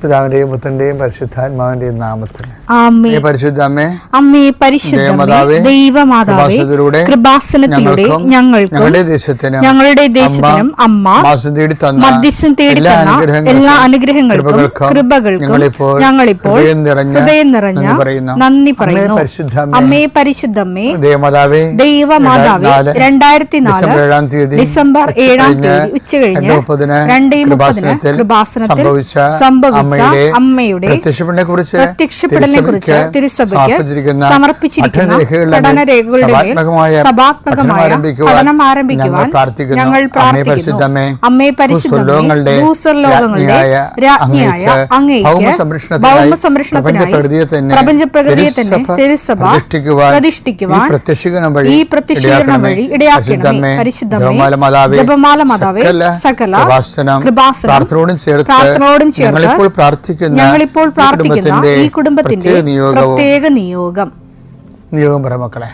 പിതാവിന്റെയും പുത്രന്റെയും പരിശുദ്ധാത്മാവിന്റെയും നാമത്തിൽ ആമേൻ. പരിശുദ്ധ അമ്മേ, അമ്മേ പരിശുദ്ധമേ, ദൈവമാതാവേ, കൃപാസനത്തിലൂടെ ഞങ്ങൾക്കും ഞങ്ങളുടെ ദേശത്തിനും അമ്മ മധ്യസ്ഥം തേടി തന്ന എല്ലാ അനുഗ്രഹങ്ങൾക്കും കൃപകൾക്കും ഞങ്ങളിപ്പോൾ ഹൃദയം നിറഞ്ഞ നന്ദി പറയുന്നു. അമ്മേ പരിശുദ്ധമേ, ദൈവമാതാവേ, 2004 ഡിസംബർ 7 ഉച്ചകഴിഞ്ഞ് 2:30 കൃപാസനത്തിൽ സംഭവിച്ച അമ്മയുടെ പ്രത്യക്ഷപ്പെടലിനെ കുറിച്ച് തിരുസഭയ്ക്ക് സമർപ്പിച്ചിരിക്കുന്ന പഠനരേഖകളുടെ മേൽ സഭാത്മകമായ പഠനം ആരംഭിക്കുവാൻ ഞങ്ങൾ പ്രാർത്ഥിക്കുന്നു. അമ്മേ പരിശുദ്ധമേ, ഭൂസ്വർലോകങ്ങളുടെ രാജ്ഞിയായ അങ്ങേയ്ക്ക് ഭൗമസംരക്ഷണത്തിനായി പ്രപഞ്ചപ്രകൃതിയെ തന്നെ തിരുസഭ പ്രതിഷ്ഠിക്കുവാൻ ഈ പ്രത്യക്ഷീകരണം വഴി ഇടയാക്കണമേ. പരിശുദ്ധമേ, ജപമാല മാതാവേ, സകല കൃപാസനം പ്രാർത്ഥനയോടും ചേർത്ത് ഞങ്ങളിപ്പോൾ പ്രാർത്ഥിക്കുന്ന ഈ കുടുംബത്തിന്റെ പ്രത്യേക നിയോഗം പറ മക്കളെ.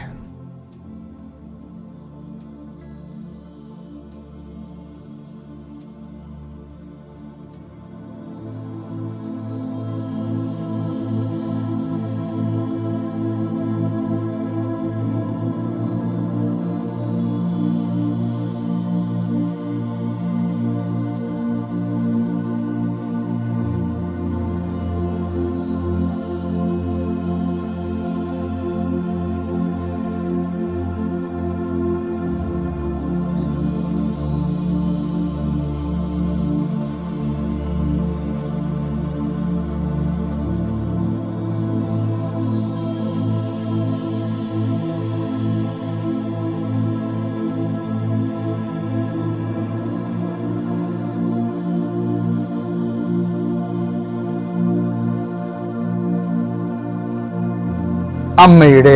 അമ്മയുടെ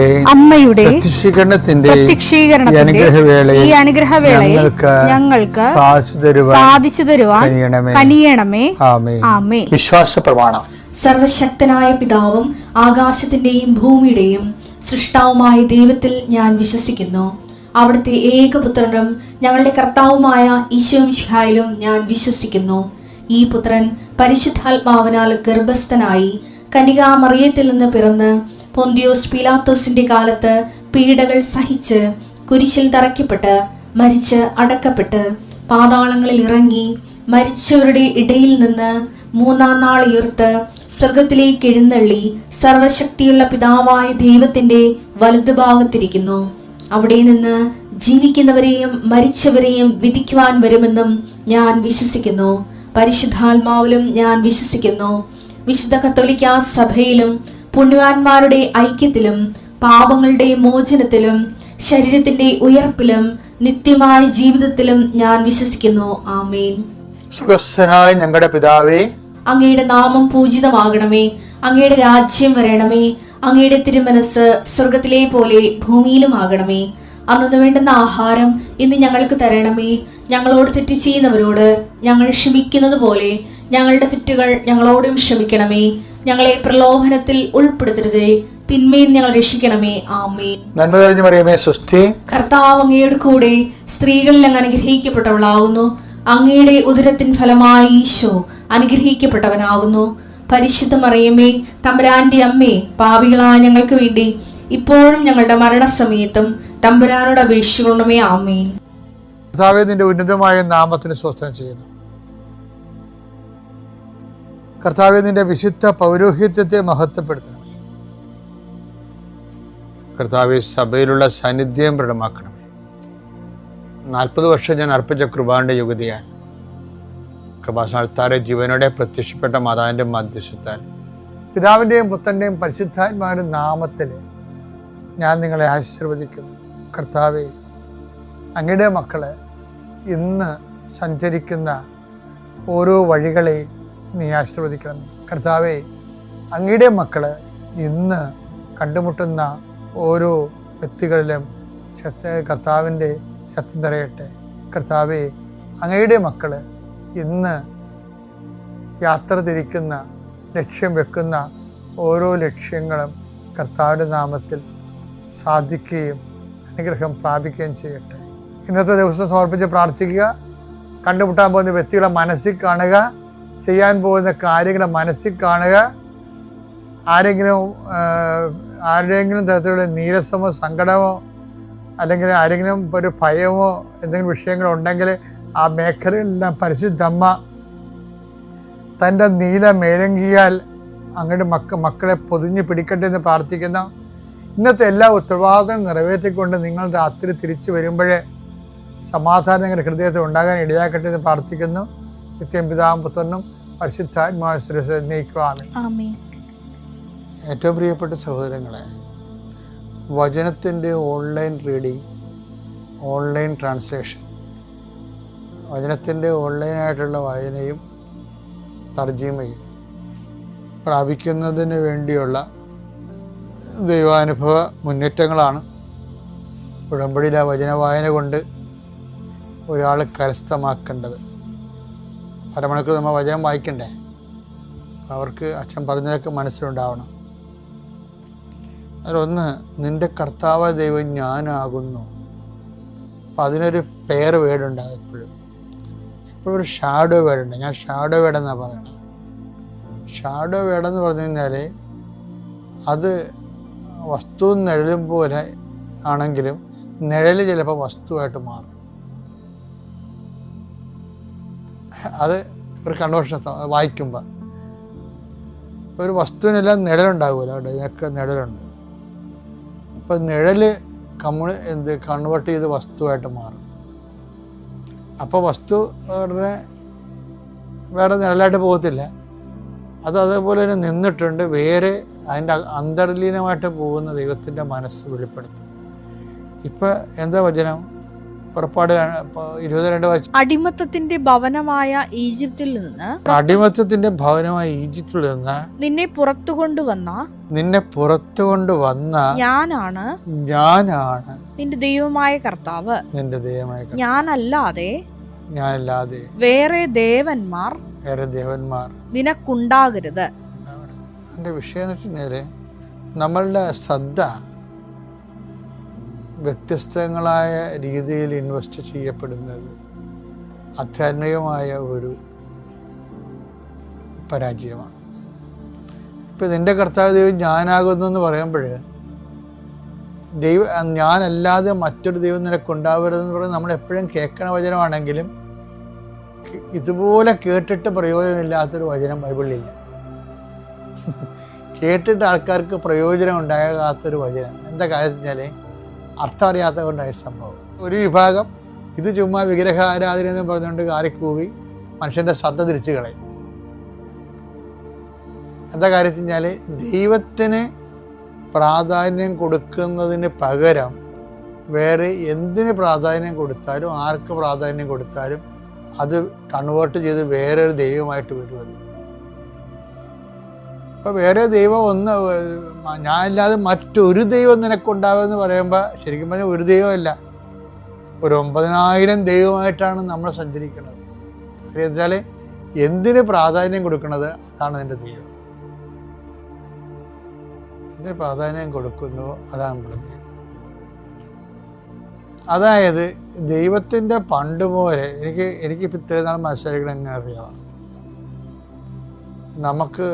പ്രത്യക്ഷീകരണത്തിന്റെ ഈ അനുഗ്രഹവേളയിൽ ഞങ്ങൾക്ക് സാധിച്ചു തരുവാൻ കനിയണമേ. ആമേൻ. വിശ്വാസ പ്രമാണം. സർവശക്തനായ പിതാവും ആകാശത്തിന്റെയും ഭൂമിയുടെയും സൃഷ്ടാവുമായ ദൈവത്തിൽ ഞാൻ വിശ്വസിക്കുന്നു. അവിടുത്തെ ഏകപുത്രനും ഞങ്ങളുടെ കർത്താവുമായ ഈശോമിശിഹായിലും ഞാൻ വിശ്വസിക്കുന്നു. ഈ പുത്രൻ പരിശുദ്ധാത്മാവിനാൽ ഗർഭസ്ഥനായി കന്യകാമറിയത്തിൽ നിന്ന് പിറന്ന് പൊന്തിയോസ് പീലാത്തോസിന്റെ കാലത്ത് പീഡകൾ സഹിച്ച് കുരിശിൽ തറയ്ക്കപ്പെട്ട് മരിച്ച് അടക്കപ്പെട്ട് പാതാളങ്ങളിൽ ഇറങ്ങി മരിച്ചവരുടെ ഇടയിൽ നിന്ന് 3-ാം നാൾ ഉയർത്ത് സ്വർഗത്തിലേക്ക് എഴുന്നള്ളി സർവശക്തിയുള്ള പിതാവായ ദൈവത്തിന്റെ വലതുഭാഗത്തിരിക്കുന്നു. അവിടെ നിന്ന് ജീവിക്കുന്നവരെയും മരിച്ചവരെയും വിധിക്കുവാൻ വരുമെന്നും ഞാൻ വിശ്വസിക്കുന്നു. പരിശുദ്ധാത്മാവിലും ഞാൻ വിശ്വസിക്കുന്നു. വിശുദ്ധ കത്തോലിക്കാ സഭയിലും പുണ്യവാന്മാരുടെ ഐക്യത്തിലും പാപങ്ങളുടെ മോചനത്തിലും ശരീരത്തിന്റെ ഉയർപ്പിലും നിത്യമായ ജീവിതത്തിലും ഞാൻ വിശ്വസിക്കുന്നു. ആമേൻ. സ്വർഗ്ഗസ്ഥനായ ഞങ്ങളുടെ പിതാവേ, അങ്ങയുടെ നാമം പൂജിതമാകണമേ. അങ്ങയുടെ രാജ്യം വരണമേ. അങ്ങയുടെ തിരുമനസ് സ്വർഗത്തിലെ പോലെ ഭൂമിയിലും ആകണമേ. അന്നു വേണ്ടുന്ന ആഹാരം ഇന്ന് ഞങ്ങൾക്ക് തരണമേ. ഞങ്ങളോട് തെറ്റ് ചെയ്യുന്നവരോട് ഞങ്ങൾ ക്ഷമിക്കുന്നത് പോലെ ഞങ്ങളുടെ തെറ്റുകൾ ഞങ്ങളോടും ക്ഷമിക്കണമേ. ഞങ്ങളെ പ്രലോഭനത്തിൽ ഉൾപ്പെടുത്തരുതേ, തിന്മയിൽ ഞങ്ങൾ രക്ഷിക്കണമേ. ആമേൻ. നന്മ നിറഞ്ഞ മറിയമേ, സ്വസ്തി. കർത്താവ് അങ്ങയുടെ കൂടെ സ്ത്രീകളിൽ അങ്ങ് അനുഗ്രഹിക്കപ്പെട്ടവളാകുന്നു. അങ്ങയുടെ ഉദരത്തിൻ ഫലമായി ഈശോ അനുഗ്രഹിക്കപ്പെട്ടവനാകുന്നു. പരിശുദ്ധ മറിയമേ, തമ്പുരാന്റെ അമ്മേ, പാപികളായ ഞങ്ങൾക്ക് വേണ്ടി ഇപ്പോഴും ഞങ്ങളുടെ മരണസമയത്തും തമ്പുരാനോട് അപേക്ഷിക്കണമേ. ആമേൻ. കർത്താവേ, നിന്റെ ഉന്നതമായ നാമത്തിന് സ്തോത്രം ചെയ്യുന്നു. കർത്താവേ, നിന്റെ വിശുദ്ധ പൗരോഹിത്യത്തെ മഹത്വപ്പെടുത്തണമേ. കർത്താവേ, സഭയിലുള്ള സാന്നിധ്യം പ്രകടമാക്കണമേ. 40 വർഷം ഞാൻ അർപ്പിച്ച കൃപാന്റെ യുഗതിയാണ്. കൃപാസനത്താരെ ജീവനോടെ പ്രത്യക്ഷപ്പെട്ട മാതാവിന്റെ മധ്യസ്ഥത്താൽ പിതാവിന്റെയും പുത്രന്റെയും പരിശുദ്ധാത്മാവിന്റെ നാമത്തിൽ ഞാൻ നിങ്ങളെ ആശീർവദിക്കുന്നു. കർത്താവേ, അങ്ങയുടെ മക്കളെ ഇന്ന് സഞ്ചരിക്കുന്ന ഓരോ വഴികളെയും നീ ആശീർവദിക്കണം. കർത്താവേ, അങ്ങയുടെ മക്കള് ഇന്ന് കണ്ടുമുട്ടുന്ന ഓരോ വ്യക്തികളിലും കർത്താവിൻ്റെ ശക്തി നിറയട്ടെ. കർത്താവേ, അങ്ങയുടെ മക്കള് ഇന്ന് യാത്ര തിരിക്കുന്ന ലക്ഷ്യം വെക്കുന്ന ഓരോ ലക്ഷ്യങ്ങളും കർത്താവിൻ്റെ നാമത്തിൽ സാധിക്കുകയും അനുഗ്രഹം പ്രാപിക്കുകയും ചെയ്യട്ടെ. ഇന്നത്തെ ദിവസം സമർപ്പിച്ച് പ്രാർത്ഥിക്കുക. കണ്ടുമുട്ടാൻ പോകുന്ന വ്യക്തികളെ മനസ്സിൽ കാണുക. ചെയ്യാൻ പോകുന്ന കാര്യങ്ങളെ മനസ്സിൽ കാണുക. ആരുടെയെങ്കിലും തരത്തിലുള്ള നീരസമോ സങ്കടമോ അല്ലെങ്കിൽ ആരെങ്കിലും ഒരു ഭയമോ എന്തെങ്കിലും വിഷയങ്ങളുണ്ടെങ്കിൽ ആ മേഖലകളിലെല്ലാം പരിശുദ്ധമ്മ തൻ്റെ നീല മേലങ്കിയാൽ അങ്ങോട്ട് മക്കളെ പൊതിഞ്ഞ് പിടിക്കട്ടെ എന്ന് പ്രാർത്ഥിക്കുന്ന. ഇന്നത്തെ എല്ലാ ഉത്തരവാദിത്തം നിറവേറ്റിക്കൊണ്ട് നിങ്ങൾ രാത്രി തിരിച്ചു വരുമ്പോഴേ സമാധാനം നിങ്ങളുടെ ഹൃദയത്തിൽ ഉണ്ടാകാൻ ഇടയാക്കട്ടെ എന്ന് പ്രാർത്ഥിക്കുന്നു. നിത്യം പിതാവും പുത്രനും പരിശുദ്ധാത്മാവിനെ. ഏറ്റവും പ്രിയപ്പെട്ട സഹോദരങ്ങളെ, വചനത്തിൻ്റെ ഓൺലൈൻ റീഡിങ്, ഓൺലൈൻ ട്രാൻസ്ലേഷൻ, വചനത്തിൻ്റെ ഓൺലൈനായിട്ടുള്ള വായനയും തർജ്ജിമയും പ്രാപിക്കുന്നതിന് വേണ്ടിയുള്ള ദൈവാനുഭവ മുന്നേറ്റങ്ങളാണ്. ഉടമ്പടിയിലെ വചന വായന കൊണ്ട് ഒരാൾ കരസ്ഥമാക്കേണ്ടത്. അരമണിക്കൂർ നമ്മൾ വചനം വായിക്കണ്ടേ? അവർക്ക് അച്ഛൻ പറഞ്ഞതൊക്കെ മനസ്സിലുണ്ടാവണം. അതിലൊന്ന്, നിൻ്റെ കർത്താവ് ദൈവം ഞാനാകുന്നു. അപ്പം അതിനൊരു പേര് വേർഡുണ്ടാകും. എപ്പോഴും ഒരു ഷാഡോ വേർഡുണ്ട്. ഞാൻ ഷാഡോ വേർഡെന്നാണ് പറയണത്. ഷാഡോ വേർഡെന്ന് പറഞ്ഞു കഴിഞ്ഞാൽ അത് വസ്തു നിഴലും പോലെ ആണെങ്കിലും നിഴൽ ചിലപ്പോൾ വസ്തുവായിട്ട് മാറും. അത് ഒരു കൺവേർഷൻ വായിക്കുമ്പോൾ ഒരു വസ്തുവിനെല്ലാം നിഴലുണ്ടാകുമല്ലോ. അവിടെ ഇതിനൊക്കെ നിഴലുണ്ട്. അപ്പം നിഴൽ കൺവേർട്ട് ചെയ്ത് വസ്തുവായിട്ട് മാറും. അപ്പോൾ വസ്തു വേറെ നിഴലായിട്ട് പോകത്തില്ല. അത് അതേപോലെ തന്നെ നിന്നിട്ടുണ്ട്. വേറെ അതിൻ്റെ അന്തർലീനമായിട്ട് പോകുന്ന ദൈവത്തിൻ്റെ മനസ്സ് വെളിപ്പെടുത്തും. ഇപ്പം എന്താ വചനം? പുറപ്പാട് 22 വായിച്ചു. അടിമത്തത്തിന്റെ ഭവനമായ ഈജിപ്തിൽ നിന്ന് നിന്നെ പുറത്തു കൊണ്ടുവന്ന ഞാനാണ് നിന്റെ ദൈവമായ കർത്താവ്. ഞാനല്ലാതെ വേറെ ദേവന്മാർ നിനക്കുണ്ടാകരുത്. എൻ്റെ വിഷയം എന്ന് വെച്ചാൽ നമ്മളുടെ ശ്രദ്ധ വ്യത്യസ്തങ്ങളായ രീതിയിൽ ഇൻവെസ്റ്റ് ചെയ്യപ്പെടുന്നത് ആധ്യാത്മികമായ ഒരു പരാജയമാണ്. ഇപ്പം നിൻ്റെ കർത്താവ് ദൈവം ഞാനാകുന്നു എന്ന് പറയുമ്പോൾ ഞാനല്ലാതെ മറ്റൊരു ദൈവം നിനക്കുണ്ടാവരുതെന്ന് പറയുന്നത് നമ്മൾ എപ്പോഴും കേൾക്കണ വചനമാണെങ്കിലും ഇതുപോലെ കേട്ടിട്ട് പ്രയോജനമില്ലാത്തൊരു വചനം ബൈബിളിലില്ല. കേട്ടിട്ട് ആൾക്കാർക്ക് പ്രയോജനം ഉണ്ടാകാത്തൊരു വചനം. എന്താ കാര്യം വെച്ചാൽ അർത്ഥം അറിയാത്തത് കൊണ്ടാണ് സംഭവം. ഒരു വിഭാഗം ഇത് ചുമ്മാ വിഗ്രഹ ആരാധന എന്ന് പറഞ്ഞുകൊണ്ട് കാറിക്കൂവി മനുഷ്യൻ്റെ ശ്രദ്ധ തിരിച്ചു കളയും. എന്താ കാര്യം വെച്ചാൽ ദൈവത്തിന് പ്രാധാന്യം കൊടുക്കുന്നതിന് പകരം വേറെ എന്തിന് പ്രാധാന്യം കൊടുത്താലും ആർക്ക് പ്രാധാന്യം കൊടുത്താലും അത് കൺവേർട്ട് ചെയ്ത് വേറൊരു ദൈവമായിട്ട് വരുമെന്ന്. അപ്പോൾ വേറെ ദൈവം ഞാനില്ലാതെ മറ്റൊരു ദൈവം നിനക്കുണ്ടാവുമെന്ന് പറയുമ്പോൾ ശരിക്കും പറഞ്ഞാൽ ഒരു ദൈവമല്ല, ഒരു 9000 ദൈവമായിട്ടാണ് നമ്മൾ സഞ്ചരിക്കുന്നത്. കാര്യം വെച്ചാൽ എന്തിന് പ്രാധാന്യം കൊടുക്കുന്നത് അതാണ് എൻ്റെ ദൈവം. എന്തിന് പ്രാധാന്യം കൊടുക്കുന്നുവോ അതാണ് നമ്മുടെ ദൈവം. അതായത് ദൈവത്തിൻ്റെ പണ്ട് പോലെ എനിക്കിപ്പോൾ ഇത്രയും നാൾ മനസ്സിലാക്കണം. എങ്ങനെ അറിയാം? നമുക്ക്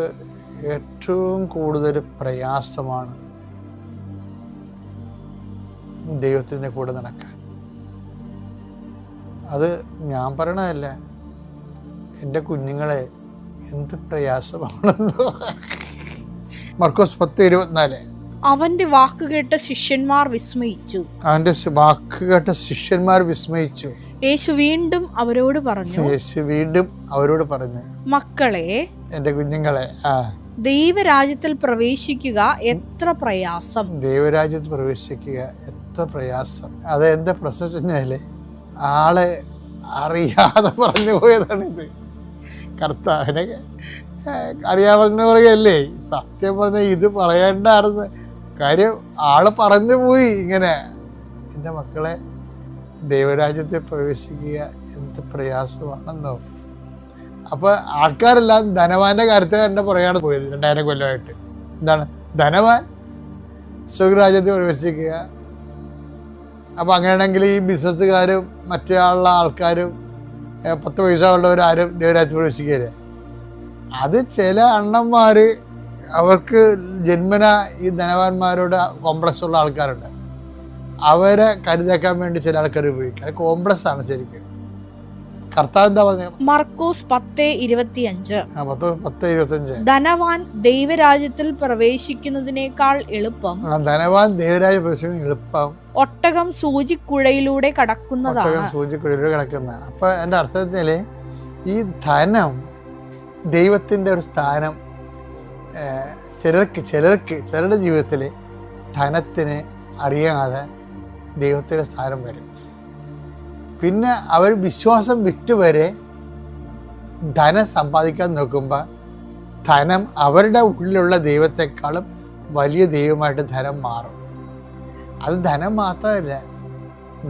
ഏറ്റവും കൂടുതൽ പ്രയാസമാണ് ദൈവത്തിൻ്റെ കൂടെ നടക്കാൻ. അത് ഞാൻ പറയണതല്ല, എൻ്റെ കുഞ്ഞുങ്ങളെ എന്ത് പ്രയാസമാണെന്നോ. മർക്കോസ് 10:24. അവന്റെ വാക്ക് കേട്ട ശിഷ്യന്മാർ വിസ്മയിച്ചു. യേശു വീണ്ടും അവരോട് പറഞ്ഞു, മക്കളെ, എൻ്റെ കുഞ്ഞുങ്ങളെ, ദൈവരാജ്യത്തിൽ പ്രവേശിക്കുക എത്ര പ്രയാസം. അതെന്താ പ്രശ്നം വെച്ചാല് ആളെ അറിയാതെ പറഞ്ഞു പോയതാണിത്. കർത്താവിനെ അറിയാമെന്ന് പറയല്ലേ? സത്യം പറഞ്ഞ ഇത് പറയേണ്ടായിരുന്നു കാര്യം. ആള് പറഞ്ഞു പോയി ഇങ്ങനെ, എൻ്റെ മക്കളെ ദൈവരാജ്യത്തിൽ പ്രവേശിക്കുക എന്ത് പ്രയാസമാണെന്നോ. അപ്പോൾ ആൾക്കാരെല്ലാം ധനവാന്റെ കാര്യത്തിൽ എൻ്റെ പുറകെയാണ് പോയത് 2000 കൊല്ലമായിട്ട്. എന്താണ് ധനവാൻ സ്വർഗ്ഗരാജ്യത്തിൽ പ്രവേശിക്കുക. അപ്പോൾ അങ്ങനെയാണെങ്കിൽ ഈ ബിസിനസ്സുകാരും മറ്റേ ആളുള്ള ആൾക്കാരും 10 പൈസ ഉള്ളവരാരും ദൈവരാജ്യത്തിൽ പ്രവേശിക്കുകയില്ലേ? അത് ചില അണ്ണന്മാർ, അവർക്ക് ജന്മന ഈ ധനവാന്മാരോട് കോംപ്ലക്സ് ഉള്ള ആൾക്കാരുണ്ട്, അവരെ കരുതേക്കാൻ വേണ്ടി ചില ആൾക്കാർ ഉപയോഗിക്കുക. അത് കോംപ്ലക്സ് ആണ് ശരിക്കും. കർത്താവ് എന്താ പറഞ്ഞത്? മർക്കോസ് 10:25. 10:25. ധനവാൻ ദൈവരാജ്യത്തിൽ പ്രവേശിക്കുന്നതിനേക്കാൾ എളുപ്പം ധനവാൻ ദൈവരാജ്യം പ്രവേശിക്കുന്നത് എളുപ്പം ഒട്ടകം സൂചിക്കുഴയിലൂടെ കടക്കുന്നതാണ്. സൂചിക്കുഴയിലൂടെ കിടക്കുന്നതാണ്. അപ്പൊ എൻ്റെ അർത്ഥത്തില് ഈ ധനം ദൈവത്തിൻ്റെ ഒരു സ്ഥാനം ചിലരുടെ ജീവിതത്തിൽ ധനത്തിന് അറിയാതെ ദൈവത്തിൻ്റെ സ്ഥാനം വരും. പിന്നെ അവർ വിശ്വാസം വിറ്റുവരെ ധനം സമ്പാദിക്കാൻ നോക്കുമ്പോൾ ധനം അവരുടെ ഉള്ളിലുള്ള ദൈവത്തെക്കാളും വലിയ ദൈവമായിട്ട് ധനം മാറും. അത് ധനം മാത്രമല്ല,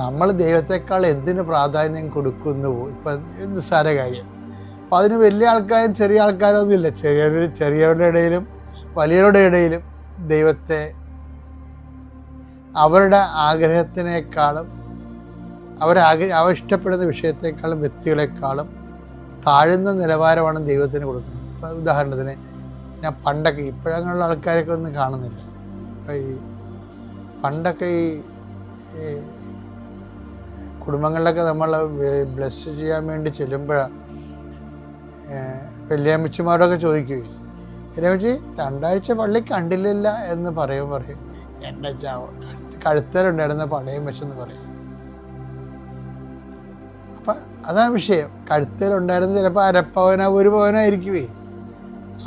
നമ്മൾ ദൈവത്തെക്കാൾ എന്തിന് പ്രാധാന്യം കൊടുക്കുന്നുവോ. ഇപ്പം നിസ്സാര കാര്യം. അപ്പം അതിന് വലിയ ആൾക്കാരും ചെറിയ ആൾക്കാരൊന്നും ഇല്ല. ചെറിയവരുടെ ഇടയിലും വലിയവരുടെ ഇടയിലും ദൈവത്തെ അവരുടെ ആഗ്രഹത്തിനേക്കാളും അവർ ഇഷ്ടപ്പെടുന്ന വിഷയത്തെക്കാളും വ്യക്തികളെക്കാളും താഴ്ന്ന നിലവാരമാണ് ദൈവത്തിന് കൊടുക്കുന്നത്. ഇപ്പം ഉദാഹരണത്തിന് ഞാൻ പണ്ടൊക്കെ, ഇപ്പോഴങ്ങനെയുള്ള ആൾക്കാരൊക്കെ ഒന്നും കാണുന്നില്ല. ഇപ്പം പണ്ടൊക്കെ ഈ കുടുംബങ്ങളിലൊക്കെ നമ്മൾ ബ്ലെസ് ചെയ്യാൻ വേണ്ടി ചെല്ലുമ്പോഴാണ് വല്യമ്മച്ചിമാരോടൊക്കെ ചോദിക്കുകയും, വല്യമ്മച്ചി 2 ആഴ്ച പള്ളി കണ്ടില്ല എന്ന് പറയും. എൻ്റെ കഴുത്തലുണ്ടായിരുന്ന പണയം വെച്ചെന്ന് പറയും. അപ്പം അതാണ് വിഷയം. കഴുത്തലുണ്ടായിരുന്നത് ചിലപ്പോൾ 1/2 പവനോ 1 പവനോ ആയിരിക്കുവേ.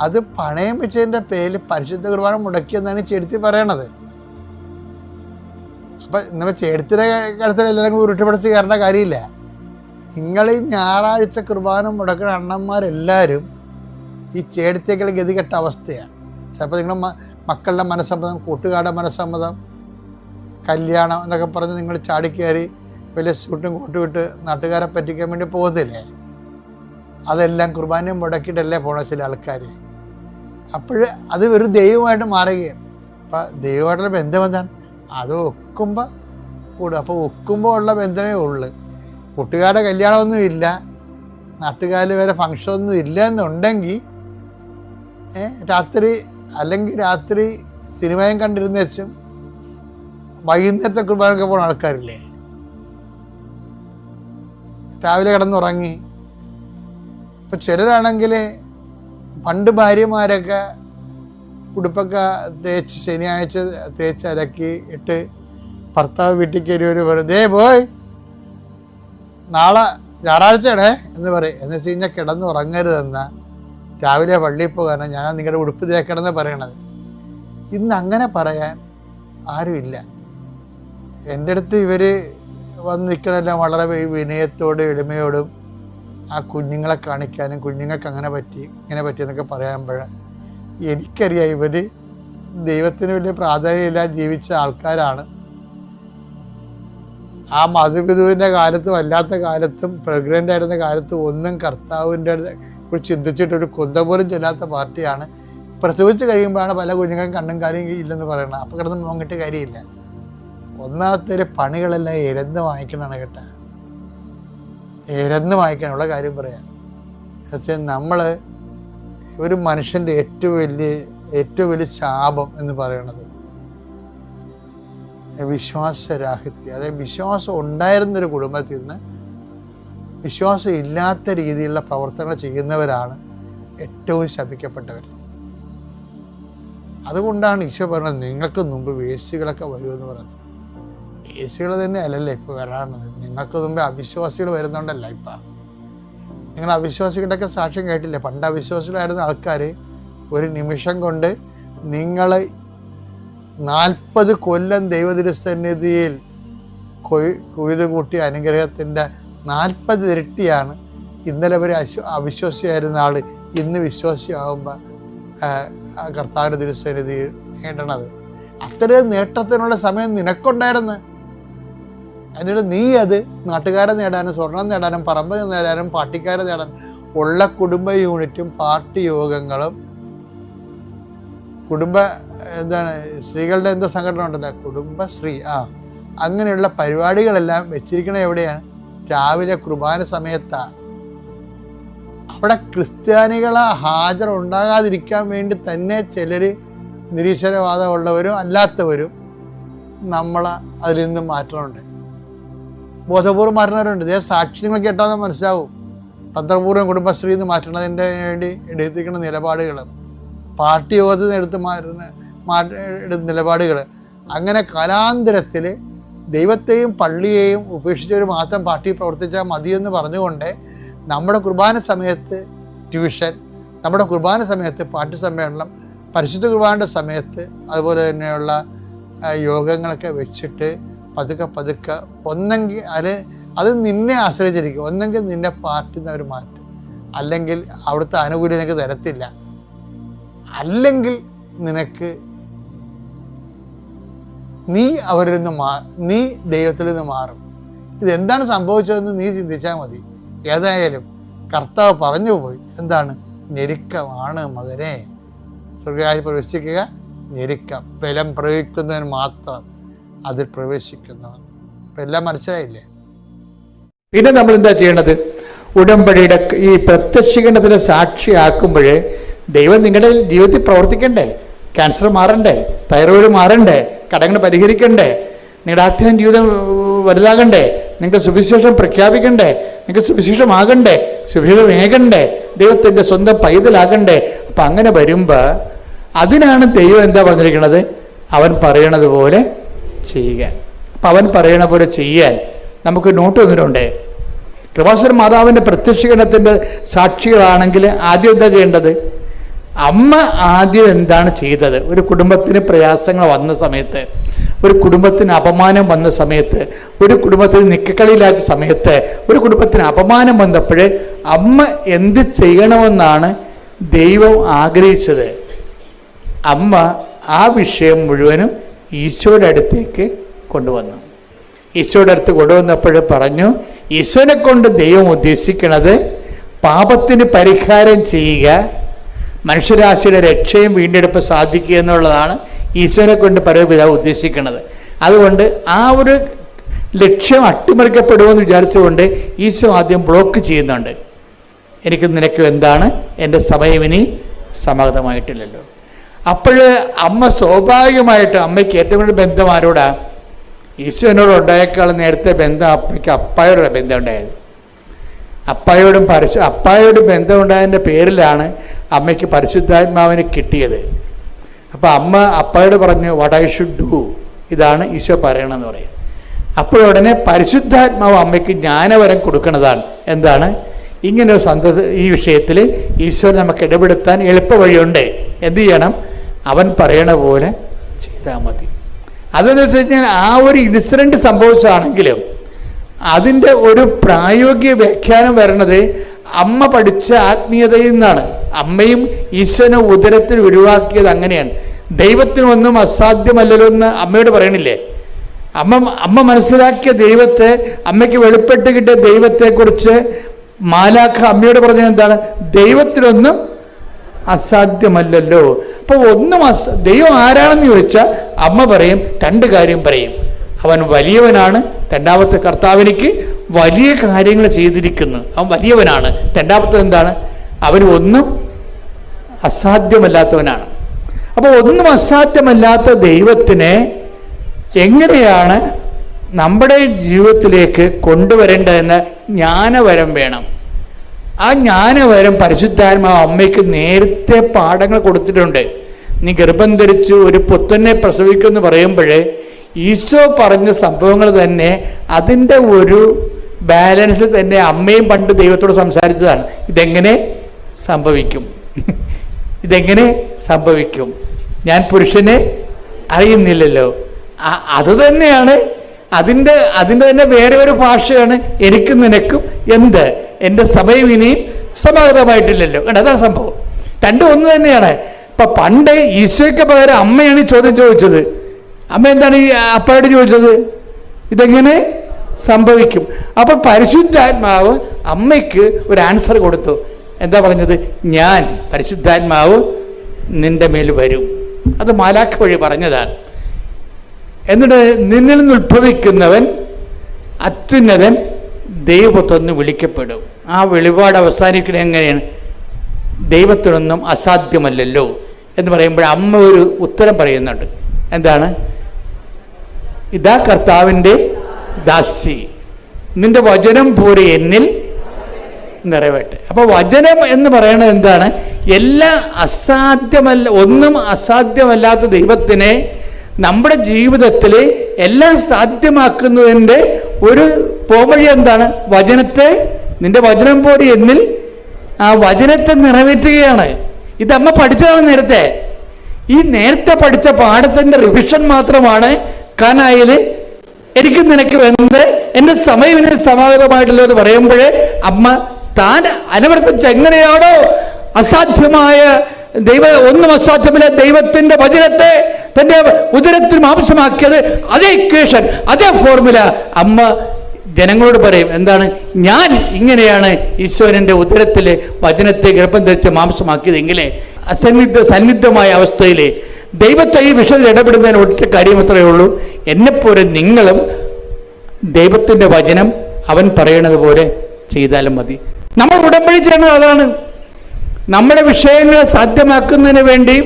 അത് പണയം വെച്ചതിൻ്റെ പേരിൽ പരിശുദ്ധ കുർബാന മുടക്കിയെന്നാണ് ചെടുത്തി പറയണത്. അപ്പം നമ്മൾ ചെടുത്തിൻ്റെ കാര്യത്തിൽ എല്ലാവരും കൂടി ഉരുട്ടിപ്പടിച്ച് കയറേണ്ട കാര്യമില്ല. നിങ്ങൾ ഈ ഞായറാഴ്ച കുർബാന മുടക്കുന്ന അണ്ണന്മാരെല്ലാവരും ഈ ചേടത്തേക്കുള്ള ഗതികെട്ട അവസ്ഥയാണ്. ചിലപ്പോൾ നിങ്ങളുടെ മക്കളുടെ മനസ്സമ്മതം, കൂട്ടുകാരുടെ മനസ്സമ്മതം, കല്യാണം എന്നൊക്കെ പറഞ്ഞ് നിങ്ങൾ ചാടിക്കയറി വലിയ സൂട്ടും കൂട്ടും ഇട്ട് നാട്ടുകാരെ പറ്റിക്കാൻ വേണ്ടി പോകുന്നില്ലേ? അതെല്ലാം കുർബാനയും മുടക്കിയിട്ടല്ലേ പോണ ചില ആൾക്കാർ. അപ്പോൾ അത് ഒരു ദൈവമായിട്ട് മാറുകയാണ്. അപ്പം ദൈവമായിട്ടുള്ള ബന്ധം എന്താണ്? അത് ഒക്കുമ്പോൾ കൂടും. അപ്പോൾ ഒക്കുമ്പോൾ ഉള്ള ബന്ധമേ ഉള്ളു. കൂട്ടുകാരുടെ കല്യാണമൊന്നും ഇല്ല, നാട്ടുകാരിൽ വരെ ഫങ്ഷനൊന്നും ഇല്ല എന്നുണ്ടെങ്കിൽ രാത്രി സിനിമയും കണ്ടിരുന്ന വെച്ചും വൈകുന്നേരത്തെ കുർബാനൊക്കെ പോകുന്ന ആൾക്കാരില്ലേ? രാവിലെ കിടന്നുറങ്ങി. ഇപ്പം ചിലരാണെങ്കിൽ പണ്ട് ഭാര്യമാരൊക്കെ ഉടുപ്പൊക്കെ തേച്ച് ശനിയാഴ്ച തേച്ച് അലക്കി ഇട്ട് ഭർത്താവ് വീട്ടിൽ കയറി ഒരു വെറുതെ പോയി നാളെ ഞായറാഴ്ചയാണേ എന്ന് പറയും. എന്ന് വെച്ച് കഴിഞ്ഞാൽ കിടന്നുറങ്ങരുതെന്ന, രാവിലെ പള്ളിയിൽ പോകാനാണ് ഞാൻ നിങ്ങളുടെ ഉടുപ്പ് തേക്കണമെന്ന് പറയണത്. ഇന്ന് അങ്ങനെ പറയാൻ ആരുമില്ല. എൻ്റെ അടുത്ത് ഇവർ വന്ന് നിൽക്കണമെല്ലാം വളരെ വിനയത്തോടും എളിമയോടും ആ കുഞ്ഞുങ്ങളെ കാണിക്കാനും, കുഞ്ഞുങ്ങൾക്ക് അങ്ങനെ പറ്റി ഇങ്ങനെ പറ്റിയെന്നൊക്കെ പറയുമ്പോൾ എനിക്കറിയാം ഇവർ ദൈവത്തിന് വലിയ പ്രാധാന്യമില്ലാതെ ജീവിച്ച ആൾക്കാരാണ്. ആ മധുവിധുവിൻ്റെ കാലത്തും അല്ലാത്ത കാലത്തും പ്രഗ്നൻ്റ് ആയിരുന്ന കാലത്തും ഒന്നും കർത്താവിൻ്റെ കുറിച്ച് ചിന്തിച്ചിട്ടൊരു കൊന്ത പോലും ചൊല്ലാത്ത പാർട്ടിയാണ്. പ്രസവിച്ച് കഴിയുമ്പോഴാണ് പല കുഞ്ഞുങ്ങളും കണ്ണും കാര്യം ഇല്ലെന്ന് പറയണത്. അപ്പോൾ കിടന്ന് നോക്കിയിട്ട് കാര്യമില്ല. ഒന്നാമത്തെ പണികളെല്ലാം ഇരന്ന് വാങ്ങിക്കണമാണ് കേട്ടോ. ഇരന്ന് വാങ്ങിക്കാനുള്ള കാര്യം പറയാം. പക്ഷേ നമ്മൾ ഒരു മനുഷ്യൻ്റെ ഏറ്റവും വലിയ ശാപം എന്ന് പറയണത് വിശ്വാസരാഹിത്യം. അതായത് വിശ്വാസം ഉണ്ടായിരുന്നൊരു കുടുംബത്തിൽ നിന്ന് വിശ്വാസം ഇല്ലാത്ത രീതിയിലുള്ള പ്രവർത്തനങ്ങൾ ചെയ്യുന്നവരാണ് ഏറ്റവും ശപിക്കപ്പെട്ടവർ. അതുകൊണ്ടാണ് ഈശോ പറഞ്ഞത് നിങ്ങൾക്ക് മുമ്പ് വേശ്യകളൊക്കെ വരുമെന്ന് പറഞ്ഞത്. വേശ്യകൾ തന്നെ അല്ലല്ലേ ഇപ്പോൾ വരാണത്, നിങ്ങൾക്ക് മുമ്പേ അവിശ്വാസികൾ വരുന്നുണ്ടല്ല. ഇപ്പം നിങ്ങൾ അവിശ്വാസികളുടെയൊക്കെ സാക്ഷ്യം കേട്ടില്ലേ? പണ്ട് അവിശ്വാസികളായിരുന്ന ആൾക്കാർ ഒരു നിമിഷം കൊണ്ട് നിങ്ങൾ 40 കൊല്ലം ദൈവതിരുസന്നിധിയിൽ കൊയ്തു കൂട്ടിയ അനുഗ്രഹത്തിൻ്റെ 40 ഇരട്ടിയാണ് ഇന്നലെ വരെ അവിശ്വാസിയായിരുന്ന ആൾ ഇന്ന് വിശ്വാസിയാകുമ്പോൾ കർത്താവിൻ്റെ തിരുസന്നിധി നേടണത്. അത്രയും നേട്ടത്തിനുള്ള സമയം നിനക്കുണ്ടായിരുന്നു. എന്നിട്ട് നീ അത് നാട്ടുകാരെ നേടാനും സ്വർണം നേടാനും പറമ്പ് നേടാനും പാർട്ടിക്കാരെ നേടാനും ഉള്ള കുടുംബ യൂണിറ്റും പാർട്ടി യോഗങ്ങളും സ്ത്രീകളുടെ എന്തോ സംഘടന ഉണ്ടല്ലോ, കുടുംബശ്രീ, അങ്ങനെയുള്ള പരിപാടികളെല്ലാം വെച്ചിരിക്കണത് എവിടെയാണ്? രാവിലെ കുർബാന സമയത്താണ്. അവിടെ ക്രിസ്ത്യാനികളെ ഹാജർ ഉണ്ടാകാതിരിക്കാൻ വേണ്ടി തന്നെ ചിലർ നിരീശ്വരവാദമുള്ളവരും അല്ലാത്തവരും നമ്മളെ അതിൽ നിന്ന് മാറ്റമുണ്ട്. ബോധപൂർവ്വം മാറ്റുന്നവരുണ്ട്. ഇതേ സാക്ഷി നിങ്ങൾ കേട്ടാൽ മനസ്സിലാവും. തന്ത്രപൂർവ്വം കുടുംബശ്രീ എന്ന് മാറ്റുന്നതിൻ്റെ വേണ്ടി എടുത്തിരിക്കുന്ന നിലപാടുകൾ, പാർട്ടി യോഗത്തിൽ നിന്ന് എടുത്ത നിലപാടുകൾ, അങ്ങനെ കാലാന്തരത്തിൽ ദൈവത്തെയും പള്ളിയെയും ഉപേക്ഷിച്ചവർ മാത്രം പാർട്ടി പ്രവർത്തിച്ചാൽ മതിയെന്ന് പറഞ്ഞുകൊണ്ട് നമ്മുടെ കുർബാന സമയത്ത് ട്യൂഷൻ, നമ്മുടെ കുർബാന സമയത്ത് പാർട്ടി സമ്മേളനം, പരിശുദ്ധ കുർബാനയുടെ സമയത്ത് അതുപോലെ തന്നെയുള്ള യോഗങ്ങളൊക്കെ വെച്ചിട്ട് പതുക്കെ ഒന്നെങ്കിൽ അത് നിന്നെ ആശ്രയിച്ചിരിക്കും. ഒന്നെങ്കിൽ നിന്നെ പാർട്ടിയിൽ നിന്ന് അവർ മാറ്റും, അല്ലെങ്കിൽ അവിടുത്തെ ആനുകൂല്യം നിനക്ക് തരത്തില്ല, അല്ലെങ്കിൽ നിനക്ക് നീ അവരിൽ നിന്ന് നീ ദൈവത്തിൽ നിന്ന് മാറും. ഇതെന്താണ് സംഭവിച്ചതെന്ന് നീ ചിന്തിച്ചാൽ മതി. ഏതായാലും കർത്താവ് പറഞ്ഞു പോയി, എന്താണ്? ഞെരുക്കമാണ് മകനെ, സ്വർഗ്ഗരാജ്യത്തിൽ പ്രവേശിക്കുക ഞെരുക്കം, ബലം പ്രയോഗിക്കുന്നവൻ മാത്രം അതിൽ പ്രവേശിക്കുന്നവൻ. ഇപ്പം എല്ലാം മനസ്സിലായില്ലേ? പിന്നെ നമ്മൾ എന്താ ചെയ്യേണ്ടത്? ഉടമ്പടിയുടെ ഈ പ്രത്യക്ഷീകരണത്തിന് സാക്ഷിയാക്കുമ്പോൾ ദൈവം നിങ്ങളുടെ ജീവിതത്തിൽ പ്രവർത്തിക്കണ്ടേ? ക്യാൻസർ മാറണ്ടേ? തൈറോയിഡ് മാറണ്ടേ? കടങ്ങൾ പരിഹരിക്കണ്ടേ? നിങ്ങളുടെ ആത്മീയ ജീവിതം വലുതാകണ്ടേ? നിങ്ങൾക്ക് സുവിശേഷം പ്രഖ്യാപിക്കണ്ടേ? നിങ്ങൾക്ക് സുവിശേഷമാകണ്ടേ? സുവിശേഷമേകണ്ടേ? ദൈവത്തിൻ്റെ സ്വന്തം പൈതലാകണ്ടേ? അപ്പം അങ്ങനെ വരുമ്പോൾ അതിനാണ് ദൈവം എന്താ പറഞ്ഞിരിക്കുന്നത്? അവൻ പറയണത് പോലെ ചെയ്യുക. അപ്പം അവൻ പറയണ പോലെ ചെയ്യാൻ നമുക്ക് നോട്ട് തന്നിട്ടുണ്ട്. കൃപാസന മാതാവിൻ്റെ പ്രത്യക്ഷീകരണത്തിൻ്റെ സാക്ഷികളാണെങ്കിൽ ആദ്യം എന്താ ചെയ്യേണ്ടത്? അമ്മ ആദ്യം എന്താണ് ചെയ്തത്? ഒരു കുടുംബത്തിന് പ്രയാസങ്ങൾ വന്ന സമയത്ത്, ഒരു കുടുംബത്തിന് അപമാനം വന്ന സമയത്ത്, ഒരു കുടുംബത്തിന് നിക്കക്കളിയില്ലാത്ത സമയത്ത്, ഒരു കുടുംബത്തിന് അപമാനം വന്നപ്പോൾ അമ്മ എന്ത് ചെയ്യണമെന്നാണ് ദൈവം ആഗ്രഹിച്ചത്? അമ്മ ആ വിഷയം മുഴുവനും ഈശോയുടെ അടുത്തേക്ക് കൊണ്ടുവന്നു. ഈശോയുടെ അടുത്ത് കൊണ്ടുവന്നപ്പോൾ പറഞ്ഞു, ഈശോനെ കൊണ്ട് ദൈവം ഉദ്ദേശിക്കുന്നത് പാപത്തിന് പരിഹാരം ചെയ്യുക, മനുഷ്യരാശിയുടെ രക്ഷയും വീണ്ടെടുപ്പ് സാധിക്കുക എന്നുള്ളതാണ് ഈശോനെ കൊണ്ട് പരമപിതാവ് ഉദ്ദേശിക്കുന്നത്. അതുകൊണ്ട് ആ ഒരു ലക്ഷ്യം അട്ടിമറിക്കപ്പെടുമെന്ന് വിചാരിച്ചുകൊണ്ട് ഈശോ ആദ്യം ബ്ലോക്ക് ചെയ്യുന്നുണ്ട്. എനിക്ക് നിനക്കും എന്താണ്? എൻ്റെ സമയം ഇനി സമാഗതമായിട്ടില്ലല്ലോ. അപ്പോൾ അമ്മ സ്വാഭാവികമായിട്ട്, അമ്മയ്ക്ക് ഏറ്റവും കൂടുതൽ ബന്ധം ആരോടാ? ഈശോനോട് ഉണ്ടായേക്കാളും നേരത്തെ ബന്ധം അപ്പയ്ക്ക് അപ്പായോടുള്ള ബന്ധം ഉണ്ടായത്. അപ്പായോട് ബന്ധം ഉണ്ടായതിൻ്റെ പേരിലാണ് അമ്മയ്ക്ക് പരിശുദ്ധാത്മാവിനെ കിട്ടിയത്. അപ്പോൾ അമ്മ അപ്പായോട് പറഞ്ഞു, വാട്ട് ഐ ഷുഡ് ഡു, ഇതാണ് ഈശോ പറയണമെന്ന് പറയും. അപ്പോഴുടനെ പരിശുദ്ധാത്മാവ് അമ്മയ്ക്ക് ജ്ഞാനവരം കൊടുക്കുന്നതാണ്. എന്താണ്? ഇങ്ങനെ ഈ വിഷയത്തിൽ ഈശോ നമുക്ക് ഇടപെടുത്താൻ എളുപ്പ വഴിയുണ്ട്. എന്ത് ചെയ്യണം? അവൻ പറയണ പോലെ ചെയ്താൽ മതി. അതെന്ന് വെച്ച് കഴിഞ്ഞാൽ ആ ഒരു ഇൻസിഡൻറ്റ് സംഭവിച്ചതാണെങ്കിലും അതിൻ്റെ ഒരു പ്രായോഗിക വ്യാഖ്യാനം വരണത് അമ്മ പഠിച്ച ആത്മീയതയിൽ നിന്നാണ്. അമ്മയും ഈശോനെ ഉദരത്തിൽ ഒഴിവാക്കിയത് അങ്ങനെയാണ്. ദൈവത്തിനൊന്നും അസാധ്യമല്ലല്ലോ എന്ന് അമ്മയോട് പറയണില്ലേ? അമ്മ മനസ്സിലാക്കിയ ദൈവത്തെ, അമ്മയ്ക്ക് വെളിപ്പെട്ട് കിട്ടിയ ദൈവത്തെക്കുറിച്ച് മാലാഖ അമ്മയോട് പറഞ്ഞത് എന്താണ്? ദൈവത്തിനൊന്നും അസാധ്യമല്ലല്ലോ. അപ്പോൾ ദൈവം ആരാണെന്ന് ചോദിച്ചാൽ അമ്മ പറയും, രണ്ട് കാര്യം പറയും. അവൻ വലിയവനാണ്, രണ്ടാമത്തെ കർത്താവിനിക്ക് വലിയ കാര്യങ്ങൾ ചെയ്തിരിക്കുന്നു, അവൻ വലിയവനാണ്. രണ്ടാമത്തെ എന്താണ്? അവന് ഒന്നും അസാധ്യമല്ലാത്തവനാണ്. അപ്പോൾ ഒന്നും അസാധ്യമല്ലാത്ത ദൈവത്തിനെ എങ്ങനെയാണ് നമ്മുടെ ജീവിതത്തിലേക്ക് കൊണ്ടുവരേണ്ടതെന്ന് ജ്ഞാനവരം വേണം. ആ ജ്ഞാനവരം പരിശുദ്ധാത്മാവ് അമ്മയ്ക്ക് നേരത്തെ പാഠങ്ങൾ കൊടുത്തിട്ടുണ്ട്. നീ ഗർഭം ധരിച്ചു ഒരു പുത്രനെ പ്രസവിക്കുമെന്ന് പറയുമ്പോഴേ ഈശോ പറഞ്ഞ സംഭവങ്ങൾ തന്നെ അതിൻ്റെ ഒരു ബാലൻസ് തന്നെ അമ്മയും പണ്ട് ദൈവത്തോട് സംസാരിച്ചതാണ്. ഇതെങ്ങനെ സംഭവിക്കും? ഇതെങ്ങനെ സംഭവിക്കും? ഞാൻ പുരുഷനെ അറിയുന്നില്ലല്ലോ. അത് തന്നെയാണ് അതിൻ്റെ തന്നെ വേറെ ഒരു ഭാഷയാണ് എനിക്കും നിനക്കും. എന്ത്? എൻ്റെ സമയം ഇനിയും സമാഗതമായിട്ടില്ലല്ലോ. അതാണ് സംഭവം. രണ്ടും ഒന്ന് തന്നെയാണ്. ഇപ്പം പണ്ട് ഈശോയ്ക്ക് പകരം അമ്മയാണ് ഈ ചോദ്യം ചോദിച്ചത്. അമ്മ എന്താണ് ഈ അപ്പയോട് ചോദിച്ചത്? ഇതെങ്ങനെ സംഭവിക്കും? അപ്പം പരിശുദ്ധാത്മാവ് അമ്മയ്ക്ക് ഒരു ആൻസർ കൊടുത്തു. എന്താ പറഞ്ഞത്? ഞാൻ പരിശുദ്ധാത്മാവ് നിന്റെ മേൽ വരും. അത് മാലാഖ വഴി പറഞ്ഞതാണ്. എന്നിട്ട് നിന്നിൽ നിന്ന് ഉത്ഭവിക്കുന്നവൻ അത്യുന്നതൻ ദൈവപുത്രൻ വിളിക്കപ്പെടും. ആ വെളിപാട് അവസാനിക്കുന്നത് എങ്ങനെയാണ്? ദൈവത്തിനൊന്നും അസാധ്യമല്ലല്ലോ എന്ന് പറയുമ്പോൾ അമ്മ ഒരു ഉത്തരം പറയുന്നുണ്ട്. എന്താണ്? ഇതാ കർത്താവിൻ്റെ ദാസി, നിന്റെ വചനം പോലെ എന്നിൽ നിറവേട്ടെ. അപ്പോൾ വചനം എന്ന് പറയുന്നത് എന്താണ്? എല്ലാ ഒന്നും അസാധ്യമല്ലാത്ത ദൈവത്തിനെ നമ്മുടെ ജീവിതത്തിൽ എല്ലാം സാധ്യമാക്കുന്നതിൻ്റെ ഒരു പോംവഴി എന്താണ്? വചനത്തെ, നിന്റെ വചനം പോലെ എന്നിൽ, ആ വചനത്തെ നിറവേറ്റുകയാണ്. ഇതമ്മ പഠിച്ചതാണ് നേരത്തെ. ഈ നേരത്തെ പഠിച്ച പാഠത്തിൻ്റെ റിവിഷൻ മാത്രമാണ് കാനായിൽ എനിക്ക് നിനക്ക് വേണ്ടത്, എൻ്റെ സമയം സമാഗതമായിട്ടല്ലോ എന്ന് പറയുമ്പോഴേ അമ്മ താൻ അനുവർത്തിച്ച് എങ്ങനെയാണോ അസാധ്യമായ ഒന്നും അസാധ്യമല്ല ദൈവത്തിൻ്റെ വചനത്തെ തൻ്റെ ഉദരത്തിൽ മാംസമാക്കിയത്, അതേ ഇക്വേഷൻ, അതേ ഫോർമുല അമ്മ ജനങ്ങളോട് പറയും. എന്താണ്? ഞാൻ ഇങ്ങനെയാണ് ഈശ്വരൻ്റെ ഉദരത്തിലെ വചനത്തെ ഗർഭം ധരിച്ച് മാംസമാക്കിയതെങ്കിലേ സന്നിഗ്ധമായ അവസ്ഥയിൽ ദൈവത്തെ ഈ വിഷയത്തിൽ ഇടപെടുന്നതിന് ഒറ്റ കാര്യം അത്രയേ ഉള്ളൂ. എന്നെപ്പോലെ നിങ്ങളും ദൈവത്തിൻ്റെ വചനം അവൻ പറയണത് പോലെ ചെയ്താലും മതി. നമ്മൾ ഉടമ്പടി ചെയ്യണത് അതാണ്. നമ്മുടെ വിഷയങ്ങളെ സാധ്യമാക്കുന്നതിന് വേണ്ടി,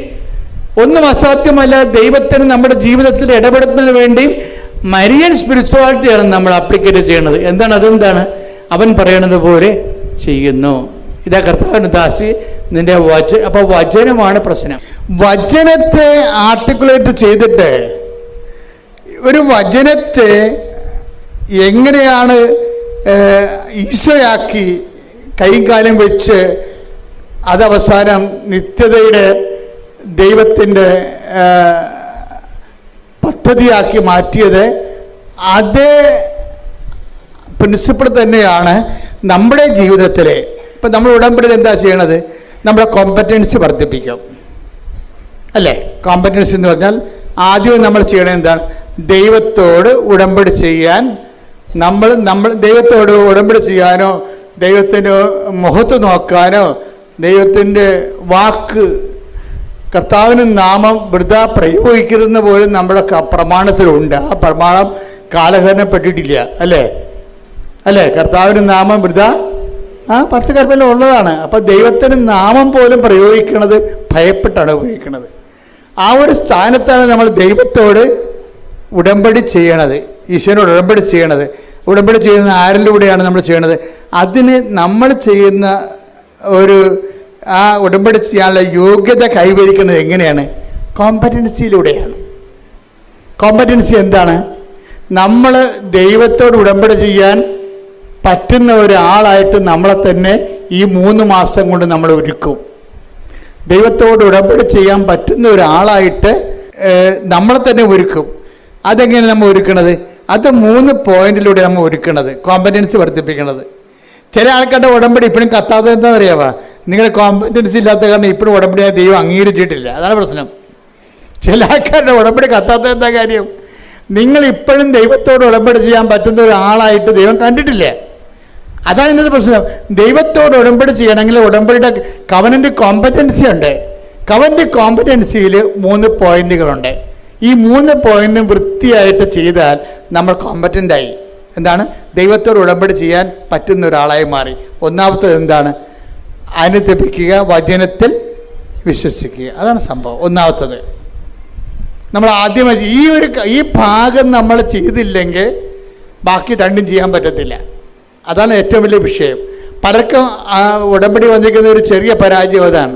ഒന്നും അസാധ്യമല്ല ദൈവത്തിന് നമ്മുടെ ജീവിതത്തിൽ ഇടപെടുന്നതിന് വേണ്ടി മരിയൻ സ്പിരിച്വാലിറ്റിയാണ് നമ്മൾ അപ്ലിക്കേറ്റ് ചെയ്യണത്. എന്താണ്? അതെന്താണ്? അവൻ പറയണത് പോലെ ചെയ്യുന്നു. ഇതാ കർത്താവിൻ്റെ ദാസി, നിന്റെ അപ്പോൾ വചനമാണ് പ്രശ്നം. വചനത്തെ ആർട്ടിക്കുലേറ്റ് ചെയ്തിട്ട് ഒരു വചനത്തെ എങ്ങനെയാണ് ഈശോയാക്കി കൈകാലം വെച്ച് അതവസാനം നിത്യതയുടെ ദൈവത്തിൻ്റെ പദ്ധതിയാക്കി മാറ്റിയത്, അതേ പ്രിൻസിപ്പിൾ തന്നെയാണ് നമ്മുടെ ജീവിതത്തിൽ. ഇപ്പം നമ്മൾ ഉടമ്പടിയിൽ എന്താ ചെയ്യണത്? നമ്മുടെ കോമ്പറ്റൻസി വർദ്ധിപ്പിക്കും, അല്ലേ? കോമ്പറ്റൻസി എന്ന് പറഞ്ഞാൽ ആദ്യം നമ്മൾ ചെയ്യണത് എന്താണ്? ദൈവത്തോട് ഉടമ്പടി ചെയ്യാൻ, നമ്മൾ ദൈവത്തോട് ഉടമ്പടി ചെയ്യാനോ ദൈവത്തിൻ്റെ മുഖത്ത് നോക്കാനോ ദൈവത്തിൻ്റെ വാക്ക്, കർത്താവിന് നാമം വൃഥ പ്രയോഗിക്കുന്ന പോലും നമ്മുടെ പ്രമാണത്തിലുണ്ട്. ആ പ്രമാണം കാലഹരണപ്പെട്ടിട്ടില്ല, അല്ലേ? കർത്താവിന് നാമം വൃഥ 10 കൽപ്പന ഉള്ളതാണ്. അപ്പം ദൈവത്തിന് നാമം പോലും പ്രയോഗിക്കുന്നത് ഭയപ്പെട്ടാണ് ഉപയോഗിക്കുന്നത്. ആ ഒരു സ്ഥാനത്താണ് നമ്മൾ ദൈവത്തോട് ഉടമ്പടി ചെയ്യണത്, ഈശോനോട് ഉടമ്പടി ചെയ്യണത്. ഉടമ്പടി ചെയ്യുന്ന ആരിലൂടെയാണ് നമ്മൾ ചെയ്യണത്? അതിന് നമ്മൾ ചെയ്യുന്ന ആ ഉടമ്പടി ചെയ്യാനുള്ള യോഗ്യത കൈവരിക്കുന്നത് എങ്ങനെയാണ്? കോമ്പറ്റൻസിയിലൂടെയാണ്. കോമ്പറ്റൻസി എന്താണ്? നമ്മൾ ദൈവത്തോട് ഉടമ്പടി ചെയ്യാൻ പറ്റുന്ന ഒരാളായിട്ട് നമ്മളെ തന്നെ ഈ 3 മാസം കൊണ്ട് നമ്മൾ ഒരുക്കും. ദൈവത്തോട് ഉടമ്പടി ചെയ്യാൻ പറ്റുന്ന ഒരാളായിട്ട് നമ്മളെ തന്നെ ഒരുക്കും. അതെങ്ങനെ നമ്മൾ ഒരുക്കണത്? അത് 3 പോയിന്റിലൂടെ നമ്മൾ ഒരുക്കണത്, കോമ്പറ്റൻസി വർദ്ധിപ്പിക്കണത്. ചില ആൾക്കാരുടെ ഉടമ്പടി ഇപ്പോഴും കത്താത്തത് എന്താണെന്നറിയാവാ? നിങ്ങളുടെ കോമ്പറ്റൻസി ഇല്ലാത്ത കാരണം ഇപ്പോഴും ഉടമ്പടിയായി ദൈവം അംഗീകരിച്ചിട്ടില്ല. അതാണ് പ്രശ്നം. ചില ആൾക്കാരുടെ ഉടമ്പടി കത്താത്തത് എന്താ കാര്യം? നിങ്ങൾ ഇപ്പോഴും ദൈവത്തോട് ഉടമ്പടി ചെയ്യാൻ പറ്റുന്ന ഒരാളായിട്ട് ദൈവം കണ്ടിട്ടില്ല. അതാണ് ഇന്നത്തെ പ്രശ്നം. ദൈവത്തോട് ഉടമ്പടി ചെയ്യണമെങ്കിൽ ഉടമ്പടിയുടെ കവനൻ്റ് കോമ്പറ്റൻസി ഉണ്ട്. കവനൻ്റ് കോമ്പറ്റൻസിയിൽ 3 പോയിന്റുകളുണ്ട്. ഈ 3 പോയിന്റും വൃത്തിയായിട്ട് ചെയ്താൽ നമ്മൾ കോമ്പറ്റൻ്റായി. എന്താണ്? ദൈവത്തോട് ഉടമ്പടി ചെയ്യാൻ പറ്റുന്ന ഒരാളായി മാറി. ഒന്നാമത്തത് എന്താണ്? അനുദപിക്കുക, വചനത്തിൽ വിശ്വസിക്കുക. അതാണ് സംഭവം. ഒന്നാമത്തത് നമ്മൾ ആദ്യമായി ഈ ഭാഗം നമ്മൾ ചെയ്തില്ലെങ്കിൽ ബാക്കി രണ്ടും ചെയ്യാൻ പറ്റത്തില്ല. അതാണ് ഏറ്റവും വലിയ വിഷയം. പലർക്കും ഉടമ്പടി വന്നിരിക്കുന്ന ഒരു ചെറിയ പരാജയം അതാണ്.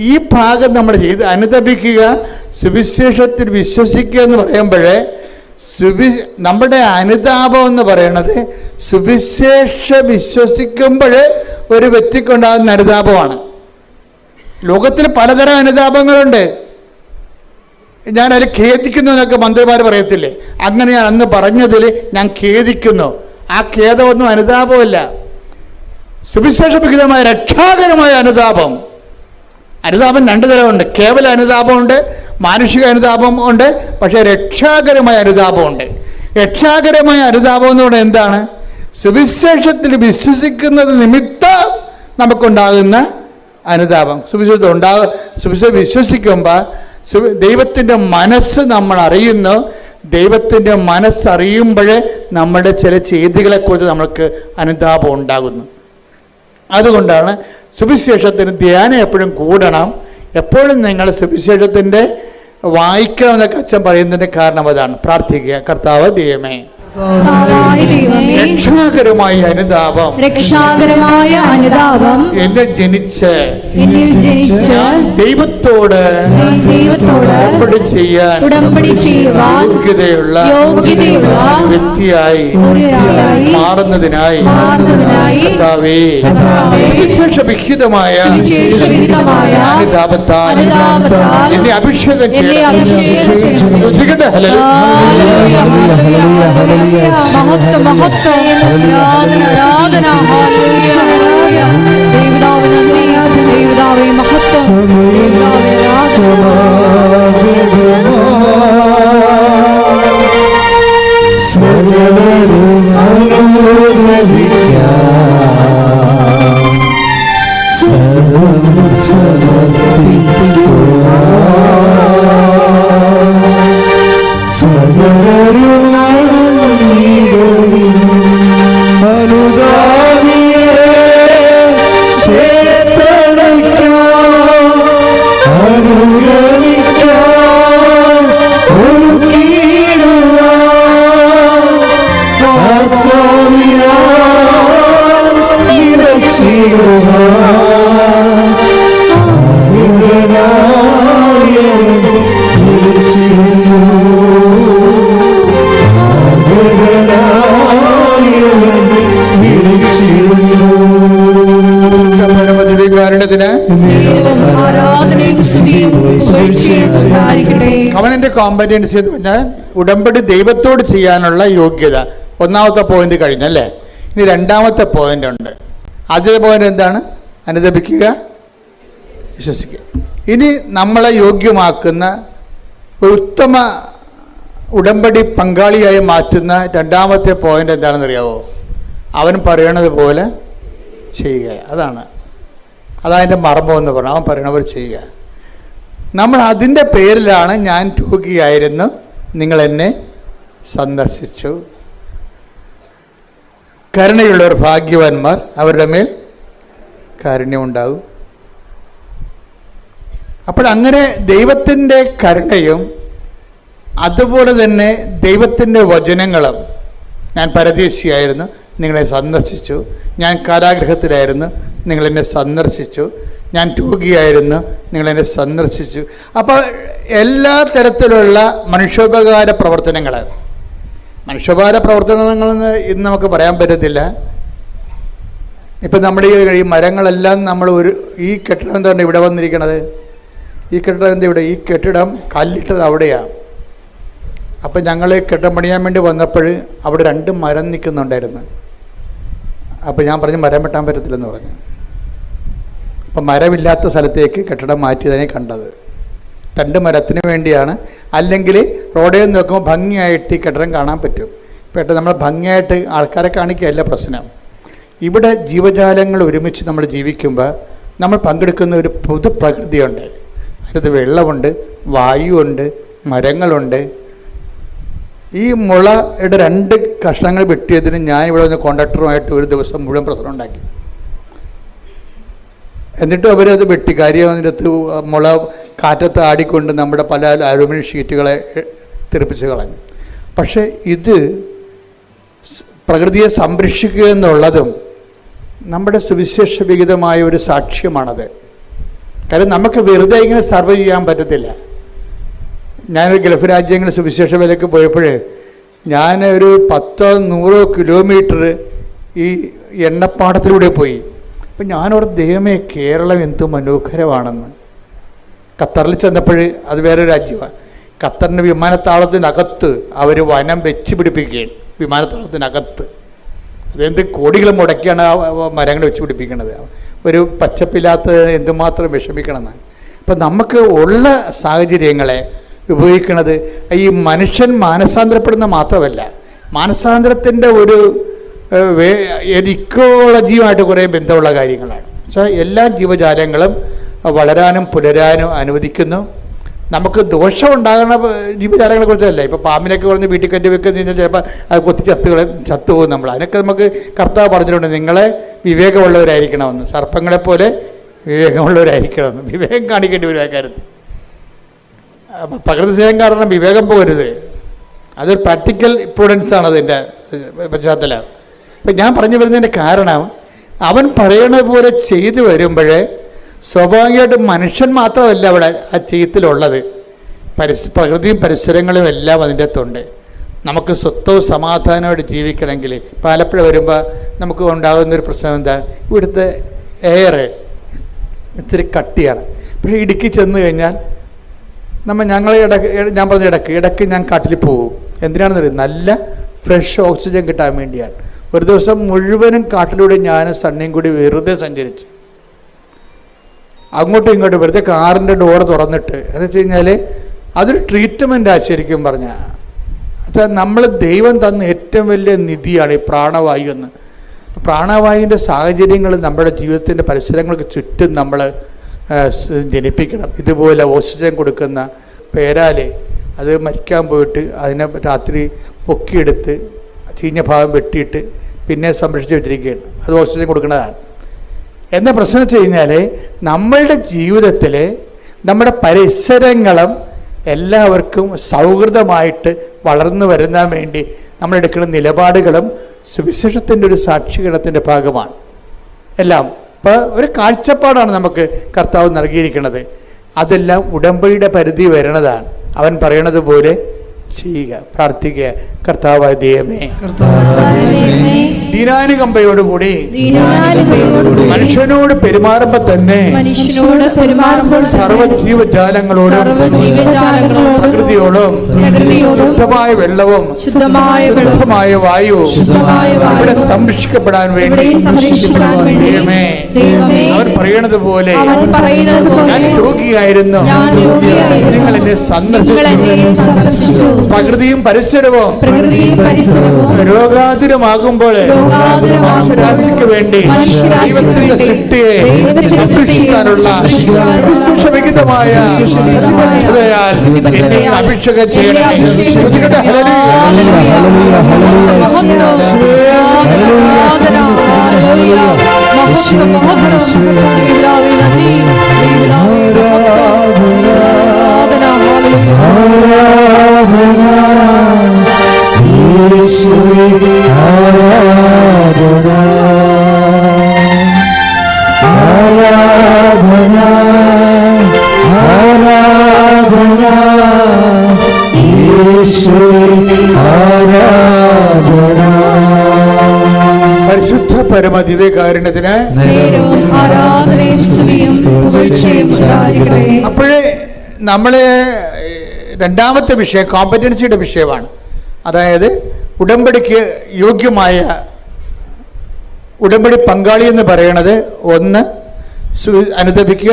ഈ ഭാഗം നമ്മൾ ചെയ്ത് അനുദപിക്കുക, സുവിശേഷത്തിൽ വിശ്വസിക്കുക എന്ന് പറയുമ്പോഴേ നമ്മുടെ അനുതാപം എന്ന് പറയണത് വിശ്വസിക്കുമ്പോൾ ഒരു വ്യക്തിക്കുണ്ടാകുന്ന അനുതാപമാണ്. ലോകത്തിൽ പലതരം അനുതാപങ്ങളുണ്ട്. ഞാനതിൽ ഖേദിക്കുന്നു എന്നൊക്കെ മന്ത്രിമാർ പറയത്തില്ലേ? അങ്ങനെ ഞാൻ അന്ന് പറഞ്ഞതിൽ ഞാൻ ഖേദിക്കുന്നു. ആ ഖേദമൊന്നും അനുതാപമല്ല. സുവിശേഷവിഹിതമായ രക്ഷാകരമായ അനുതാപം. അനുതാപം 2 തരമുണ്ട്. കേവല അനുതാപമുണ്ട്, മാനുഷിക അനുതാപം ഉണ്ട്. പക്ഷേ രക്ഷാകരമായ അനുതാപമുണ്ട്. രക്ഷാകരമായ അനുതാപം എന്ന് പറയുന്നത് എന്താണ്? സുവിശേഷത്തിൽ വിശ്വസിക്കുന്നത് നിമിത്തം നമുക്കുണ്ടാകുന്ന അനുതാപം. സുവിശേഷം വിശ്വസിക്കുമ്പോൾ ദൈവത്തിൻ്റെ മനസ്സ് നമ്മൾ അറിയുന്നു. ദൈവത്തിൻ്റെ മനസ്സറിയുമ്പോഴേ നമ്മളുടെ ചില ചെയ്തികളെക്കുറിച്ച് നമ്മൾക്ക് അനുതാപം ഉണ്ടാകുന്നു. അതുകൊണ്ടാണ് സുവിശേഷത്തിന് ധ്യാനം എപ്പോഴും കൂടണം. എപ്പോഴും നിങ്ങൾ സുവിശേഷത്തിൻ്റെ വായിക്കണമെന്നൊക്കെ അച്ഛൻ പറയുന്നതിൻ്റെ കാരണം അതാണ്. പ്രാർത്ഥിക്കുക, കർത്താവ് ദൈവമേ, രക്ഷാകരമായ അനുതാപം എന്നിൽ ജനിച്ച് ദൈവത്തോട് ഉടമ്പടി ചെയ്യാൻ യോഗ്യതയുള്ള വ്യക്തിയായി മാറുന്നതിനായി കർത്താവേ, സുവിശേഷവിഹിതമായ അനുതാപത്താൽ എന്നെ അഭിഷേകം ചെയ്യണം. മഹത്വം മഹത്വം ആരാധന ആരാധന ഹല്ലേലൂയ ഹല്ലേലൂയ. ദൈവപിതാവേ നന്ദി, ദൈവപിതാവേ മഹത്വം, ദൈവപിതാവേ കവനന്റ് കോമ്പറ്റൻസി എന്ന് പറഞ്ഞാൽ ഉടമ്പടി ദൈവത്തോട് ചെയ്യാനുള്ള യോഗ്യത. ഒന്നാമത്തെ പോയിന്റ് കഴിഞ്ഞല്ലേ. ഇനി രണ്ടാമത്തെ പോയിന്റ് ഉണ്ട്. ആദ്യത്തെ പോയിന്റ് എന്താണ്? അനുദപിക്കുക, വിശ്വസിക്കുക. ഇനി നമ്മളെ യോഗ്യമാക്കുന്ന ഒരു ഉത്തമ ഉടമ്പടി പങ്കാളിയായി മാറ്റുന്ന രണ്ടാമത്തെ പോയിന്റ് എന്താണെന്ന് അറിയാവോ? അവൻ പറയണത് പോലെ ചെയ്യുക. അതതിൻ്റെ മർമ്മം എന്ന് പറഞ്ഞാൽ അവൻ പറയണവർ ചെയ്യുക. നമ്മൾ അതിൻ്റെ പേരിലാണ് ഞാൻ രോഗിയായിരുന്നു, നിങ്ങൾ എന്നെ സന്ദർശിച്ചു. കരുണയുള്ളവർ ഭാഗ്യവാന്മാർ, അവരുടെ മേൽ കാരുണ്യമുണ്ടാകും. അപ്പോഴങ്ങനെ ദൈവത്തിൻ്റെ കരുണയും അതുപോലെ തന്നെ ദൈവത്തിൻ്റെ വചനങ്ങളും, ഞാൻ പരദേശിയായിരുന്നു, നിങ്ങളെ സന്ദർശിച്ചു. ഞാൻ കാരാഗൃഹത്തിലായിരുന്നു, നിങ്ങളെന്നെ സന്ദർശിച്ചു. ഞാൻ രോഗിയായിരുന്നു, നിങ്ങളെന്നെ സന്ദർശിച്ചു. അപ്പോൾ എല്ലാ തരത്തിലുള്ള മനുഷ്യോപകാര പ്രവർത്തനങ്ങളെന്ന് ഇന്ന് നമുക്ക് പറയാൻ പറ്റത്തില്ല. ഇപ്പം നമ്മൾ ഈ മരങ്ങളെല്ലാം നമ്മൾ ഈ കെട്ടിടം എന്താണ് ഇവിടെ വന്നിരിക്കണത്? ഈ കെട്ടിടം എന്താ ഇവിടെ? ഈ കെട്ടിടം കല്ലിട്ടത് അവിടെയാണ്. അപ്പം ഞങ്ങൾ കെട്ടിടം പണിയാൻ വേണ്ടി വന്നപ്പോൾ അവിടെ 2 മരം നിൽക്കുന്നുണ്ടായിരുന്നു. അപ്പോൾ ഞാൻ പറഞ്ഞു മരം വെട്ടാൻ പറ്റത്തില്ലെന്ന് പറഞ്ഞു. അപ്പം മരമില്ലാത്ത സ്ഥലത്തേക്ക് കെട്ടിടം മാറ്റിയതിനെ കണ്ടത്. 2 മരത്തിന് വേണ്ടിയാണ്. അല്ലെങ്കിൽ റോഡിൽ നിന്ന് നോക്കുമ്പോൾ ഭംഗിയായിട്ട് ഈ കെട്ടിടം കാണാൻ പറ്റും. പെട്ടെന്ന് നമ്മൾ ഭംഗിയായിട്ട് ആൾക്കാരെ കാണിക്കുകയല്ല പ്രശ്നം. ഇവിടെ ജീവജാലങ്ങൾ ഒരുമിച്ച് നമ്മൾ ജീവിക്കുമ്പോൾ നമ്മൾ പങ്കെടുക്കുന്ന ഒരു പൊതു പ്രകൃതിയുണ്ട്. അതിനകത്ത് വെള്ളമുണ്ട്, വായുവുണ്ട്, മരങ്ങളുണ്ട്. ഈ മുളയുടെ 2 കഷ്ണങ്ങൾ വെട്ടിയതിന് ഞാൻ ഇവിടെ വന്ന് കോൺട്രാക്ടറുമായിട്ട് ഒരു ദിവസം മുഴുവൻ പ്രശ്നം ഉണ്ടാക്കി. എന്നിട്ടും അവരത് വെട്ടി. കാര്യം അതിൻ്റെ അകത്ത് മുള കാറ്റത്ത് ആടിക്കൊണ്ട് നമ്മുടെ പല അലുമിനിയം ഷീറ്റുകളെ തെറിപ്പിച്ച് കളഞ്ഞു. പക്ഷേ ഇത് പ്രകൃതിയെ സംരക്ഷിക്കുക എന്നുള്ളതും നമ്മുടെ സുവിശേഷ വിഹിതമായ ഒരു സാക്ഷ്യമാണത്. കാര്യം നമുക്ക് വെറുതെ ഇങ്ങനെ സർവേ ചെയ്യാൻ പറ്റത്തില്ല. ഞാനൊരു ഗൾഫ് രാജ്യങ്ങളിൽ സുവിശേഷ വിലയ്ക്ക് പോയപ്പോൾ ഞാൻ ഒരു 10-100 കിലോമീറ്റർ ഈ എണ്ണപ്പാടത്തിലൂടെ പോയി. അപ്പം ഞാനവിടെ ദൈവമേ, കേരളം എന്ത് മനോഹരമാണെന്ന്. ഖത്തറിൽ ചെന്നപ്പോൾ അത് വേറെ രാജ്യമാണ്. ഖത്തറിൻ്റെ വിമാനത്താവളത്തിനകത്ത് അവർ വനം വെച്ച് പിടിപ്പിക്കുകയാണ്. വിമാനത്താവളത്തിനകത്ത് അതെന്ത് കോടികൾ മുടക്കിയാണ് ആ മരങ്ങൾ വെച്ച് പിടിപ്പിക്കുന്നത്. ഒരു പച്ചപ്പില്ലാത്ത എന്തുമാത്രം വിഷമിക്കണമെന്നാണ്. അപ്പം നമുക്ക് ഉള്ള സാഹചര്യങ്ങളെ ഉപയോഗിക്കുന്നത് ഈ മനുഷ്യൻ മാനസാന്തരപ്പെടുന്ന മാത്രമല്ല, മാനസാന്തരത്തിൻ്റെ ഒരു ഇക്കോളജിയുമായിട്ട് കുറേ ബന്ധമുള്ള കാര്യങ്ങളാണ്. പക്ഷേ എല്ലാ ജീവജാലങ്ങളും വളരാനും പുലരാനും അനുവദിക്കുന്നു. നമുക്ക് ദോഷം ഉണ്ടാകുന്ന ജീവജാലങ്ങളെ കുറിച്ചല്ല. ഇപ്പോൾ പാമ്പിനൊക്കെ പറഞ്ഞ് വീട്ടിൽ കയറ്റി വെക്കുന്ന ചിലപ്പോൾ അത് കൊത്തി ചത്തുപോകും നമ്മൾ. അതിനൊക്കെ നമുക്ക് കർത്താവ് പറഞ്ഞിട്ടുണ്ട്, നിങ്ങളെ വിവേകമുള്ളവരായിരിക്കണമെന്ന്, സർപ്പങ്ങളെപ്പോലെ വിവേകമുള്ളവരായിരിക്കണമെന്ന്. വിവേകം കാണിക്കേണ്ടി വരും ആ കാര്യത്തിൽ. പ്രകൃതി സ്നേഹം കാരണം വിവേകം പോകരുത്. അതൊരു പ്രാക്ടിക്കൽ ഇംപ്രൂഡൻസാണ് അതിൻ്റെ പശ്ചാത്തലം. ഇപ്പം ഞാൻ പറഞ്ഞു വരുന്നതിൻ്റെ കാരണം, അവൻ പറയണ പോലെ ചെയ്തു വരുമ്പോഴേ സ്വാഭാവികമായിട്ടും മനുഷ്യൻ മാത്രമല്ല അവിടെ ആ ചെയ്യത്തിലുള്ളത്, പ്രകൃതിയും പരിസരങ്ങളും എല്ലാം അതിൻ്റെ അകത്തുണ്ട്. നമുക്ക് സ്വസ്ഥവും സമാധാനമായിട്ട് ജീവിക്കണമെങ്കിൽ ഇപ്പോൾ ആലപ്പുഴ വരുമ്പോൾ നമുക്ക് ഉണ്ടാകുന്നൊരു പ്രശ്നം എന്താ, ഇവിടുത്തെ എയർ ഇത്തിരി കട്ടിയാണ്. പക്ഷേ ഇടുക്കി ചെന്ന് കഴിഞ്ഞാൽ ഞാൻ പറഞ്ഞ ഇടയ്ക്ക് ഞാൻ കാട്ടിൽ പോകും. എന്തിനാണെന്ന് അറിയാം, നല്ല ഫ്രഷ് ഓക്സിജൻ കിട്ടാൻ വേണ്ടിയാണ്. ഒരു ദിവസം മുഴുവനും കാട്ടിലൂടെ ഞാനും സണ്ണിയും കൂടി വെറുതെ സഞ്ചരിച്ച് അങ്ങോട്ടും ഇങ്ങോട്ടും വെറുതെ കാറിൻ്റെ ഡോറ് തുറന്നിട്ട്, എന്ന് വെച്ച് കഴിഞ്ഞാൽ അതൊരു ട്രീറ്റ്മെൻറ്റാണ് ശരിക്കും പറഞ്ഞാൽ. അത് നമ്മൾ ദൈവം തന്ന ഏറ്റവും വലിയ നിധിയാണ് ഈ പ്രാണവായു എന്ന്. പ്രാണവായുവിൻ്റെ സാഹചര്യങ്ങൾ നമ്മുടെ ജീവിതത്തിൻ്റെ പരിസരങ്ങൾക്ക് ചുറ്റും നമ്മൾ ജനിപ്പിക്കണം. ഇതുപോലെ ഓക്സിജൻ കൊടുക്കുന്ന പേരാല് അത് മരിക്കാൻ പോയിട്ട് അതിനെ രാത്രി പൊക്കിയെടുത്ത് ചീഞ്ഞ ഭാഗം വെട്ടിയിട്ട് പിന്നെ സംരക്ഷിച്ച് വെച്ചിരിക്കുകയാണ്. അത് ഓക്സിജൻ കൊടുക്കുന്നതാണ്. എന്ന പ്രശ്നം വെച്ച് കഴിഞ്ഞാൽ നമ്മളുടെ ജീവിതത്തിൽ നമ്മുടെ പരിസരങ്ങളും എല്ലാവർക്കും സൗഹൃദമായിട്ട് വളർന്നു വരുന്നതിന് വേണ്ടി നമ്മളെടുക്കുന്ന നിലപാടുകളും സുവിശേഷത്തിൻ്റെ ഒരു സാക്ഷീകരണത്തിൻ്റെ ഭാഗമാണ് എല്ലാം. ഇപ്പോൾ ഒരു കാഴ്ചപ്പാടാണ് നമുക്ക് കർത്താവ് നൽകിയിരിക്കുന്നത്. അതെല്ലാം ഉടമ്പടിയുടെ പരിധി വരണതാണ്. അവൻ പറയണത് പോലെ ചെയ്യുക, പ്രാർത്ഥിക്കുക. കർത്താവായ ദൈവമേ, ദീനാനുകമ്പയോടുകൂടി മനുഷ്യനോട് പെരുമാറുമ്പോൾ തന്നെ സർവ്വജീവജാലങ്ങളോടും പ്രകൃതിയോടും ശുദ്ധമായ വെള്ളവും ശുദ്ധമായ വായുവും ഇവിടെ സംരക്ഷിക്കപ്പെടാൻ വേണ്ടി ദൈവമേ, അവൻ പറയണത് പോലെ ഞാൻ രോഗിയായിരുന്നു, നിങ്ങൾ എന്നെ സന്ദർശിച്ചു. പ്രകൃതിയും പരിസരവും രോഗാതുരമാകുമ്പോൾ മനുഷ്യരാശിക്ക് വേണ്ടി ദൈവത്തിന്റെ സൃഷ്ടിയെ സംരക്ഷിക്കാനുള്ള വിശുദ്ധമായ പ്രതിബദ്ധതയാൽ എന്നെ അഭിഷേകം ചെയ്യണമേ. പരിശുദ്ധ പരമദിവ്യകാരുണ്യത്തിന് അപ്പോഴേ നമ്മളെ രണ്ടാമത്തെ വിഷയം കോമ്പറ്റൻസിയുടെ വിഷയമാണ്. അതായത് ഉടമ്പടിക്ക് യോഗ്യമായ ഉടമ്പടി പങ്കാളി എന്ന് പറയുന്നത്, ഒന്ന് അനുദപിക്കുക,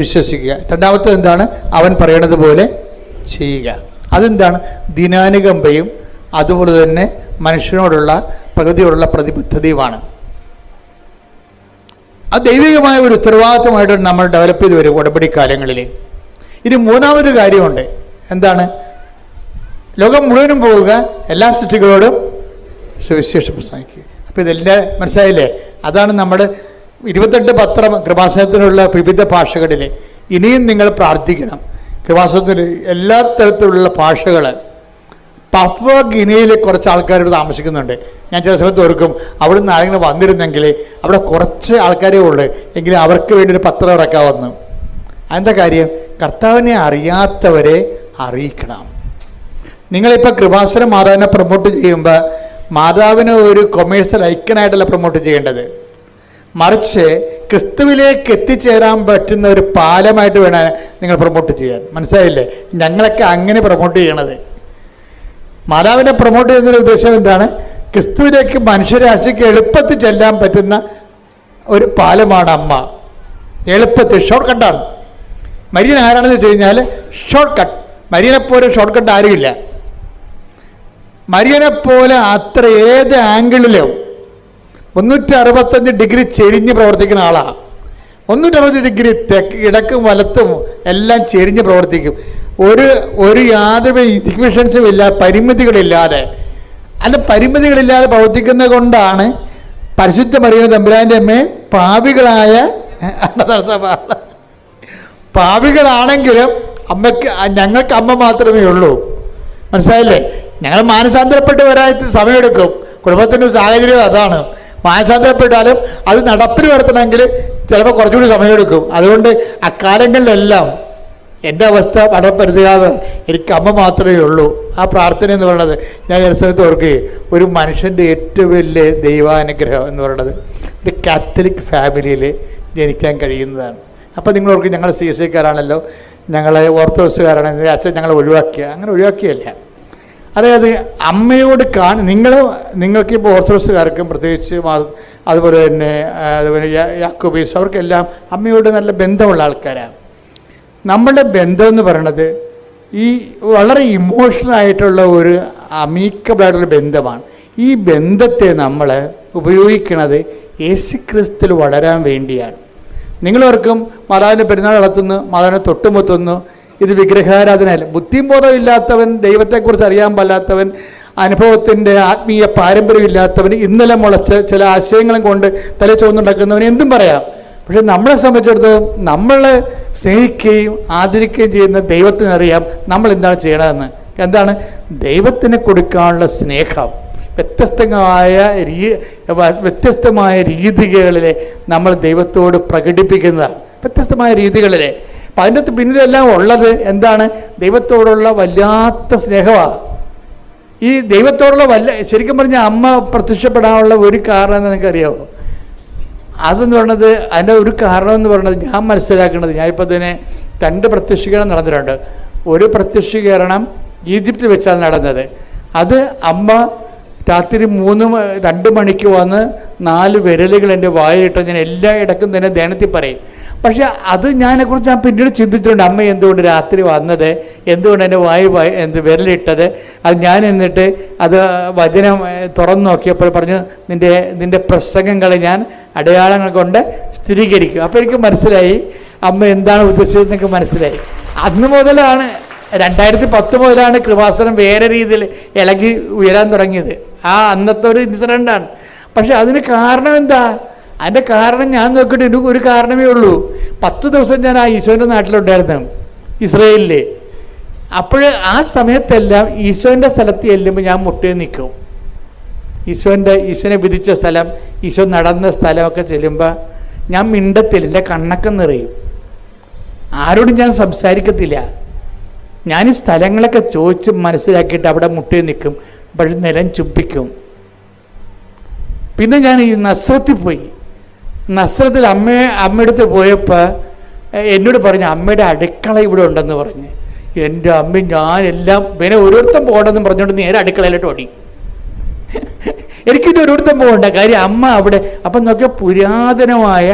വിശ്വസിക്കുക. രണ്ടാമത്തെ എന്താണ്, അവൻ പറയണത് പോലെ ചെയ്യുക. അതെന്താണ്, ദിനാനുകമ്പയും അതുപോലെ തന്നെ മനുഷ്യനോടുള്ള പ്രകൃതിയോടുള്ള പ്രതിബദ്ധതയുമാണ്. അത് ദൈവികമായ ഒരു ഉത്തരവാദിത്വമായിട്ട് നമ്മൾ ഡെവലപ്പ് ചെയ്ത് വരും ഉടമ്പടി കാലങ്ങളിൽ. ഇനി മൂന്നാമതൊരു കാര്യമുണ്ട്. എന്താണ്, ലോകം മുഴുവനും പോവുക, എല്ലാ സൃഷ്ടികളോടും സുവിശേഷം പ്രസംഗിക്കുക. അപ്പോൾ ഇതെല്ലാം മനസ്സിലായില്ലേ? അതാണ് നമ്മൾ 28 പത്രം കൃപാസനത്തിനുള്ള വിവിധ ഭാഷകളിൽ. ഇനിയും നിങ്ങൾ പ്രാർത്ഥിക്കണം. കൃപാസനത്തിൽ എല്ലാ തരത്തിലുള്ള ഭാഷകൾ. പപ്പുവ ഗിനിയിൽ കുറച്ച് ആൾക്കാരോട് താമസിക്കുന്നുണ്ട്. ഞാൻ ചില സമയത്ത് ഓർക്കും, അവിടെ നിന്ന് ആരെങ്കിലും വന്നിരുന്നെങ്കിൽ അവിടെ കുറച്ച് ആൾക്കാരേ ഉള്ളൂ, എങ്കിലും അവർക്ക് വേണ്ടി ഒരു പത്രം ഇറക്കാമെന്ന്. അതിൻ്റെ കാര്യം, കർത്താവിനെ അറിയാത്തവരെ അറിയിക്കണം. നിങ്ങളിപ്പോൾ കൃപാസന മാതാവിനെ പ്രൊമോട്ട് ചെയ്യുമ്പോൾ മാതാവിനെ ഒരു കൊമേഴ്സ്യൽ ഐക്കണായിട്ടല്ല പ്രൊമോട്ട് ചെയ്യേണ്ടത്, മറിച്ച് ക്രിസ്തുവിലേക്ക് എത്തിച്ചേരാൻ പറ്റുന്ന ഒരു പാലമായിട്ട് വേണം നിങ്ങൾ പ്രൊമോട്ട് ചെയ്യാൻ. മനസ്സിലായില്ലേ? ഞങ്ങളൊക്കെ അങ്ങനെ പ്രൊമോട്ട് ചെയ്യണത്. മാതാവിനെ പ്രൊമോട്ട് ചെയ്യുന്നതിൻ്റെ ഉദ്ദേശം എന്താണ്? ക്രിസ്തുവിലേക്ക് മനുഷ്യരാശിക്ക് എളുപ്പത്തിൽ ചെല്ലാൻ പറ്റുന്ന ഒരു പാലമാണ് അമ്മ. എളുപ്പത്തിൽ ഷോർട്ട് കട്ടാണ്. മരിയൻ ആരാണെന്ന് വെച്ച് കഴിഞ്ഞാൽ ഷോർട്ട് കട്ട്. മരിയനെപ്പോലെ ഷോർട്ട് കട്ട് ആരുമില്ല. മരിയനെപ്പോലെ അത്ര ഏത് ആംഗിളിലും 365 ഡിഗ്രി ചെരിഞ്ഞ് പ്രവർത്തിക്കുന്ന ആളാണ്. 360 ഡിഗ്രി തെക്ക് ഇടക്കും വലത്തും എല്ലാം ചെരിഞ്ഞ് പ്രവർത്തിക്കും. ഒരു യാതൊരു ഇൻഹിബിഷൻസും ഇല്ലാതെ, പരിമിതികളില്ലാതെ, പരിമിതികളില്ലാതെ പ്രവർത്തിക്കുന്നത് കൊണ്ടാണ് പരിശുദ്ധ മറിയം തമ്പുരാൻ്റെ അമ്മയെ പാപികളാണെങ്കിലും ഞങ്ങൾക്ക് അമ്മ മാത്രമേ ഉള്ളൂ. മനസ്സിലായില്ലേ? ഞങ്ങൾ മാനസാന്തരപ്പെട്ട് വരാൻ സമയമെടുക്കും. കുടുംബത്തിൻ്റെ സാഹചര്യം അതാണ്. മാനസാന്തരപ്പെട്ടാലും അത് നടപ്പിൽ വരുത്തണമെങ്കിൽ ചിലപ്പോൾ കുറച്ചുകൂടി സമയമെടുക്കും. അതുകൊണ്ട് അക്കാലങ്ങളിലെല്ലാം എൻ്റെ അവസ്ഥ വളരെ പരിധിയാതെ എനിക്ക് അമ്മ മാത്രമേ ഉള്ളൂ. ആ പ്രാർത്ഥന എന്ന് പറയുന്നത് ഞാൻ ചില സമയത്ത് ഓർക്കുകയും, ഒരു മനുഷ്യൻ്റെ ഏറ്റവും വലിയ ദൈവാനുഗ്രഹം എന്ന് പറയുന്നത് ഒരു കാത്തലിക് ഫാമിലിയിൽ ജനിക്കാൻ കഴിയുന്നതാണ്. അപ്പോൾ നിങ്ങൾ ഓർക്കും, ഞങ്ങൾ CSIക്കാരാണല്ലോ, ഞങ്ങൾ ഓർത്തഡോക്സുകാരാണ്, അച്ഛൻ ഞങ്ങൾ ഒഴിവാക്കിയ. അങ്ങനെ ഒഴിവാക്കിയല്ല. അതായത് അമ്മയോട് നിങ്ങൾക്കിപ്പോൾ ഓർത്തഡോക്സുകാർക്കും പ്രത്യേകിച്ച് അതുപോലെ തന്നെ യാക്കോബീസ് അവർക്കെല്ലാം അമ്മയോട് നല്ല ബന്ധമുള്ള ആൾക്കാരാണ്. നമ്മളുടെ ബന്ധം എന്ന് പറയണത് ഈ വളരെ ഇമോഷണൽ ആയിട്ടുള്ള ഒരു അമീക്കബിളായിട്ടുള്ള ബന്ധമാണ്. ഈ ബന്ധത്തെ നമ്മൾ ഉപയോഗിക്കുന്നത് യേശുക്രിസ്തുവിൽ വളരാൻ വേണ്ടിയാണ്. നിങ്ങളോർക്കും മാതാവിൻ്റെ പെരുന്നാൾ നടത്തുന്നു, മാതാവിനെ തൊട്ടുമുത്തുന്നു, ഇത് വിഗ്രഹാരാധനയല്ല. ബുദ്ധിയും ബോധം ഇല്ലാത്തവൻ, ദൈവത്തെക്കുറിച്ച് അറിയാൻ പാടില്ലാത്തവൻ, അനുഭവത്തിൻ്റെ ആത്മീയ പാരമ്പര്യം ഇല്ലാത്തവൻ, ഇന്നലെ മുളച്ച് ചില ആശയങ്ങളും കൊണ്ട് തല ചുവന്നുണ്ടാക്കുന്നവന് എന്തും പറയാം. പക്ഷെ നമ്മളെ സംബന്ധിച്ചിടത്തോളം നമ്മളെ സ്നേഹിക്കുകയും ആദരിക്കുകയും ചെയ്യുന്ന ദൈവത്തിനറിയാം നമ്മൾ എന്താണ് ചെയ്യണമെന്ന്. എന്താണ് ദൈവത്തിന് കൊടുക്കാനുള്ള സ്നേഹം. വ്യത്യസ്തമായ രീതികളിൽ നമ്മൾ ദൈവത്തോട് പ്രകടിപ്പിക്കുന്നതാണ്. വ്യത്യസ്തമായ രീതികളിൽ. അപ്പം അതിൻ്റെ പിന്നിലെല്ലാം ഉള്ളത് എന്താണ്? ദൈവത്തോടുള്ള വല്ലാത്ത സ്നേഹമാണ്. ഈ ദൈവത്തോടുള്ള ശരിക്കും പറഞ്ഞാൽ അമ്മ പ്രത്യക്ഷപ്പെടാനുള്ള ഒരു കാരണം എന്ന് നിങ്ങൾക്കറിയാമോ? അതെന്ന് പറയുന്നത്, അതിൻ്റെ ഒരു കാരണം എന്ന് പറയുന്നത് ഞാൻ മനസ്സിലാക്കുന്നത്, ഞാനിപ്പോൾ തന്നെ 2 പ്രത്യക്ഷീകരണം നടന്നിട്ടുണ്ട്. ഒരു പ്രത്യക്ഷീകരണം ഈജിപ്തിൽ വെച്ചാണ് നടന്നത്. അത് അമ്മ രാത്രി 2 മണിക്ക് വന്ന് 4 വിരലുകൾ എൻ്റെ വായിലിട്ട് ഞാൻ എല്ലാ ഇടക്കും തന്നെ ധ്യാനത്തിൽ പറയും. പക്ഷെ അത് ഞാനെക്കുറിച്ച് ഞാൻ പിന്നീട് ചിന്തിച്ചിട്ടുണ്ട്. അമ്മ എന്തുകൊണ്ട് രാത്രി വന്നത്, എന്തുകൊണ്ട് എൻ്റെ വിരലിട്ടത്. അത് ഞാൻ എന്നിട്ട് അത് വചനം തുറന്നു നോക്കിയപ്പോൾ പറഞ്ഞു, നിൻ്റെ പ്രസംഗങ്ങളെ ഞാൻ അടയാളങ്ങൾ കൊണ്ട് സ്ഥിരീകരിക്കും. അപ്പോൾ എനിക്ക് മനസ്സിലായി അമ്മ എന്താണ് ഉദ്ദേശിച്ചതെന്നൊക്കെ മനസ്സിലായി. അന്ന് മുതലാണ് 2010 മുതലാണ് കൃപാസനം വേറെ രീതിയിൽ ഇളകി ഉയരാൻ തുടങ്ങിയത്. ആ അന്നത്തെ ഒരു ഇൻസിഡൻ്റാണ്. പക്ഷെ അതിന് കാരണം എന്താ? അതിൻ്റെ കാരണം ഞാൻ നോക്കിയിട്ട് എനിക്ക് ഒരു കാരണമേ ഉള്ളൂ. 10 ദിവസം ഞാൻ ആ ഈശോൻ്റെ നാട്ടിലുണ്ടായിരുന്നു, ഇസ്രയേലിൽ. അപ്പോൾ ആ സമയത്തെല്ലാം ഈശോൻ്റെ സ്ഥലത്ത് ചെല്ലുമ്പോൾ ഞാൻ മുട്ടേ നിൽക്കും. ഈശോനെ വിധിച്ച സ്ഥലം, ഈശോ നടന്ന സ്ഥലമൊക്കെ ചെല്ലുമ്പോൾ ഞാൻ മിണ്ടത്തില്ല, എൻ്റെ കണ്ണൊക്കെ നിറയും. ആരോടും ഞാൻ സംസാരിക്കത്തില്ല. ഞാൻ ഈ സ്ഥലങ്ങളൊക്കെ ചോദിച്ച് മനസ്സിലാക്കിയിട്ട് അവിടെ മുട്ടേ നിൽക്കും. പക്ഷെ നിലം ചുംബിക്കും. പിന്നെ ഞാൻ ഈ നസ്രത്തിൽ പോയി. നസ്രത്തിൽ അമ്മയടുത്ത് പോയപ്പോൾ എന്നോട് പറഞ്ഞു, അമ്മയുടെ അടുക്കള ഇവിടെ ഉണ്ടെന്ന് പറഞ്ഞ്. എൻ്റെ അമ്മ ഞാനെല്ലാം പിന്നെ ഓരോരുത്തരും പോകണമെന്ന് പറഞ്ഞുകൊണ്ട് നേരെ അടുക്കളയിലോട്ട് ഓടി. എനിക്കിൻ്റെ ഓരോരുത്തരും പോകണ്ട കാര്യം അമ്മ അവിടെ. അപ്പം നോക്കിയാൽ പുരാതനമായ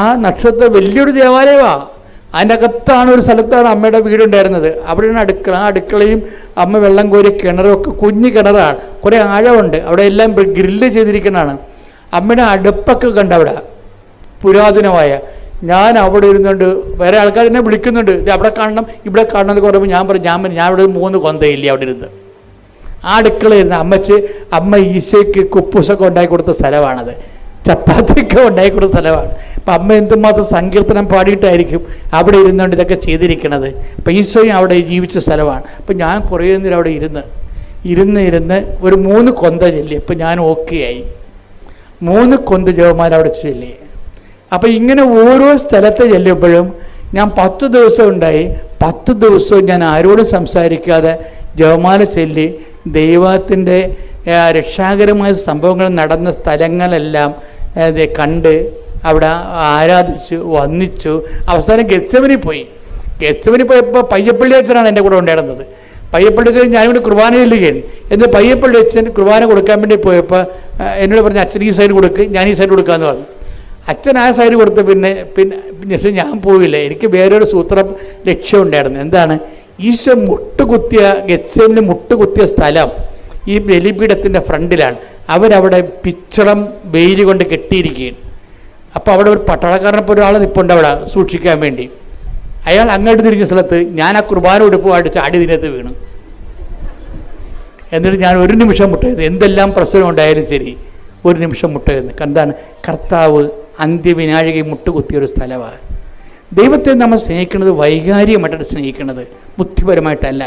ആ നക്ഷത്ര വലിയൊരു ദേവാലയമാണ്. അതിൻ്റെ അകത്താണ് ഒരു സ്ഥലത്താണ് അമ്മയുടെ വീടുണ്ടായിരുന്നത്. അവിടെയാണ് അടുക്കള. ആ അടുക്കളയും അമ്മ വെള്ളം കോരി കിണറും ഒക്കെ കുഞ്ഞു കിണറാണ്, കുറേ ആഴമുണ്ട്. അവിടെ എല്ലാം ഗ്രില്ല് ചെയ്തിരിക്കുന്നതാണ്. അമ്മയുടെ അടുപ്പൊക്കെ കണ്ട അവിടെ പുരാതനമായ. ഞാൻ അവിടെ ഇരുന്നുകൊണ്ട് വേറെ ആൾക്കാർ എന്നെ വിളിക്കുന്നുണ്ട്, ഇത് അവിടെ കാണണം ഇവിടെ കാണണം എന്ന് പറയുമ്പോൾ ഞാൻ പറഞ്ഞു ഞാൻ ഇവിടെ 3 കൊന്തയില്ല അവിടെ ഇരുന്ന്. ആ അടുക്കളയിരുന്ന് അമ്മ ഈശോയ്ക്ക് കുപ്പൂസൊക്കെ ഉണ്ടാക്കി കൊടുത്ത സ്ഥലമാണത്, ചപ്പാത്തിയൊക്കെ ഉണ്ടാക്കി കൊടുത്ത സ്ഥലമാണ്. അപ്പം അമ്മ എന്തുമാത്രം സങ്കീർത്തനം പാടിയിട്ടായിരിക്കും അവിടെ ഇരുന്നുകൊണ്ട് ഇതൊക്കെ ചെയ്തിരിക്കണത്. അപ്പം ഈശോയും അവിടെ ജീവിച്ച സ്ഥലമാണ്. അപ്പം ഞാൻ കുറേ നേരം അവിടെ ഇരുന്ന് ഒരു 3 കൊന്ത ചെല്ലി. അപ്പം ഞാൻ ഓക്കെ ആയി. 3 കൊന്ത ജവന്മാർ അവിടെ ചെല്ലി. അപ്പം ഇങ്ങനെ ഓരോ സ്ഥലത്ത് ചെല്ലുമ്പോഴും ഞാൻ 10 ദിവസം ഉണ്ടായി. 10 ദിവസവും ഞാൻ ആരോടും സംസാരിക്കാതെ ജവമാല ചൊല്ലി ദൈവത്തിൻ്റെ രക്ഷാകരമായ സംഭവങ്ങൾ നടന്ന സ്ഥലങ്ങളെല്ലാം കണ്ട് അവിടെ ആരാധിച്ചു വന്ദിച്ചു. അവസാനം ഗെത്സമനി പോയപ്പോൾ പയ്യപ്പള്ളി അച്ഛനാണ് എൻ്റെ കൂടെ ഉണ്ടായിരുന്നത്. പയ്യപ്പള്ളി അച്ഛൻ ഞാനിവിടെ കുർബാന ചൊല്ലുകയാണ്. എന്നിട്ട് പയ്യപ്പള്ളി അച്ഛൻ കുർബാന കൊടുക്കാൻ വേണ്ടി പോയപ്പോൾ എന്നോട് പറഞ്ഞു, അച്ഛൻ ഈ സൈഡ് കൊടുക്ക്, ഞാൻ ഈ സൈഡ് കൊടുക്കാമെന്ന് പറഞ്ഞു. അച്ഛൻ ആ സൈഡ് കൊടുത്ത് പിന്നെ പക്ഷേ ഞാൻ പോയില്ല. എനിക്ക് വേറൊരു സൂത്രം ലക്ഷ്യമുണ്ടായിരുന്നു. എന്താണ്? ഈശോ ഗെത്സമനി മുട്ടുകുത്തിയ സ്ഥലം ഈ ബലിപീഠത്തിൻ്റെ ഫ്രണ്ടിലാണ്. അവരവിടെ പിച്ചളം വെയിൽ കൊണ്ട് കെട്ടിയിരിക്കുകയാണ്. അപ്പോൾ അവിടെ ഒരു പട്ടാളക്കാരനെ പോലെ ഒരാൾ നിൽപ്പുണ്ട് അവിടെ സൂക്ഷിക്കാൻ വേണ്ടി. അയാൾ അങ്ങോട്ട് തിരിഞ്ഞ സ്ഥലത്ത് ഞാൻ ആ കുർബാന ഉടുപ്പുമായിട്ട് ചാടി ഇതിനകത്ത് വീണു. എന്നിട്ട് ഞാൻ ഒരു നിമിഷം മുട്ടയത്, എന്തെല്ലാം പ്രശ്നം ഉണ്ടായാലും ശരി ഒരു നിമിഷം മുട്ടയെന്ന്. എന്താണ്? കർത്താവ് അന്ത്യവിനാഴികയും മുട്ടുകുത്തിയൊരു സ്ഥലമാണ്. ദൈവത്തെ നമ്മൾ സ്നേഹിക്കുന്നത് വൈകാരികമായിട്ടാണ് സ്നേഹിക്കുന്നത്, ബുദ്ധിപരമായിട്ടല്ല.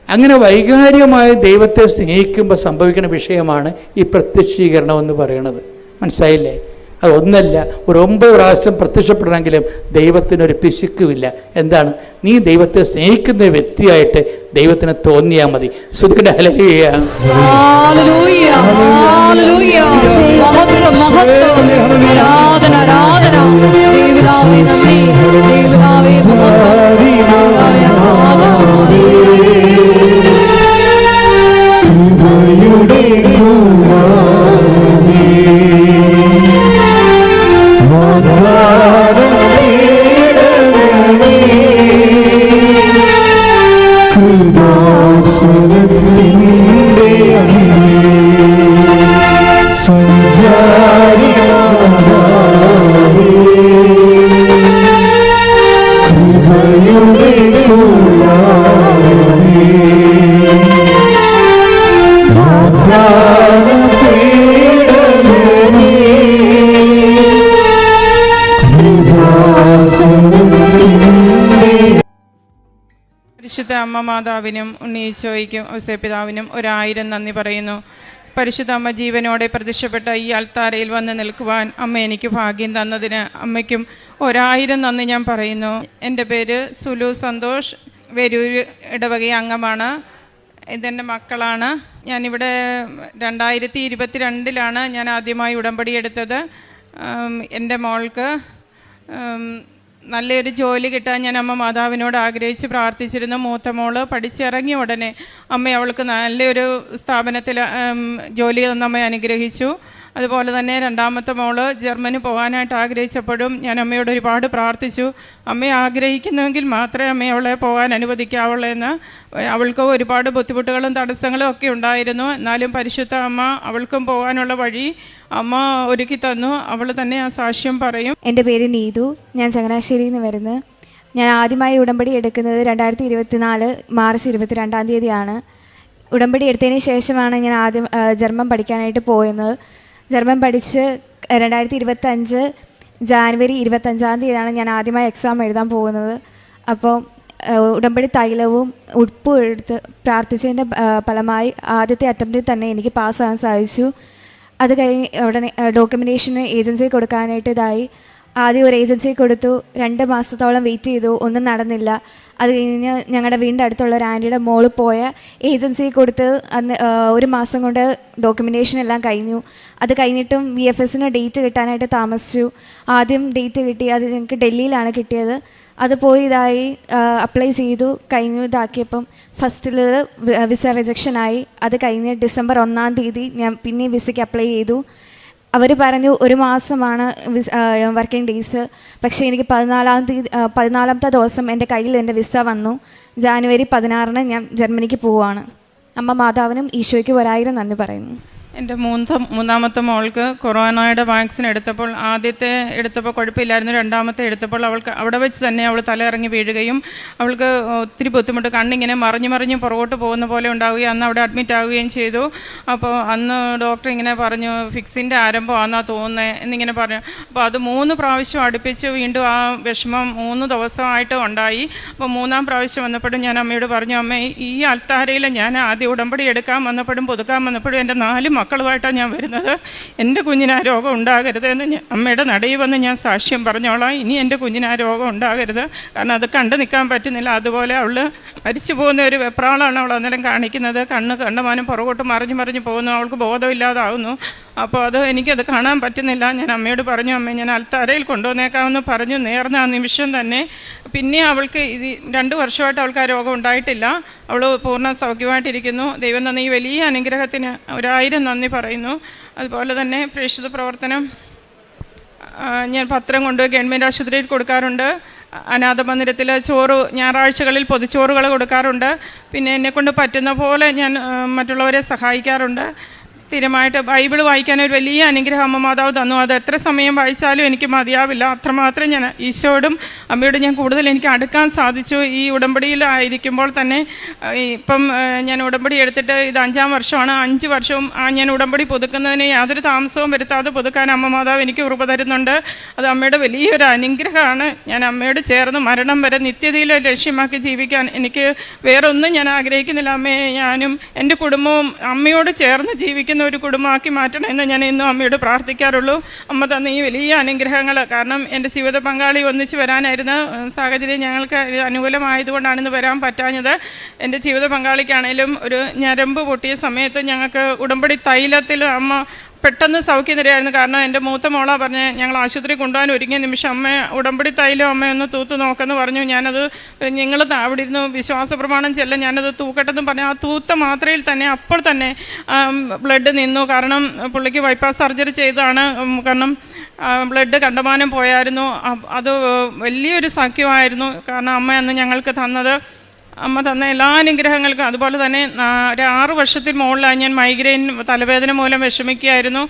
അങ്ങനെ വൈകാരികമായി ദൈവത്തെ സ്നേഹിക്കുമ്പോൾ സംഭവിക്കുന്ന വിഷയമാണ് ഈ പ്രത്യക്ഷീകരണം എന്ന് പറയുന്നത്. മനസ്സിലായില്ലേ? അതൊന്നല്ല, ഒരു 9 പ്രാവശ്യം പ്രത്യക്ഷപ്പെടണമെങ്കിലും ദൈവത്തിനൊരു പിശുക്കുമില്ല. എന്താണ്? നീ ദൈവത്തെ സ്നേഹിക്കുന്ന വ്യക്തിയായിട്ട് ദൈവത്തിന് തോന്നിയാൽ മതി. ശ്രുതിക്കട്ടെ ഹല്ലേലൂയ. Hallelujah, hallelujah. മഹത്വം, മഹത്വം. ആരാധന, ആരാധന. ദൈവനാമേ നന്ദി, ദൈവനാമേ മഹത്വം, ദൈവനാമേ ആരാധന. പരിശുദ്ധ അമ്മ മാതാവിനും ഉണ്ണീശോയ്ക്കും ഔസേപ്പിതാവിനും 1000 നന്ദി പറയുന്നു. പരിശുദ്ധ അമ്മ ജീവനോടെ പ്രത്യക്ഷപ്പെട്ട ഈ അൾത്താരയിൽ വന്ന് നിൽക്കുവാൻ അമ്മ എനിക്ക് ഭാഗ്യം തന്നതിന് അമ്മയ്ക്കും 1000 നന്ദി ഞാൻ പറയുന്നു. എൻ്റെ പേര് സുലു സന്തോഷ്, വെരൂർ ഇടവക അംഗമാണ്. ഇതെൻ്റെ മക്കളാണ്. ഞാനിവിടെ 2022 ഞാൻ ആദ്യമായി ഉടമ്പടി എടുത്തത്. എൻ്റെ മോൾക്ക് നല്ലൊരു ജോലി കിട്ടാൻ ഞാൻ അമ്മ മാതാവിനോട് ആഗ്രഹിച്ച് പ്രാർത്ഥിച്ചിരുന്നു. മൂത്ത മോള് പഠിച്ചിറങ്ങിയ ഉടനെ അമ്മ അവൾക്ക് നല്ലൊരു സ്ഥാപനത്തിൽ ജോലി തന്ന് അമ്മ അനുഗ്രഹിച്ചു. അതുപോലെ തന്നെ രണ്ടാമത്തെ മോള് ജർമ്മനി പോകാനായിട്ട് ആഗ്രഹിച്ചപ്പോഴും ഞാൻ അമ്മയോട് ഒരുപാട് പ്രാർത്ഥിച്ചു. അമ്മയെ ആഗ്രഹിക്കുന്നുവെങ്കിൽ മാത്രമേ അമ്മയെ അവളെ പോകാൻ അനുവദിക്കാവുള്ളൂ എന്ന്. അവൾക്ക് ഒരുപാട് ബുദ്ധിമുട്ടുകളും തടസ്സങ്ങളും ഒക്കെ ഉണ്ടായിരുന്നു. എന്നാലും പരിശുദ്ധ അമ്മ അവൾക്കും പോകാനുള്ള വഴി അമ്മ ഒരുക്കി തന്നു. അവൾ തന്നെ ആ സാക്ഷ്യം പറയും. എൻ്റെ പേര് നീതു, ഞാൻ ചങ്ങനാശ്ശേരിയിൽ നിന്ന് വരുന്നത്. ഞാൻ ആദ്യമായി ഉടമ്പടി എടുക്കുന്നത് 2024 മാർച്ച് 22-ാം തീയതിയാണ്. ഉടമ്പടി എടുത്തതിന് ശേഷമാണ് ഞാൻ ആദ്യം ജർമ്മൻ പഠിക്കാനായിട്ട് പോയത്. ജർമ്മൻ പഠിച്ച് 2025 ജാനുവരി 25-ാം തീയതിയാണ് ഞാൻ ആദ്യമായി എക്സാം എഴുതാൻ പോകുന്നത്. അപ്പോൾ ഉടമ്പടി തൈലവും ഉപ്പും എടുത്ത് പ്രാർത്ഥിച്ചതിൻ്റെ ഫലമായി ആദ്യത്തെ അറ്റംപ്റ്റിൽ തന്നെ എനിക്ക് പാസ്സാകാൻ സാധിച്ചു. അത് കഴിഞ്ഞ് ഉടനെ ഡോക്യുമെൻറ്റേഷന് ഏജൻസി കൊടുക്കാനായിട്ട് ഇതായി. ആദ്യം ഒരു ഏജൻസി കൊടുത്തു, 2 മാസത്തോളം വെയിറ്റ് ചെയ്തു, ഒന്നും നടന്നില്ല. അത് കഴിഞ്ഞ് ഞങ്ങളുടെ വീടിൻ്റെ അടുത്തുള്ള ഒരു ആൻറ്റിയുടെ മോള് പോയ ഏജൻസി കൊടുത്ത് അന്ന് 1 മാസം കൊണ്ട് ഡോക്യുമെൻറ്റേഷൻ എല്ലാം കഴിഞ്ഞു. അത് കഴിഞ്ഞിട്ടും VFSന് ഡേറ്റ് കിട്ടാനായിട്ട് താമസിച്ചു. ആദ്യം ഡേറ്റ് കിട്ടി, അത് ഞങ്ങൾക്ക് ഡൽഹിയിലാണ് കിട്ടിയത്. അത് പോയി ഇതായി അപ്ലൈ ചെയ്തു, കഴിഞ്ഞു. ഇതാക്കിയപ്പം ഫസ്റ്റിൽ വിസ റിജക്ഷനായി. അത് കഴിഞ്ഞ് ഡിസംബർ 1-ാം തീയതി ഞാൻ പിന്നെ വിസയ്ക്ക് അപ്ലൈ ചെയ്തു. അവർ പറഞ്ഞു 1 മാസമാണ് വർക്കിംഗ് ഡേയ്സ്. പക്ഷേ എനിക്ക് 14-ാമത്തെ ദിവസം എൻ്റെ കയ്യിൽ എൻ്റെ വിസ വന്നു. ജാനുവരി 16-ന് ഞാൻ ജർമ്മനിക്ക് പോവുകയാണ്. അമ്മ മാതാവിനും ഈശോയ്ക്ക് 1000 നന്ദി പറയുന്നു. എൻ്റെ മൂന്നാമത്തെ മോൾക്ക് കൊറോണയുടെ വാക്സിൻ എടുത്തപ്പോൾ ആദ്യത്തെ എടുത്തപ്പോൾ കുഴപ്പമില്ലായിരുന്നു. രണ്ടാമത്തെ എടുത്തപ്പോൾ അവൾക്ക് അവിടെ വെച്ച് തന്നെ അവൾ തലയിറങ്ങി വീഴുകയും അവൾക്ക് ഒത്തിരി ബുദ്ധിമുട്ട്, കണ്ണിങ്ങനെ മറിഞ്ഞ് പുറകോട്ട് പോകുന്ന പോലെ ഉണ്ടാവുകയും അന്ന് അവിടെ അഡ്മിറ്റ് ആവുകയും ചെയ്തു. അപ്പോൾ അന്ന് ഡോക്ടർ ഇങ്ങനെ പറഞ്ഞു, ഫിക്സിൻ്റെ ആരംഭമാണെന്നാണ് തോന്നുന്നത് എന്നിങ്ങനെ പറഞ്ഞു. അപ്പോൾ അത് 3 പ്രാവശ്യം അടുപ്പിച്ച് വീണ്ടും ആ വിഷമം 3 ദിവസമായിട്ട് ഉണ്ടായി. അപ്പോൾ 3-ാം പ്രാവശ്യം വന്നപ്പോഴും ഞാൻ അമ്മയോട് പറഞ്ഞു, അമ്മ ഈ അൾത്താരയിൽ ഞാൻ ആദ്യം ഉടമ്പടി എടുക്കാൻ വന്നപ്പോഴും പുതുക്കാൻ വന്നപ്പോഴും എൻ്റെ 4 മക്കളുമായിട്ടാണ് ഞാൻ വരുന്നത്. എൻ്റെ കുഞ്ഞിന് ആ രോഗം ഉണ്ടാകരുത് എന്ന് അമ്മയുടെ നടയിൽ വന്ന് ഞാൻ സാക്ഷ്യം പറഞ്ഞോളാം. ഇനി എൻ്റെ കുഞ്ഞിന് ആ രോഗം ഉണ്ടാകരുത്, കാരണം അത് കണ്ടു നിൽക്കാൻ പറ്റുന്നില്ല. അതുപോലെ അവൾ മരിച്ചു പോകുന്ന ഒരു വെപ്രാളാണ് അവൾ അന്നേരം കാണിക്കുന്നത്. കണ്ടമാനം പുറകോട്ട് മറിഞ്ഞ് പോകുന്നു, അവൾക്ക് ബോധമില്ലാതാവുന്നു. അപ്പോൾ എനിക്കത് കാണാൻ പറ്റുന്നില്ല. ഞാൻ അമ്മയോട് പറഞ്ഞു, അമ്മ ഞാൻ അൾത്താരയിൽ കൊണ്ടുവന്നേക്കാമെന്ന് പറഞ്ഞു. നേർന്ന ആ നിമിഷം തന്നെ പിന്നെ അവൾക്ക് 2 വർഷമായിട്ട് അവൾക്ക് ആ രോഗം ഉണ്ടായിട്ടില്ല. അവൾ പൂർണ്ണ സൗഖ്യമായിട്ടിരിക്കുന്നു. ദൈവം തന്ന ഈ വലിയ അനുഗ്രഹത്തിന് 1000 നന്ദി പറയുന്നു. അതുപോലെ തന്നെ പ്രേക്ഷിത പ്രവർത്തനം ഞാൻ പത്രം കൊണ്ട് ഗവൺമെൻറ് ആശുപത്രിയിൽ കൊടുക്കാറുണ്ട്. അനാഥ മന്ദിരത്തിൽ ഞായറാഴ്ചകളിൽ പൊതിച്ചോറുകൾ കൊടുക്കാറുണ്ട്. പിന്നെ എന്നെക്കൊണ്ട് പറ്റുന്ന പോലെ ഞാൻ മറ്റുള്ളവരെ സഹായിക്കാറുണ്ട്. സ്ഥിരമായിട്ട് ബൈബിൾ വായിക്കാൻ ഒരു വലിയ അനുഗ്രഹം അമ്മ മാതാവ് തന്നു. അത് എത്ര സമയം വായിച്ചാലും എനിക്ക് മതിയാവില്ല. അത്രമാത്രം ഞാൻ ഈശോയോടും അമ്മയോടും ഞാൻ കൂടുതൽ എനിക്ക് അടുക്കാൻ സാധിച്ചു. ഈ ഉടമ്പടിയിലായിരിക്കുമ്പോൾ തന്നെ ഇപ്പം ഞാൻ ഉടമ്പടി എടുത്തിട്ട് ഇത് 5-ാം വർഷമാണ്. 5 വർഷവും ഞാൻ ഉടമ്പടി പുതുക്കുന്നതിന് യാതൊരു താമസവും വരുത്താതെ പുതുക്കാൻ അമ്മ മാതാവ് എനിക്ക് ഉറപ്പ് തരുന്നുണ്ട്. അത് അമ്മയുടെ വലിയൊരു അനുഗ്രഹമാണ്. ഞാൻ അമ്മയോട് ചേർന്ന് മരണം വരെ നിത്യതയിൽ ലക്ഷ്യമാക്കി ജീവിക്കാൻ എനിക്ക് വേറൊന്നും ഞാൻ ആഗ്രഹിക്കുന്നില്ല. അമ്മയെ ഞാനും എൻ്റെ കുടുംബവും അമ്മയോട് ചേർന്ന് ജീവിക്കുന്ന ഒരു കുടുംബമാക്കി മാറ്റണമെന്ന് ഞാൻ ഇന്നും അമ്മയോട് പ്രാർത്ഥിക്കാറുള്ളൂ. അമ്മ തന്ന ഈ വലിയ അനുഗ്രഹങ്ങൾ, കാരണം എൻ്റെ ജീവിത പങ്കാളി ഒന്നിച്ച് വരാനായിരുന്ന സാഹചര്യം ഞങ്ങൾക്ക് അനുകൂലമായതുകൊണ്ടാണ് ഇന്ന് വരാൻ പറ്റാഞ്ഞത്. എൻ്റെ ജീവിത പങ്കാളിക്കാണേലും ഒരു ഞരമ്പ് പൊട്ടിയ സമയത്ത് ഞങ്ങൾക്ക് ഉടമ്പടി തൈലത്തിൽ അമ്മ പെട്ടെന്ന് സൗഖ്യം തരികയായിരുന്നു. കാരണം എൻ്റെ മൂത്ത മോളാ പറഞ്ഞ് ഞങ്ങൾ ആശുപത്രി കൊണ്ടുപോകാൻ ഒരുങ്ങിയ നിമിഷം അമ്മ ഉടമ്പടി തൈലം അമ്മയൊന്ന് തൂത്ത് നോക്കെന്ന് പറഞ്ഞു. ഞാനത് നിങ്ങൾ അവിടെ ഇരുന്ന് വിശ്വാസ പ്രമാണം ചെല്ല ഞാനത് തൂക്കട്ടെന്ന് പറഞ്ഞു. ആ തൂത്ത മാത്രയിൽ തന്നെ അപ്പോൾ തന്നെ ബ്ലഡ് നിന്നു. കാരണം പുള്ളിക്ക് ബൈപ്പാസ് സർജറി ചെയ്തതാണ്. കാരണം ബ്ലഡ് കണ്ടമാനം പോയായിരുന്നു. അത് വലിയൊരു സഖ്യമായിരുന്നു. കാരണം അമ്മ അന്ന് ഞങ്ങൾക്ക് തന്നത്, അമ്മ തന്ന എല്ലാ അനുഗ്രഹങ്ങൾക്കും. അതുപോലെ തന്നെ ഒരു 6 വർഷത്തിൽ മുകളിലായി ഞാൻ മൈഗ്രെയിൻ തലവേദന മൂലം വിഷമിക്കുകയായിരുന്നു.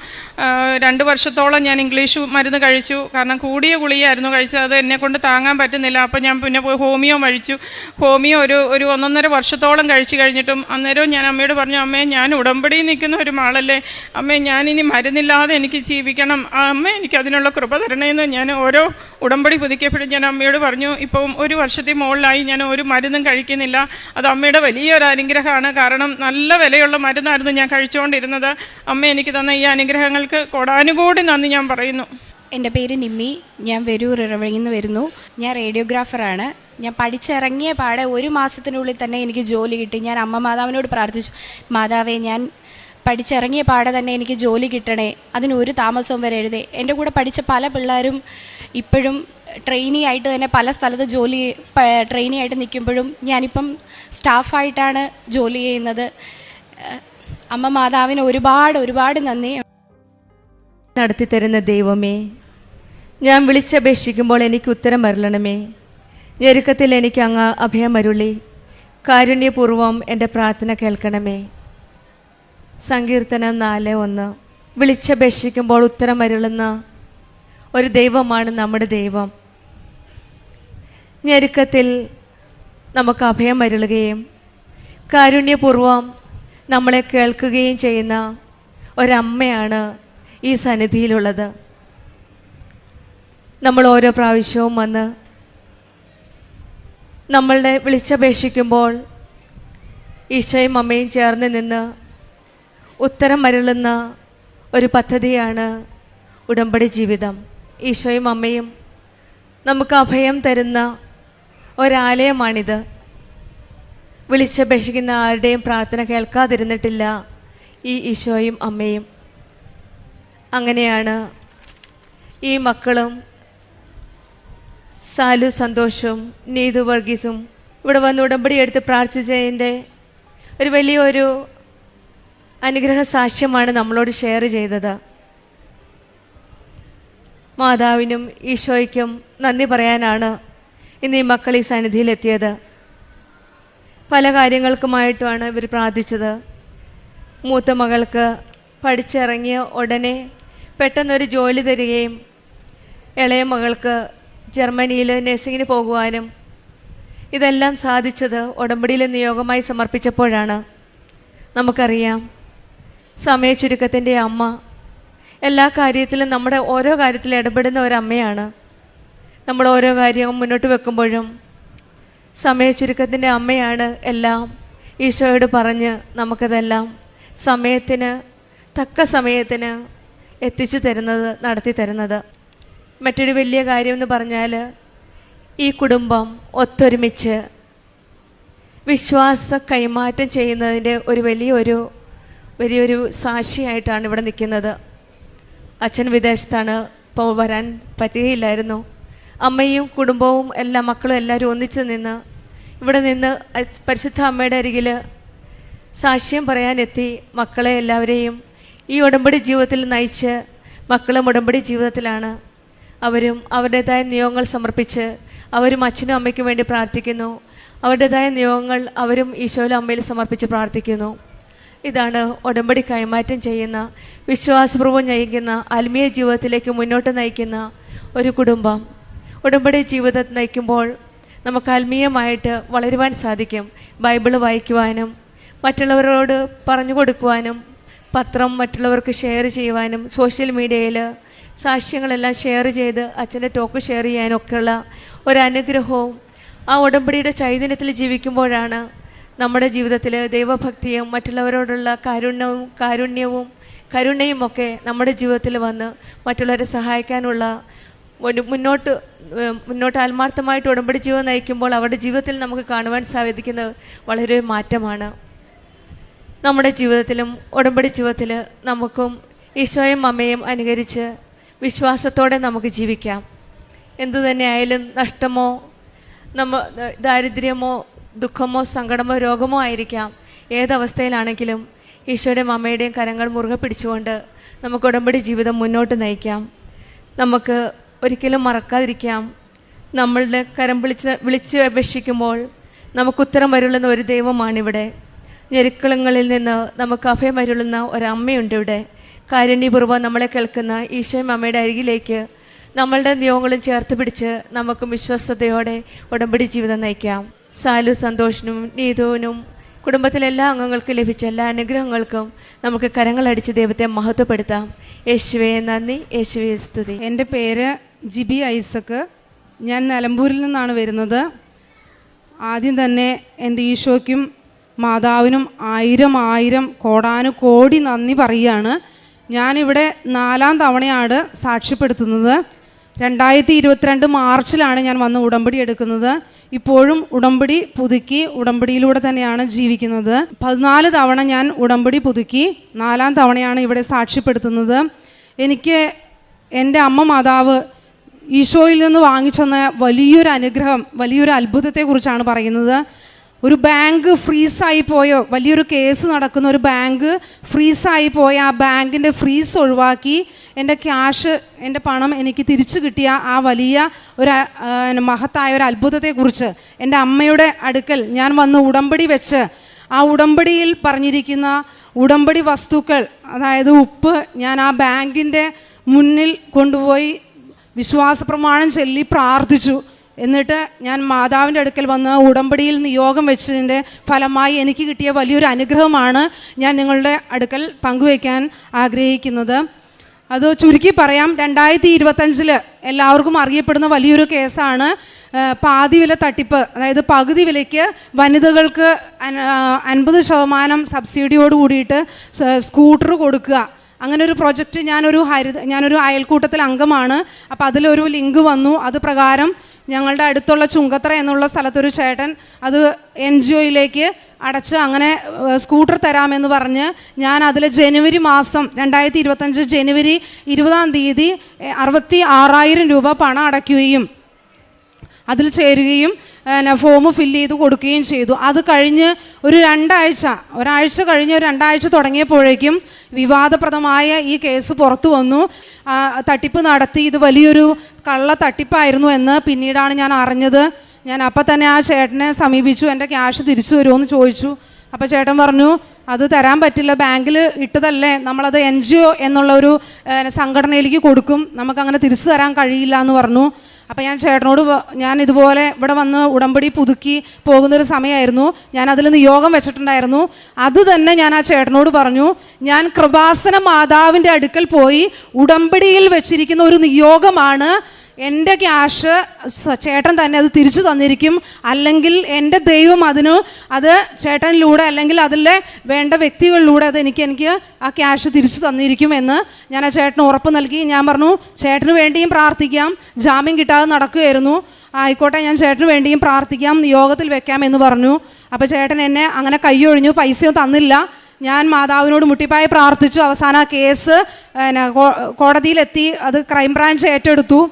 2 വർഷത്തോളം ഞാൻ ഇംഗ്ലീഷ് മരുന്ന് കഴിച്ചു. കാരണം കൂടിയ ഗുളികയായിരുന്നു കഴിച്ചത്. അത് എന്നെക്കൊണ്ട് താങ്ങാൻ പറ്റുന്നില്ല. അപ്പോൾ ഞാൻ പിന്നെ പോയി ഹോമിയോ കഴിച്ചു. ഹോമിയോ ഒരു 1.5 വർഷത്തോളം കഴിച്ചു കഴിഞ്ഞിട്ടും അന്നേരവും ഞാൻ അമ്മയോട് പറഞ്ഞു, അമ്മേ ഞാൻ ഉടമ്പടിയിൽ നിൽക്കുന്ന ഒരു ആളല്ലേ, അമ്മേ ഞാനിനി മരുന്നില്ലാതെ എനിക്ക് ജീവിക്കണം, അമ്മ എനിക്ക് അതിനുള്ള കൃപ തരണേന്ന് ഞാൻ ഓരോ ഉടമ്പടി പുതുക്കിയപ്പോഴും ഞാൻ അമ്മയോട് പറഞ്ഞു. ഇപ്പം 1 വർഷത്തിൽ മുകളിലായി ഞാൻ ഒരു മരുന്നും കഴിക്കുന്നില്ല. അത് അമ്മയുടെ വലിയൊരു അനുഗ്രഹമാണ്. കാരണം നല്ല വിലയുള്ള മരുന്നായിരുന്നു ഞാൻ കഴിച്ചുകൊണ്ടിരുന്നത്. അമ്മ എനിക്ക് തന്ന ഈ അനുഗ്രഹങ്ങൾക്ക് കോടാനുകോടി നന്ദി ഞാൻ പറയുന്നു. എൻ്റെ പേര് നിമ്മി. ഞാൻ വെരൂർ ഇറവഴിയിൽ നിന്ന് വരുന്നു. ഞാൻ റേഡിയോഗ്രാഫറാണ്. ഞാൻ പഠിച്ചിറങ്ങിയ പാടെ 1 മാസത്തിനുള്ളിൽ തന്നെ എനിക്ക് ജോലി കിട്ടി. ഞാൻ അമ്മ മാതാവിനോട് പ്രാർത്ഥിച്ചു, മാതാവേ ഞാൻ പഠിച്ചിറങ്ങിയ പാടെ തന്നെ എനിക്ക് ജോലി കിട്ടണേ, അതിനൊരു താമസവും വരരുതേ. എൻ്റെ കൂടെ പഠിച്ച പല പിള്ളേരും ഇപ്പോഴും ട്രെയിനി ആയിട്ട് തന്നെ പല സ്ഥലത്ത് ട്രെയിനി ആയിട്ട് നിൽക്കുമ്പോഴും ഞാനിപ്പം സ്റ്റാഫായിട്ടാണ് ജോലി ചെയ്യുന്നത്. അമ്മ മാതാവിന് ഒരുപാട് നന്ദി. നടത്തിത്തരുന്ന ദൈവമേ, ഞാൻ വിളിച്ചപേക്ഷിക്കുമ്പോൾ എനിക്ക് ഉത്തരം അരുളണമേ. ഞെരുക്കത്തിൽ എനിക്ക് അങ്ങ് അഭയം അരുളി കാരുണ്യപൂർവം എൻ്റെ പ്രാർത്ഥന കേൾക്കണമേ. സങ്കീർത്തനം 4:1. വിളിച്ചപേക്ഷിക്കുമ്പോൾ ഉത്തരം അരുളുന്ന ഒരു ദൈവമാണ് നമ്മുടെ ദൈവം. ഞെരുക്കത്തിൽ നമുക്ക് അഭയം അരുളുകയും കാരുണ്യപൂർവം നമ്മളെ കേൾക്കുകയും ചെയ്യുന്ന ഒരമ്മയാണ് ഈ സന്നിധിയിലുള്ളത്. നമ്മൾ ഓരോ പ്രാവശ്യവും വന്ന് നമ്മളുടെ വിളിച്ചപേക്ഷിക്കുമ്പോൾ ഈശോയും അമ്മയും ചേർന്ന് നിന്ന് ഉത്തരം അരുളുന്ന ഒരു പദ്ധതിയാണ് ഉടമ്പടി ജീവിതം. ഈശോയും അമ്മയും നമുക്ക് അഭയം തരുന്ന ഒരാലയമാണിത്. വിളിച്ചപേക്ഷിക്കുന്ന ആരുടെയും പ്രാർത്ഥന കേൾക്കാതിരുന്നിട്ടില്ല ഈ ഈശോയും അമ്മയും. അങ്ങനെയാണ് ഈ മക്കളും സാലു സന്തോഷും നീതു വർഗീസും ഇവിടെ വന്ന് ഉടമ്പടി എടുത്ത് പ്രാർത്ഥിച്ചതിൻ്റെ ഒരു വലിയൊരു അനുഗ്രഹ സാക്ഷ്യമാണ് നമ്മളോട് ഷെയർ ചെയ്തത്. മാതാവിനും ഈശോയ്ക്കും നന്ദി പറയാനാണ് ഇന്ന് ഈ മക്കൾ ഈ സന്നിധിയിലെത്തിയത്. പല കാര്യങ്ങൾക്കുമായിട്ടുമാണ് ഇവർ പ്രാർത്ഥിച്ചത്. മൂത്ത മകൾക്ക് പഠിച്ചിറങ്ങിയ ഉടനെ പെട്ടെന്നൊരു ജോലി തരികയും ഇളയ മകൾക്ക് ജർമ്മനിയിൽ നഴ്സിങ്ങിന് പോകുവാനും ഇതെല്ലാം സാധിച്ചത് ഉടമ്പടിയിൽ നിയോഗമായി സമർപ്പിച്ചപ്പോഴാണ്. നമുക്കറിയാം, സമയചുരുക്കത്തിൻ്റെ അമ്മ എല്ലാ കാര്യത്തിലും നമ്മുടെ ഓരോ കാര്യത്തിലും ഇടപെടുന്ന ഒരമ്മയാണ്. നമ്മൾ ഓരോ കാര്യവും മുന്നോട്ട് വെക്കുമ്പോഴും സമയചുരുക്കത്തിൻ്റെ അമ്മയാണ് എല്ലാം ഈശോയോട് പറഞ്ഞ് നമുക്കതെല്ലാം തക്ക സമയത്തിന് എത്തിച്ചു തരുന്നത്, നടത്തി തരുന്നത്. മറ്റൊരു വലിയ കാര്യമെന്ന് പറഞ്ഞാൽ ഈ കുടുംബം ഒത്തൊരുമിച്ച് വിശ്വാസ കൈമാറ്റം ചെയ്യുന്നതിൻ്റെ ഒരു വലിയൊരു സാക്ഷിയായിട്ടാണ് ഇവിടെ നിൽക്കുന്നത്. അച്ഛൻ വിദേശത്താണ്, ഇപ്പോൾ വരാൻ പറ്റുകയില്ലായിരുന്നു. അമ്മയും കുടുംബവും എല്ലാ മക്കളും എല്ലാവരും ഒന്നിച്ച് നിന്ന് ഇവിടെ നിന്ന് പരിശുദ്ധ അമ്മയുടെ അരികിൽ സാക്ഷ്യം പറയാനെത്തി മക്കളെ എല്ലാവരെയും ഈ ഉടമ്പടി ജീവിതത്തിൽ നയിച്ച് മക്കളും ഉടമ്പടി ജീവിതത്തിലാണ്. അവരും അവരുടേതായ നിയോഗങ്ങൾ സമർപ്പിച്ച് അവരും അച്ഛനും അമ്മയ്ക്കും വേണ്ടി പ്രാർത്ഥിക്കുന്നു. അവരുടേതായ നിയോഗങ്ങൾ അവരും ഈശോയിലും അമ്മയിലും സമർപ്പിച്ച് പ്രാർത്ഥിക്കുന്നു. ഇതാണ് ഉടമ്പടി കൈമാറ്റം ചെയ്യുന്ന, വിശ്വാസപൂർവ്വം നയിക്കുന്ന, ആത്മീയ ജീവിതത്തിലേക്ക് മുന്നോട്ട് നയിക്കുന്ന ഒരു കുടുംബം. ഉടമ്പടി ജീവിതം നയിക്കുമ്പോൾ നമുക്ക് ആത്മീയമായിട്ട് വളരുവാൻ സാധിക്കും. ബൈബിള് വായിക്കുവാനും മറ്റുള്ളവരോട് പറഞ്ഞു കൊടുക്കുവാനും പത്രം മറ്റുള്ളവർക്ക് ഷെയർ ചെയ്യുവാനും സോഷ്യൽ മീഡിയയിൽ സാക്ഷ്യങ്ങളെല്ലാം ഷെയർ ചെയ്ത് അച്ഛൻ്റെ ടോക്ക് ഷെയർ ചെയ്യാനൊക്കെയുള്ള ഒരനുഗ്രഹവും ആ ഉടമ്പടിയുടെ ചൈതന്യത്തിൽ ജീവിക്കുമ്പോഴാണ് നമ്മുടെ ജീവിതത്തിൽ ദൈവഭക്തിയും മറ്റുള്ളവരോടുള്ള കരുണയും ഒക്കെ നമ്മുടെ ജീവിതത്തിൽ വന്ന് മറ്റുള്ളവരെ സഹായിക്കാനുള്ള മുന്നോട്ട് ആത്മാർത്ഥമായിട്ട് ഉടമ്പടി ജീവിതം നയിക്കുമ്പോൾ അവരുടെ ജീവിതത്തിൽ നമുക്ക് കാണുവാൻ സാധിക്കുന്നത് വളരെ മാറ്റമാണ്. നമ്മുടെ ജീവിതത്തിലും ഉടമ്പടി ജീവിതത്തിൽ നമുക്കും ഈശോയും അമ്മയും അനുകരിച്ച് വിശ്വാസത്തോടെ നമുക്ക് ജീവിക്കാം. എന്തു തന്നെ ആയാലും നഷ്ടമോ ദാരിദ്ര്യമോ ദുഃഖമോ സങ്കടമോ രോഗമോ ആയിരിക്കാം, ഏതവസ്ഥയിലാണെങ്കിലും ഈശോയുടെയും അമ്മയുടെയും കരങ്ങൾ മുറുകെ പിടിച്ചുകൊണ്ട് നമുക്ക് ഉടമ്പടി ജീവിതം മുന്നോട്ട് നയിക്കാം. നമുക്ക് ഒരിക്കലും മറക്കാതിരിക്കാം, നമ്മളുടെ കരം വിളിച്ച് അപേക്ഷിക്കുമ്പോൾ നമുക്ക് ഉത്തരം വരുള്ളുന്ന ഒരു ദൈവമാണിവിടെ. ഞെരുക്കളങ്ങളിൽ നിന്ന് നമുക്ക് അഭയം വരുള്ളുന്ന ഒരമ്മയുണ്ട് ഇവിടെ. കാരുണ്യപൂർവ്വം നമ്മളെ കേൾക്കുന്ന ഈശോയും അമ്മയുടെ അരികിലേക്ക് നമ്മളുടെ നിയോഗങ്ങളും ചേർത്ത് പിടിച്ച് നമുക്ക് വിശ്വസ്തയോടെ ഉടമ്പടി ജീവിതം നയിക്കാം. സാലു സന്തോഷിനും നീതുവിനും കുടുംബത്തിലെ എല്ലാ അംഗങ്ങൾക്കും ലഭിച്ച എല്ലാ അനുഗ്രഹങ്ങൾക്കും നമുക്ക് കരങ്ങളടിച്ച് ദൈവത്തെ മഹത്വപ്പെടുത്താം. യേശുവേ നന്ദി, യേശുവേ സ്തുതി. എൻ്റെ പേര് ജിബി ഐസക്ക്. ഞാൻ നിലമ്പൂരിൽ നിന്നാണ് വരുന്നത്. ആദ്യം തന്നെ എൻ്റെ ഈശോയ്ക്കും മാതാവിനും ആയിരം കോടാനുകോടി നന്ദി പറയുകയാണ്. ഞാനിവിടെ 4ാം തവണയാണ് സാക്ഷ്യപ്പെടുത്തുന്നത്. 2022 മാർച്ചിലാണ് ഞാൻ വന്ന് ഉടമ്പടി എടുക്കുന്നത്. ഇപ്പോഴും ഉടമ്പടി പുതുക്കി ഉടമ്പടിയിലൂടെ തന്നെയാണ് ജീവിക്കുന്നത്. 14 തവണ ഞാൻ ഉടമ്പടി പുതുക്കി 4ാം തവണയാണ് ഇവിടെ സാക്ഷ്യപ്പെടുത്തുന്നത്. എനിക്ക് എൻ്റെ അമ്മ മാതാവ് ഈശോയിൽ നിന്ന് വാങ്ങിച്ചെന്ന വലിയൊരു അനുഗ്രഹം, വലിയൊരു അത്ഭുതത്തെക്കുറിച്ചാണ് പറയുന്നത്. ഒരു ബാങ്ക് ഫ്രീസായി പോയോ, വലിയൊരു കേസ് നടക്കുന്ന ഒരു ബാങ്ക് ഫ്രീസായി പോയ ആ ബാങ്കിൻ്റെ ഫ്രീസ് ഒഴിവാക്കി എൻ്റെ ക്യാഷ്, എൻ്റെ പണം എനിക്ക് തിരിച്ചു കിട്ടിയ ആ വലിയ ഒരു മഹത്തായ ഒരു അത്ഭുതത്തെക്കുറിച്ച് എൻ്റെ അമ്മയുടെ അടുക്കൽ ഞാൻ വന്ന് ഉടമ്പടി വെച്ച് ആ ഉടമ്പടിയിൽ പറഞ്ഞിരിക്കുന്ന ഉടമ്പടി വസ്തുക്കൾ, അതായത് ഉപ്പ്, ഞാൻ ആ ബാങ്കിൻ്റെ മുന്നിൽ കൊണ്ടുപോയി വിശ്വാസ പ്രമാണം ചൊല്ലി പ്രാർത്ഥിച്ചു. എന്നിട്ട് ഞാൻ മാതാവിൻ്റെ അടുക്കൽ വന്ന് ഉടമ്പടിയിൽ നിയോഗം വെച്ചതിൻ്റെ ഫലമായി എനിക്ക് കിട്ടിയ വലിയൊരു അനുഗ്രഹമാണ് ഞാൻ നിങ്ങളുടെ അടുക്കൽ പങ്കുവയ്ക്കാൻ ആഗ്രഹിക്കുന്നത്. അത് ചുരുക്കി പറയാം, 2025 എല്ലാവർക്കും അറിയപ്പെടുന്ന വലിയൊരു കേസാണ് പാതി വില തട്ടിപ്പ്. അതായത് പകുതി വിലയ്ക്ക് വനിതകൾക്ക് 50% സബ്സിഡിയോട് കൂടിയിട്ട് സ്കൂട്ടർ കൊടുക്കുക. അങ്ങനെ ഒരു പ്രൊജക്റ്റ് ഞാനൊരു അയൽക്കൂട്ടത്തിൽ അംഗമാണ്. അപ്പോൾ അതിലൊരു ലിങ്ക് വന്നു. അത് പ്രകാരം ഞങ്ങളുടെ അടുത്തുള്ള ചുങ്കത്തറ എന്നുള്ള സ്ഥലത്തൊരു ചേട്ടൻ അത് NGOയിലേക്ക് അടച്ച് അങ്ങനെ സ്കൂട്ടർ തരാമെന്ന് പറഞ്ഞ് ഞാൻ അതിൽ ജനുവരി മാസം 2025 ജനുവരി 20-ാം തീയതി 66,000 രൂപ പണം അടയ്ക്കുകയും അതിൽ ചേരുകയും ഫോം ഫില്ല് ചെയ്ത് കൊടുക്കുകയും ചെയ്തു. അത് കഴിഞ്ഞ് ഒരാഴ്ച കഴിഞ്ഞ് 2 ആഴ്ച തുടങ്ങിയപ്പോഴേക്കും വിവാദപ്രദമായ ഈ കേസ് പുറത്തു വന്നു. തട്ടിപ്പ് നടത്തി, ഇത് വലിയൊരു കള്ള തട്ടിപ്പായിരുന്നു എന്ന് പിന്നീടാണ് ഞാൻ അറിഞ്ഞത്. ഞാൻ അപ്പം തന്നെ ആ ചേട്ടനെ സമീപിച്ചു, എൻ്റെ ക്യാഷ് തിരിച്ചു തരുമോ എന്ന് ചോദിച്ചു. അപ്പോൾ ചേട്ടൻ പറഞ്ഞു, അത് തരാൻ പറ്റില്ല, ബാങ്കിൽ ഇട്ടതല്ലേ, നമ്മളത് NGO എന്നുള്ള ഒരു സംഘടനയിലേക്ക് കൊടുക്കും, നമുക്കങ്ങനെ തിരിച്ചു തരാൻ കഴിയില്ല എന്ന് പറഞ്ഞു. അപ്പോൾ ഞാൻ ചേട്ടനോട്, ഞാൻ ഇതുപോലെ ഇവിടെ വന്ന് ഉടമ്പടി പുതുക്കി പോകുന്നൊരു സമയമായിരുന്നു, ഞാൻ അതിൽ നിയോഗം വെച്ചിട്ടുണ്ടായിരുന്നു. അത് തന്നെ ഞാൻ ആ ചേട്ടനോട് പറഞ്ഞു, ഞാൻ കൃപാസന മാതാവിൻ്റെ അടുക്കൽ പോയി ഉടമ്പടിയിൽ വെച്ചിരിക്കുന്ന ഒരു നിയോഗമാണ്, എൻ്റെ ക്യാഷ് ചേട്ടൻ തന്നെ അത് തിരിച്ചു തന്നിരിക്കും, അല്ലെങ്കിൽ എൻ്റെ ദൈവം അത് ചേട്ടനിലൂടെ അല്ലെങ്കിൽ അതിലെ വേണ്ട വ്യക്തികളിലൂടെ അത് എനിക്ക് ആ ക്യാഷ് തിരിച്ചു തന്നിരിക്കും എന്ന് ഞാൻ ആ ചേട്ടന് ഉറപ്പ് നൽകി. ഞാൻ പറഞ്ഞു, ചേട്ടന് വേണ്ടിയും പ്രാർത്ഥിക്കാം, ജാമ്യം കിട്ടാതെ നടക്കുകയായിരുന്നു, ആയിക്കോട്ടെ ഞാൻ ചേട്ടന് വേണ്ടിയും പ്രാർത്ഥിക്കാം, നിയോഗത്തിൽ വെക്കാം എന്ന് പറഞ്ഞു. അപ്പോൾ ചേട്ടൻ എന്നെ അങ്ങനെ കൈയൊഴിഞ്ഞു, പൈസയും തന്നില്ല. ഞാൻ മാതാവിനോട് മുട്ടിപ്പായി പ്രാർത്ഥിച്ചു. അവസാനം ആ കേസ് കോടതിയിലെത്തി, അത് ക്രൈംബ്രാഞ്ച് ഏറ്റെടുത്തു.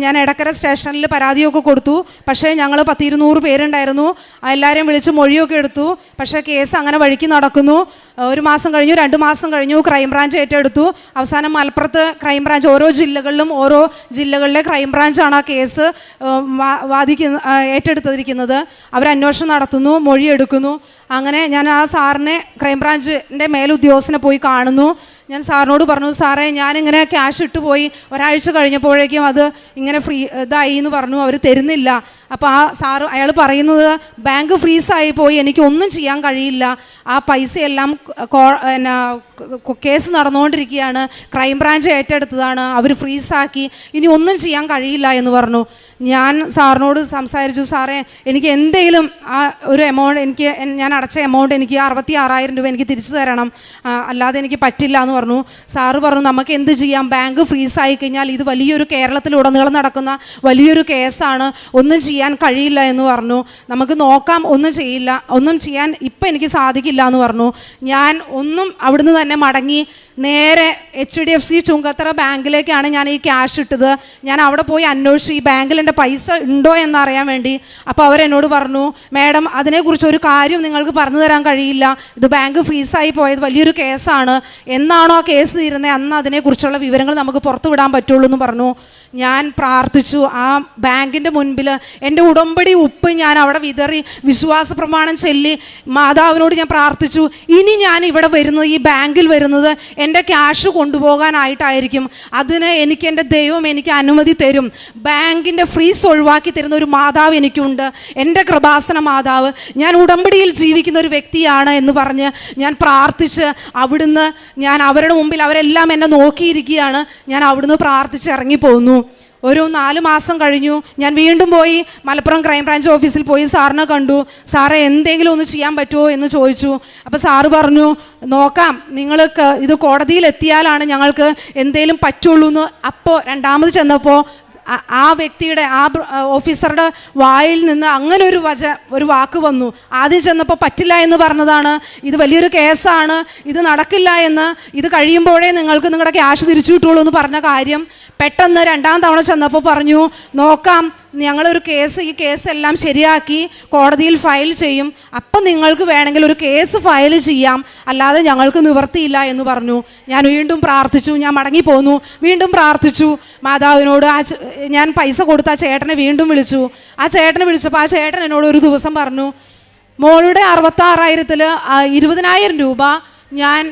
ഞാൻ എടക്കര സ്റ്റേഷനിൽ പരാതിയൊക്കെ കൊടുത്തു. പക്ഷേ ഞങ്ങൾ 10-200 പേരുണ്ടായിരുന്നു, എല്ലാവരെയും വിളിച്ച് മൊഴിയൊക്കെ എടുത്തു. പക്ഷേ കേസ് അങ്ങനെ വഴിക്ക് നടക്കുന്നു. 1 മാസം കഴിഞ്ഞു, 2 മാസം കഴിഞ്ഞു, ക്രൈംബ്രാഞ്ച് ഏറ്റെടുത്തു. അവസാനം മലപ്പുറത്ത് ക്രൈംബ്രാഞ്ച്, ഓരോ ജില്ലകളിലെ ക്രൈംബ്രാഞ്ചാണ് ആ കേസ് ഏറ്റെടുത്തിരിക്കുന്നത്. അവർ അന്വേഷണം നടത്തുന്നു, മൊഴിയെടുക്കുന്നു. അങ്ങനെ ഞാൻ ആ സാറിനെ, ക്രൈംബ്രാഞ്ചിൻ്റെ മേലുദ്യോഗസ്ഥനെ പോയി കാണുന്നു. ഞാൻ സാറിനോട് പറഞ്ഞു, സാറേ ഞാനിങ്ങനെ ക്യാഷ് ഇട്ട് പോയി, ഒരാഴ്ച കഴിഞ്ഞപ്പോഴേക്കും അത് ഇങ്ങനെ ഇതായി എന്ന് പറഞ്ഞു, അവർ തരുന്നില്ല. അപ്പോൾ അയാൾ പറയുന്നത് ബാങ്ക് ഫ്രീസായി പോയി, എനിക്ക് ഒന്നും ചെയ്യാൻ കഴിയില്ല, ആ പൈസയെല്ലാം കേസ് നടന്നുകൊണ്ടിരിക്കുകയാണ്, ക്രൈംബ്രാഞ്ച് ഏറ്റെടുത്തതാണ്, അവർ ഫ്രീസാക്കി, ഇനി ഒന്നും ചെയ്യാൻ കഴിയില്ല എന്ന് പറഞ്ഞു. ഞാൻ സാറിനോട് സംസാരിച്ചു, സാറേ എനിക്ക് എന്തെങ്കിലും ആ ഒരു എമൗണ്ട്, ഞാൻ അടച്ച എമൗണ്ട് എനിക്ക് 66,000 രൂപ എനിക്ക് തിരിച്ചു തരണം, അല്ലാതെ എനിക്ക് പറ്റില്ല എന്ന് പറഞ്ഞു. സാറ് പറഞ്ഞു, നമുക്ക് എന്ത് ചെയ്യാം, ബാങ്ക് ഫ്രീസായി കഴിഞ്ഞാൽ ഇത് വലിയൊരു, കേരളത്തിലുടനീളം നടക്കുന്ന വലിയൊരു കേസാണ്, ഒന്നും ചെയ്യാൻ കഴിയില്ല എന്ന് പറഞ്ഞു. നമുക്ക് നോക്കാം, ഒന്നും ചെയ്യാൻ ഇപ്പം എനിക്ക് സാധിക്കില്ല എന്ന് പറഞ്ഞു. ഞാൻ അവിടുന്ന് തന്നെ മടങ്ങി നേരെ HDFC ചുങ്കത്തറ ബാങ്കിലേക്കാണ് ഞാൻ ഈ ക്യാഷ് ഇട്ടത്. ഞാൻ അവിടെ പോയി അന്വേഷിച്ചു ഈ ബാങ്കിൽ എൻ്റെ പൈസ ഉണ്ടോ എന്നറിയാൻ വേണ്ടി. അപ്പോൾ അവരെന്നോട് പറഞ്ഞു, മാഡം അതിനെക്കുറിച്ച് ഒരു കാര്യം നിങ്ങൾക്ക് പറഞ്ഞു തരാൻ കഴിയില്ല, ഇത് ബാങ്ക് ഫ്രീസായി പോയത് വലിയൊരു കേസാണ്, എന്നാണോ ആ കേസ് തീരുന്നത് അന്ന് അതിനെക്കുറിച്ചുള്ള വിവരങ്ങൾ നമുക്ക് പുറത്തു വിടാൻ പറ്റുള്ളൂ എന്ന് പറഞ്ഞു. ഞാൻ പ്രാർത്ഥിച്ചു. ആ ബാങ്കിൻ്റെ മുൻപിൽ എൻ്റെ ഉടമ്പടി ഉപ്പ് ഞാൻ അവിടെ വിതറി വിശ്വാസ പ്രമാണം ചൊല്ലി മാതാവിനോട് ഞാൻ പ്രാർത്ഥിച്ചു, ഇനി ഞാൻ ഇവിടെ വരുന്നത്, ഈ ബാങ്കിൽ വരുന്നത് എൻ്റെ ക്യാഷ് കൊണ്ടുപോകാനായിട്ടായിരിക്കും, അതിന് എൻ്റെ ദൈവം എനിക്ക് അനുമതി തരും, ബാങ്കിൻ്റെ ഫ്രീസ് ഒഴിവാക്കി തരുന്ന ഒരു മാതാവ് എനിക്കുണ്ട്, എൻ്റെ കൃപാസന മാതാവ്, ഞാൻ ഉടമ്പടിയിൽ ജീവിക്കുന്ന ഒരു വ്യക്തിയാണ് എന്ന് പറഞ്ഞ് ഞാൻ പ്രാർത്ഥിച്ച് അവിടുന്ന് ഞാൻ അവരുടെ മുമ്പിൽ, അവരെല്ലാം എന്നെ നോക്കിയിരിക്കുകയാണ്, ഞാൻ അവിടുന്ന് പ്രാർത്ഥിച്ച് ഇറങ്ങിപ്പോന്നു. ഒരു 4 മാസം കഴിഞ്ഞു. ഞാൻ വീണ്ടും പോയി മലപ്പുറം ക്രൈംബ്രാഞ്ച് ഓഫീസിൽ പോയി സാറിനെ കണ്ടു. സാറേ എന്തെങ്കിലും ഒന്ന് ചെയ്യാൻ പറ്റുമോ എന്ന് ചോദിച്ചു. അപ്പോൾ സാറ് പറഞ്ഞു, നോക്കാം, നിങ്ങൾക്ക് ഇത് കോടതിയിൽ എത്തിയാലാണ് ഞങ്ങൾക്ക് എന്തെങ്കിലും പറ്റുള്ളൂ എന്ന്. അപ്പോൾ രണ്ടാമത് ചെന്നപ്പോൾ ആ വ്യക്തിയുടെ, ആ ഓഫീസറുടെ വായിൽ നിന്ന് അങ്ങനെ ഒരു വാക്ക് വന്നു. ആദ്യം ചെന്നപ്പോൾ പറ്റില്ല എന്ന് പറഞ്ഞതാണ്, ഇത് വലിയൊരു കേസാണ്, ഇത് നടക്കില്ല എന്ന്, ഇത് കഴിയുമ്പോഴേ നിങ്ങൾക്ക് നിങ്ങളുടെ ക്യാഷ് തിരിച്ചു കിട്ടുള്ളൂ എന്ന് പറഞ്ഞ കാര്യം പെട്ടെന്ന് 2ാം തവണ ചെന്നപ്പോൾ പറഞ്ഞു, നോക്കാം, ഞങ്ങളൊരു ഈ കേസെല്ലാം ശരിയാക്കി കോടതിയിൽ ഫയൽ ചെയ്യും, അപ്പം നിങ്ങൾക്ക് വേണമെങ്കിൽ ഒരു കേസ് ഫയൽ ചെയ്യാം, അല്ലാതെ ഞങ്ങൾക്ക് നിവർത്തിയില്ല എന്ന് പറഞ്ഞു. ഞാൻ വീണ്ടും പ്രാർത്ഥിച്ചു. ഞാൻ മടങ്ങിപ്പോന്നു. വീണ്ടും പ്രാർത്ഥിച്ചു മാതാവിനോട്. ഞാൻ പൈസ കൊടുത്ത ആ ചേട്ടനെ വീണ്ടും വിളിച്ചു. ആ ചേട്ടനെ വിളിച്ചപ്പോൾ ആ ചേട്ടൻ എന്നോട് ഒരു ദിവസം പറഞ്ഞു, മോളുടെ 66,000-ൽ 20,000 രൂപ ഞാൻ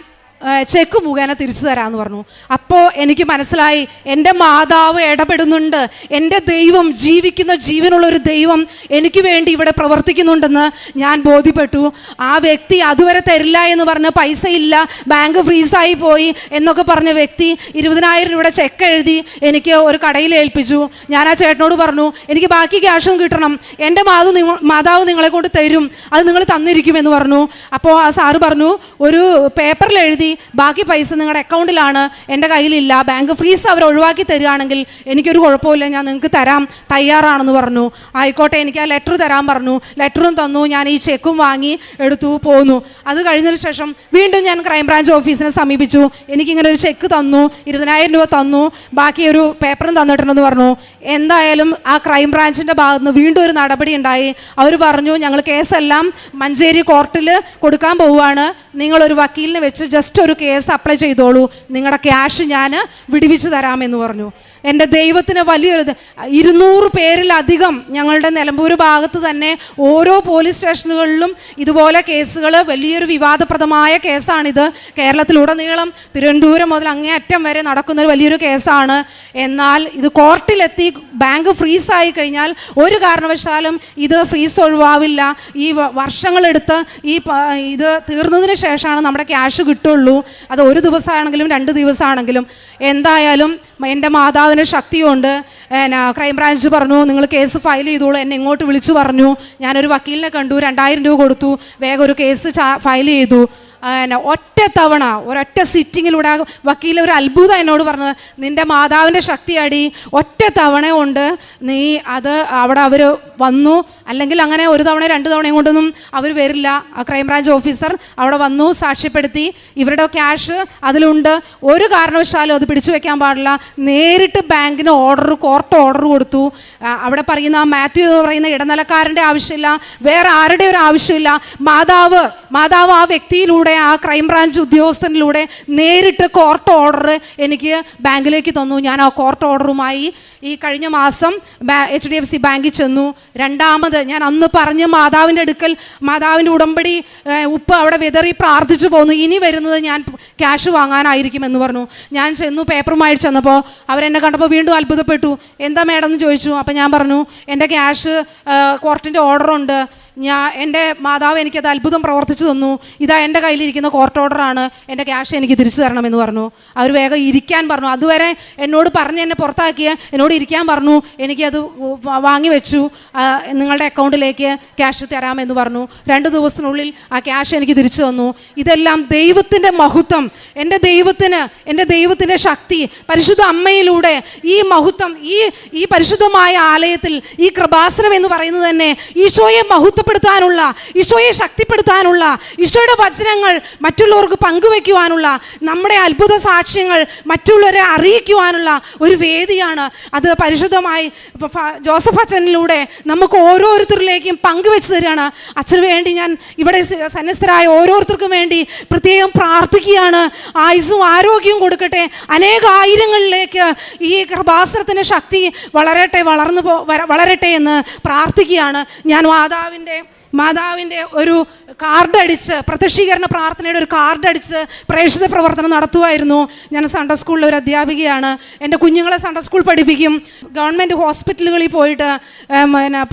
ചെക്ക് മുഖേന തിരിച്ചു തരാമെന്ന് പറഞ്ഞു. അപ്പോൾ എനിക്ക് മനസ്സിലായി, എൻ്റെ മാതാവ് ഇടപെടുന്നുണ്ട്, എൻ്റെ ദൈവം, ജീവിക്കുന്ന ജീവനുള്ളൊരു ദൈവം എനിക്ക് വേണ്ടി ഇവിടെ പ്രവർത്തിക്കുന്നുണ്ടെന്ന് ഞാൻ ബോധ്യപ്പെട്ടു. ആ വ്യക്തി അതുവരെ തരില്ല എന്ന് പറഞ്ഞ്, പൈസ ഇല്ല, ബാങ്ക് ഫ്രീസായി പോയി എന്നൊക്കെ പറഞ്ഞ വ്യക്തി 20,000 രൂപയുടെ ചെക്ക് എഴുതി എനിക്ക് ഒരു കടയിൽ ഏൽപ്പിച്ചു. ഞാൻ ആ ചേട്ടനോട് പറഞ്ഞു, എനിക്ക് ബാക്കി ക്യാഷും കിട്ടണം, എൻ്റെ മാതാവ് നിങ്ങളെ കൊണ്ട് തരും, അത് നിങ്ങൾ തന്നിരിക്കുമെന്ന് പറഞ്ഞു. അപ്പോൾ ആ സാറ് പറഞ്ഞു, ഒരു പേപ്പറിൽ എഴുതി ബാക്കി പൈസ നിങ്ങളുടെ അക്കൗണ്ടിലാണ്, എൻ്റെ കയ്യിലില്ല, ബാങ്ക് ഫ്രീസ് അവർ ഒഴിവാക്കി തരികയാണെങ്കിൽ എനിക്കൊരു കുഴപ്പമില്ല, ഞാൻ നിങ്ങൾക്ക് തരാം തയ്യാറാണെന്ന് പറഞ്ഞു. ആയിക്കോട്ടെ, എനിക്ക് ആ ലെറ്റർ തരാൻ പറഞ്ഞു. ലെറ്ററും തന്നു. ഞാൻ ഈ ചെക്കും വാങ്ങി എടുത്തു പോന്നു. അത് കഴിഞ്ഞതിന് ശേഷം വീണ്ടും ഞാൻ ക്രൈംബ്രാഞ്ച് ഓഫീസിനെ സമീപിച്ചു. എനിക്കിങ്ങനെ ഒരു ചെക്ക് തന്നു, 20,000 രൂപ തന്നു, ബാക്കി ഒരു പേപ്പറും തന്നിട്ടുണ്ടെന്ന് പറഞ്ഞു. എന്തായാലും ആ ക്രൈംബ്രാഞ്ചിൻ്റെ ഭാഗത്ത് നിന്ന് വീണ്ടും ഒരു നടപടി ഉണ്ടായി. അവർ പറഞ്ഞു, ഞങ്ങൾ കേസെല്ലാം മഞ്ചേരി കോർട്ടിൽ കൊടുക്കാൻ പോവുകയാണ്, നിങ്ങളൊരു വക്കീലിനെ വെച്ച് ജസ്റ്റ് ഒരു കേസ് അപ്ലൈ ചെയ്തോളൂ, നിങ്ങളുടെ ക്യാഷ് ഞാൻ വിടുവിച്ചു തരാമെന്ന് പറഞ്ഞു. എൻ്റെ ദൈവത്തിന് വലിയൊരു 200 പേരിലധികം ഞങ്ങളുടെ നിലമ്പൂർ ഭാഗത്ത് തന്നെ ഓരോ പോലീസ് സ്റ്റേഷനുകളിലും ഇതുപോലെ കേസുകൾ, വലിയൊരു വിവാദപ്രദമായ കേസാണിത്. കേരളത്തിലുടനീളം തിരുവനന്തപുരം മുതൽ അങ്ങേയറ്റം വരെ നടക്കുന്ന വലിയൊരു കേസാണ്. എന്നാൽ ഇത് കോർട്ടിലെത്തി ബാങ്ക് ഫ്രീസായി കഴിഞ്ഞാൽ ഒരു കാരണവശാലും ഇത് ഫ്രീസ് ഒഴിവാവില്ല. ഈ വർഷങ്ങളെടുത്ത് ഇത് തീർന്നതിന് ശേഷമാണ് നമ്മുടെ ക്യാഷ് കിട്ടുള്ളൂ. അത് 1 ദിവസമാണെങ്കിലും 2 ദിവസമാണെങ്കിലും. എന്തായാലും എൻ്റെ മാതാവിന് ശക്തിയുണ്ട്. ക്രൈംബ്രാഞ്ച് പറഞ്ഞു, നിങ്ങൾ കേസ് ഫയൽ ചെയ്തോളൂ. എന്നെ ഇങ്ങോട്ട് വിളിച്ചു പറഞ്ഞു. ഞാനൊരു വക്കീലിനെ കണ്ടു, 2,000 രൂപ കൊടുത്തു, വേഗം ഒരു കേസ് ഫയൽ ചെയ്തു. ഒരൊറ്റ സിറ്റിങ്ങിലൂടെ വക്കീൽ ഒരു അത്ഭുതം എന്നോട് പറഞ്ഞത്, നിൻ്റെ മാതാവിൻ്റെ ശക്തിയടി, ഒറ്റ തവണ കൊണ്ട് നീ അത് അവിടെ അവർ വന്നു, അല്ലെങ്കിൽ അങ്ങനെ 1 തവണ 2 തവണയും കൊണ്ടൊന്നും അവർ വരില്ല. ക്രൈംബ്രാഞ്ച് ഓഫീസർ അവിടെ വന്നു, സാക്ഷ്യപ്പെടുത്തി, ഇവരുടെ ക്യാഷ് അതിലുണ്ട്, ഒരു കാരണവശാലും അത് പിടിച്ചു വെക്കാൻ പാടില്ല. നേരിട്ട് ബാങ്കിന് കോർട്ട് ഓർഡർ കൊടുത്തു. അവിടെ പറയുന്ന മാത്യു എന്ന് പറയുന്ന ഇടനിലക്കാരൻ്റെ ആവശ്യമില്ല, വേറെ ആരുടെ ഒരു ആവശ്യമില്ല. മാതാവ് ആ വ്യക്തിയിലൂടെ അതിലൂടെ ആ ക്രൈംബ്രാഞ്ച് ഉദ്യോഗസ്ഥനിലൂടെ നേരിട്ട് കോർട്ട് ഓർഡർ എനിക്ക് ബാങ്കിലേക്ക് തന്നു. ഞാൻ ആ കോർട്ട് ഓർഡറുമായി ഈ കഴിഞ്ഞ മാസം HDFC ബാങ്കിൽ ചെന്നു. രണ്ടാമത് ഞാൻ അന്ന് പറഞ്ഞ് മാതാവിൻ്റെ അടുക്കൽ മാതാവിൻ്റെ ഉടമ്പടി ഉപ്പ് അവിടെ വിതറി പ്രാർത്ഥിച്ചു പോന്നു. ഇനി വരുന്നത് ഞാൻ ക്യാഷ് വാങ്ങാനായിരിക്കും എന്ന് പറഞ്ഞു. ഞാൻ ചെന്നു, പേപ്പറുമായി ചെന്നപ്പോൾ അവരെന്നെ കണ്ടപ്പോൾ വീണ്ടും അത്ഭുതപ്പെട്ടു. എന്താ മാഡം എന്ന് ചോദിച്ചു. അപ്പം ഞാൻ പറഞ്ഞു, എൻ്റെ ക്യാഷ് കോർട്ടിൻ്റെ ഓർഡറുണ്ട്, എൻ്റെ മാതാവ് എനിക്കത് അത്ഭുതം പ്രവർത്തിച്ചു തന്നു, ഇതാ എൻ്റെ കയ്യിലിരിക്കുന്ന കോർട്ട് ഓർഡറാണ്, എൻ്റെ ക്യാഷ് എനിക്ക് തിരിച്ചു തരണമെന്ന് പറഞ്ഞു. അവർ വേഗം ഇരിക്കാൻ പറഞ്ഞു. അതുവരെ എന്നോട് പറഞ്ഞ് എന്നെ പുറത്താക്കിയ എന്നോട് ഇരിക്കാൻ പറഞ്ഞു. എനിക്കത് വാങ്ങി വെച്ചു. നിങ്ങളുടെ അക്കൗണ്ടിലേക്ക് ക്യാഷ് തരാമെന്ന് പറഞ്ഞു. 2 ദിവസത്തിനുള്ളിൽ ആ ക്യാഷ് എനിക്ക് തിരിച്ചു തന്നു. ഇതെല്ലാം ദൈവത്തിൻ്റെ മഹത്വം, എൻ്റെ ദൈവത്തിൻ്റെ ശക്തി, പരിശുദ്ധ അമ്മയിലൂടെ ഈ മഹത്വം, ഈ പരിശുദ്ധമായ ആലയത്തിൽ ഈ കൃപാസനം എന്ന് പറയുന്നത് തന്നെ ഈശോയെ മഹത്വപ്പെടുത്താനുള്ള, ഈശോയെ ശക്തിപ്പെടുത്താനുള്ള, ഈശോയുടെ വചനങ്ങൾ മറ്റുള്ളവർക്ക് പങ്കുവെക്കുവാനുള്ള, നമ്മുടെ അത്ഭുത സാക്ഷ്യങ്ങൾ മറ്റുള്ളവരെ അറിയിക്കുവാനുള്ള ഒരു വേദിയാണ്. അത് പരിശുദ്ധമായി ജോസഫ് അച്ഛനിലൂടെ നമുക്ക് ഓരോരുത്തരിലേക്കും പങ്കുവെച്ച് തരികയാണ്. അച്ഛന് വേണ്ടി ഞാൻ ഇവിടെ സന്യസ്തരായ ഓരോരുത്തർക്കും വേണ്ടി പ്രത്യേകം പ്രാർത്ഥിക്കുകയാണ്. ആയുസ്സും ആരോഗ്യവും കൊടുക്കട്ടെ. അനേകായിരങ്ങളിലേക്ക് ഈ കൃപാസനത്തിൻ്റെ ശക്തി വളരട്ടെ എന്ന് പ്രാർത്ഥിക്കുകയാണ്. ഞാൻ മാതാവിൻ്റെ ഒരു കാർഡ് അടിച്ച്, പ്രത്യക്ഷീകരണ പ്രാർത്ഥനയുടെ ഒരു കാർഡ് അടിച്ച് പ്രേക്ഷിത പ്രവർത്തനം നടത്തുമായിരുന്നു. ഞാൻ സൺഡേ സ്കൂളിലെ ഒരു അധ്യാപികയാണ്. എൻ്റെ കുഞ്ഞുങ്ങളെ സൺഡേ സ്കൂൾ പഠിപ്പിക്കും. ഗവൺമെൻറ് ഹോസ്പിറ്റലുകളിൽ പോയിട്ട്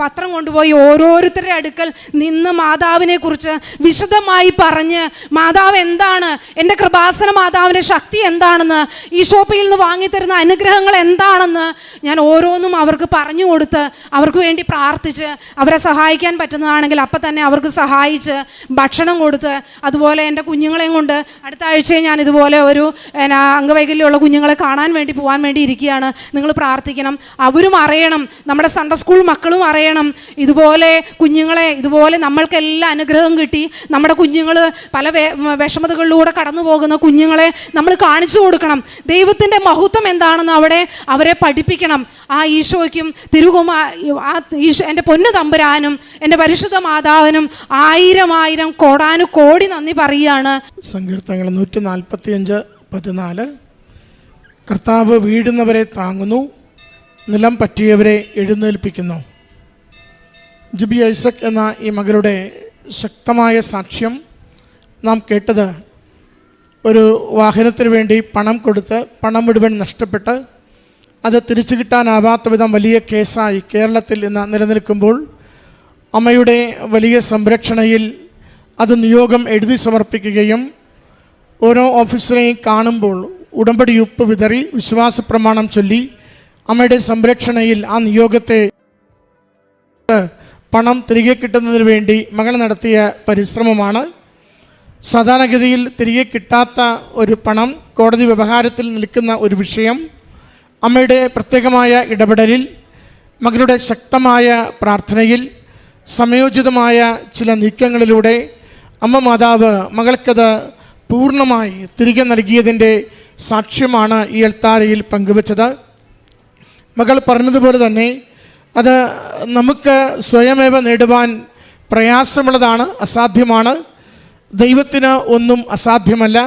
പത്രം കൊണ്ടുപോയി ഓരോരുത്തരുടെ അടുക്കൽ നിന്ന് മാതാവിനെ കുറിച്ച് വിശദമായി പറഞ്ഞ് മാതാവ് എന്താണ്, എൻ്റെ കൃപാസന മാതാവിൻ്റെ ശക്തി എന്താണെന്ന്, ഈ ഷോപ്പിൽ നിന്ന് വാങ്ങിത്തരുന്ന അനുഗ്രഹങ്ങൾ എന്താണെന്ന് ഞാൻ ഓരോന്നും അവർക്ക് പറഞ്ഞു കൊടുത്ത് അവർക്ക് വേണ്ടി പ്രാർത്ഥിച്ച് അവരെ സഹായിക്കാൻ പറ്റുന്നതാണെങ്കിൽ അപ്പം തന്നെ അവർക്ക് സഹായിച്ച് ഭക്ഷണം കൊടുത്ത്, അതുപോലെ എൻ്റെ കുഞ്ഞുങ്ങളെയും കൊണ്ട് അടുത്ത ആഴ്ചയെ ഞാൻ ഇതുപോലെ ഒരു അംഗവൈകല്യമുള്ള കുഞ്ഞുങ്ങളെ കാണാൻ വേണ്ടി പോകാൻ വേണ്ടി ഇരിക്കുകയാണ്. നിങ്ങൾ പ്രാർത്ഥിക്കണം. അവരും അറിയണം, നമ്മുടെ സൺഡേ സ്കൂൾ മക്കളും അറിയണം, ഇതുപോലെ കുഞ്ഞുങ്ങളെ, ഇതുപോലെ നമ്മൾക്കെല്ലാം അനുഗ്രഹം കിട്ടി നമ്മുടെ കുഞ്ഞുങ്ങൾ പല വിഷമതകളിലൂടെ കടന്നു പോകുന്ന കുഞ്ഞുങ്ങളെ നമ്മൾ കാണിച്ചു കൊടുക്കണം. ദൈവത്തിൻ്റെ മഹത്വം എന്താണെന്ന് അവരെ പഠിപ്പിക്കണം. ആ ഈശോയ്ക്കും എൻ്റെ പൊന്നു തമ്പുരാനും എൻ്റെ പരിശുദ്ധ മാതാവിനും 1000 കോടാനുകോടി നന്ദി പറയുകയാണ്. സങ്കീർത്തനങ്ങൾ 145:14. കർത്താവ് വീഴുന്നവരെ താങ്ങുന്നു, നിലം പറ്റിയവരെ എഴുന്നേൽപ്പിക്കുന്നു. ജിബി ഐസക് എന്ന ഈ മകളുടെ ശക്തമായ സാക്ഷ്യം നാം കേട്ടത്, ഒരു വാഹനത്തിന് വേണ്ടി പണം കൊടുത്ത് പണം മുഴുവൻ നഷ്ടപ്പെട്ട് അത് തിരിച്ചു കിട്ടാനാവാത്ത വിധം വലിയ കേസായി കേരളത്തിൽ ഇന്ന് നിലനിൽക്കുമ്പോൾ അമ്മയുടെ വലിയ സംരക്ഷണയിൽ അത് നിയോഗം എഴുതി സമർപ്പിക്കുകയും ഓരോ ഓഫീസറെയും കാണുമ്പോൾ ഉടമ്പടി ഉപ്പ് വിതറി വിശ്വാസ പ്രമാണം ചൊല്ലി അമ്മയുടെ സംരക്ഷണയിൽ ആ നിയോഗത്തെ പണം തിരികെ കിട്ടുന്നതിന് വേണ്ടി മകൾ നടത്തിയ പരിശ്രമമാണ്. സാധാരണഗതിയിൽ തിരികെ കിട്ടാത്ത ഒരു പണം കോടതി വ്യവഹാരത്തിൽ നിൽക്കുന്ന ഒരു വിഷയം അമ്മയുടെ പ്രത്യേകമായ ഇടപെടലിൽ, മകളുടെ ശക്തമായ പ്രാർത്ഥനയിൽ, സമയോചിതമായ ചില നീക്കങ്ങളിലൂടെ അമ്മ മാതാവ് മകൾക്കത് പൂർണ്ണമായി തിരികെ നൽകിയതിൻ്റെ സാക്ഷ്യമാണ് ഈ അൾത്താരയിൽ പങ്കുവച്ചത്. മകൾ പറഞ്ഞതുപോലെ തന്നെ അത് നമുക്ക് സ്വയമേവ നേടുവാൻ പ്രയാസമുള്ളതാണ്, അസാധ്യമാണ്. ദൈവത്തിന് ഒന്നും അസാധ്യമല്ല.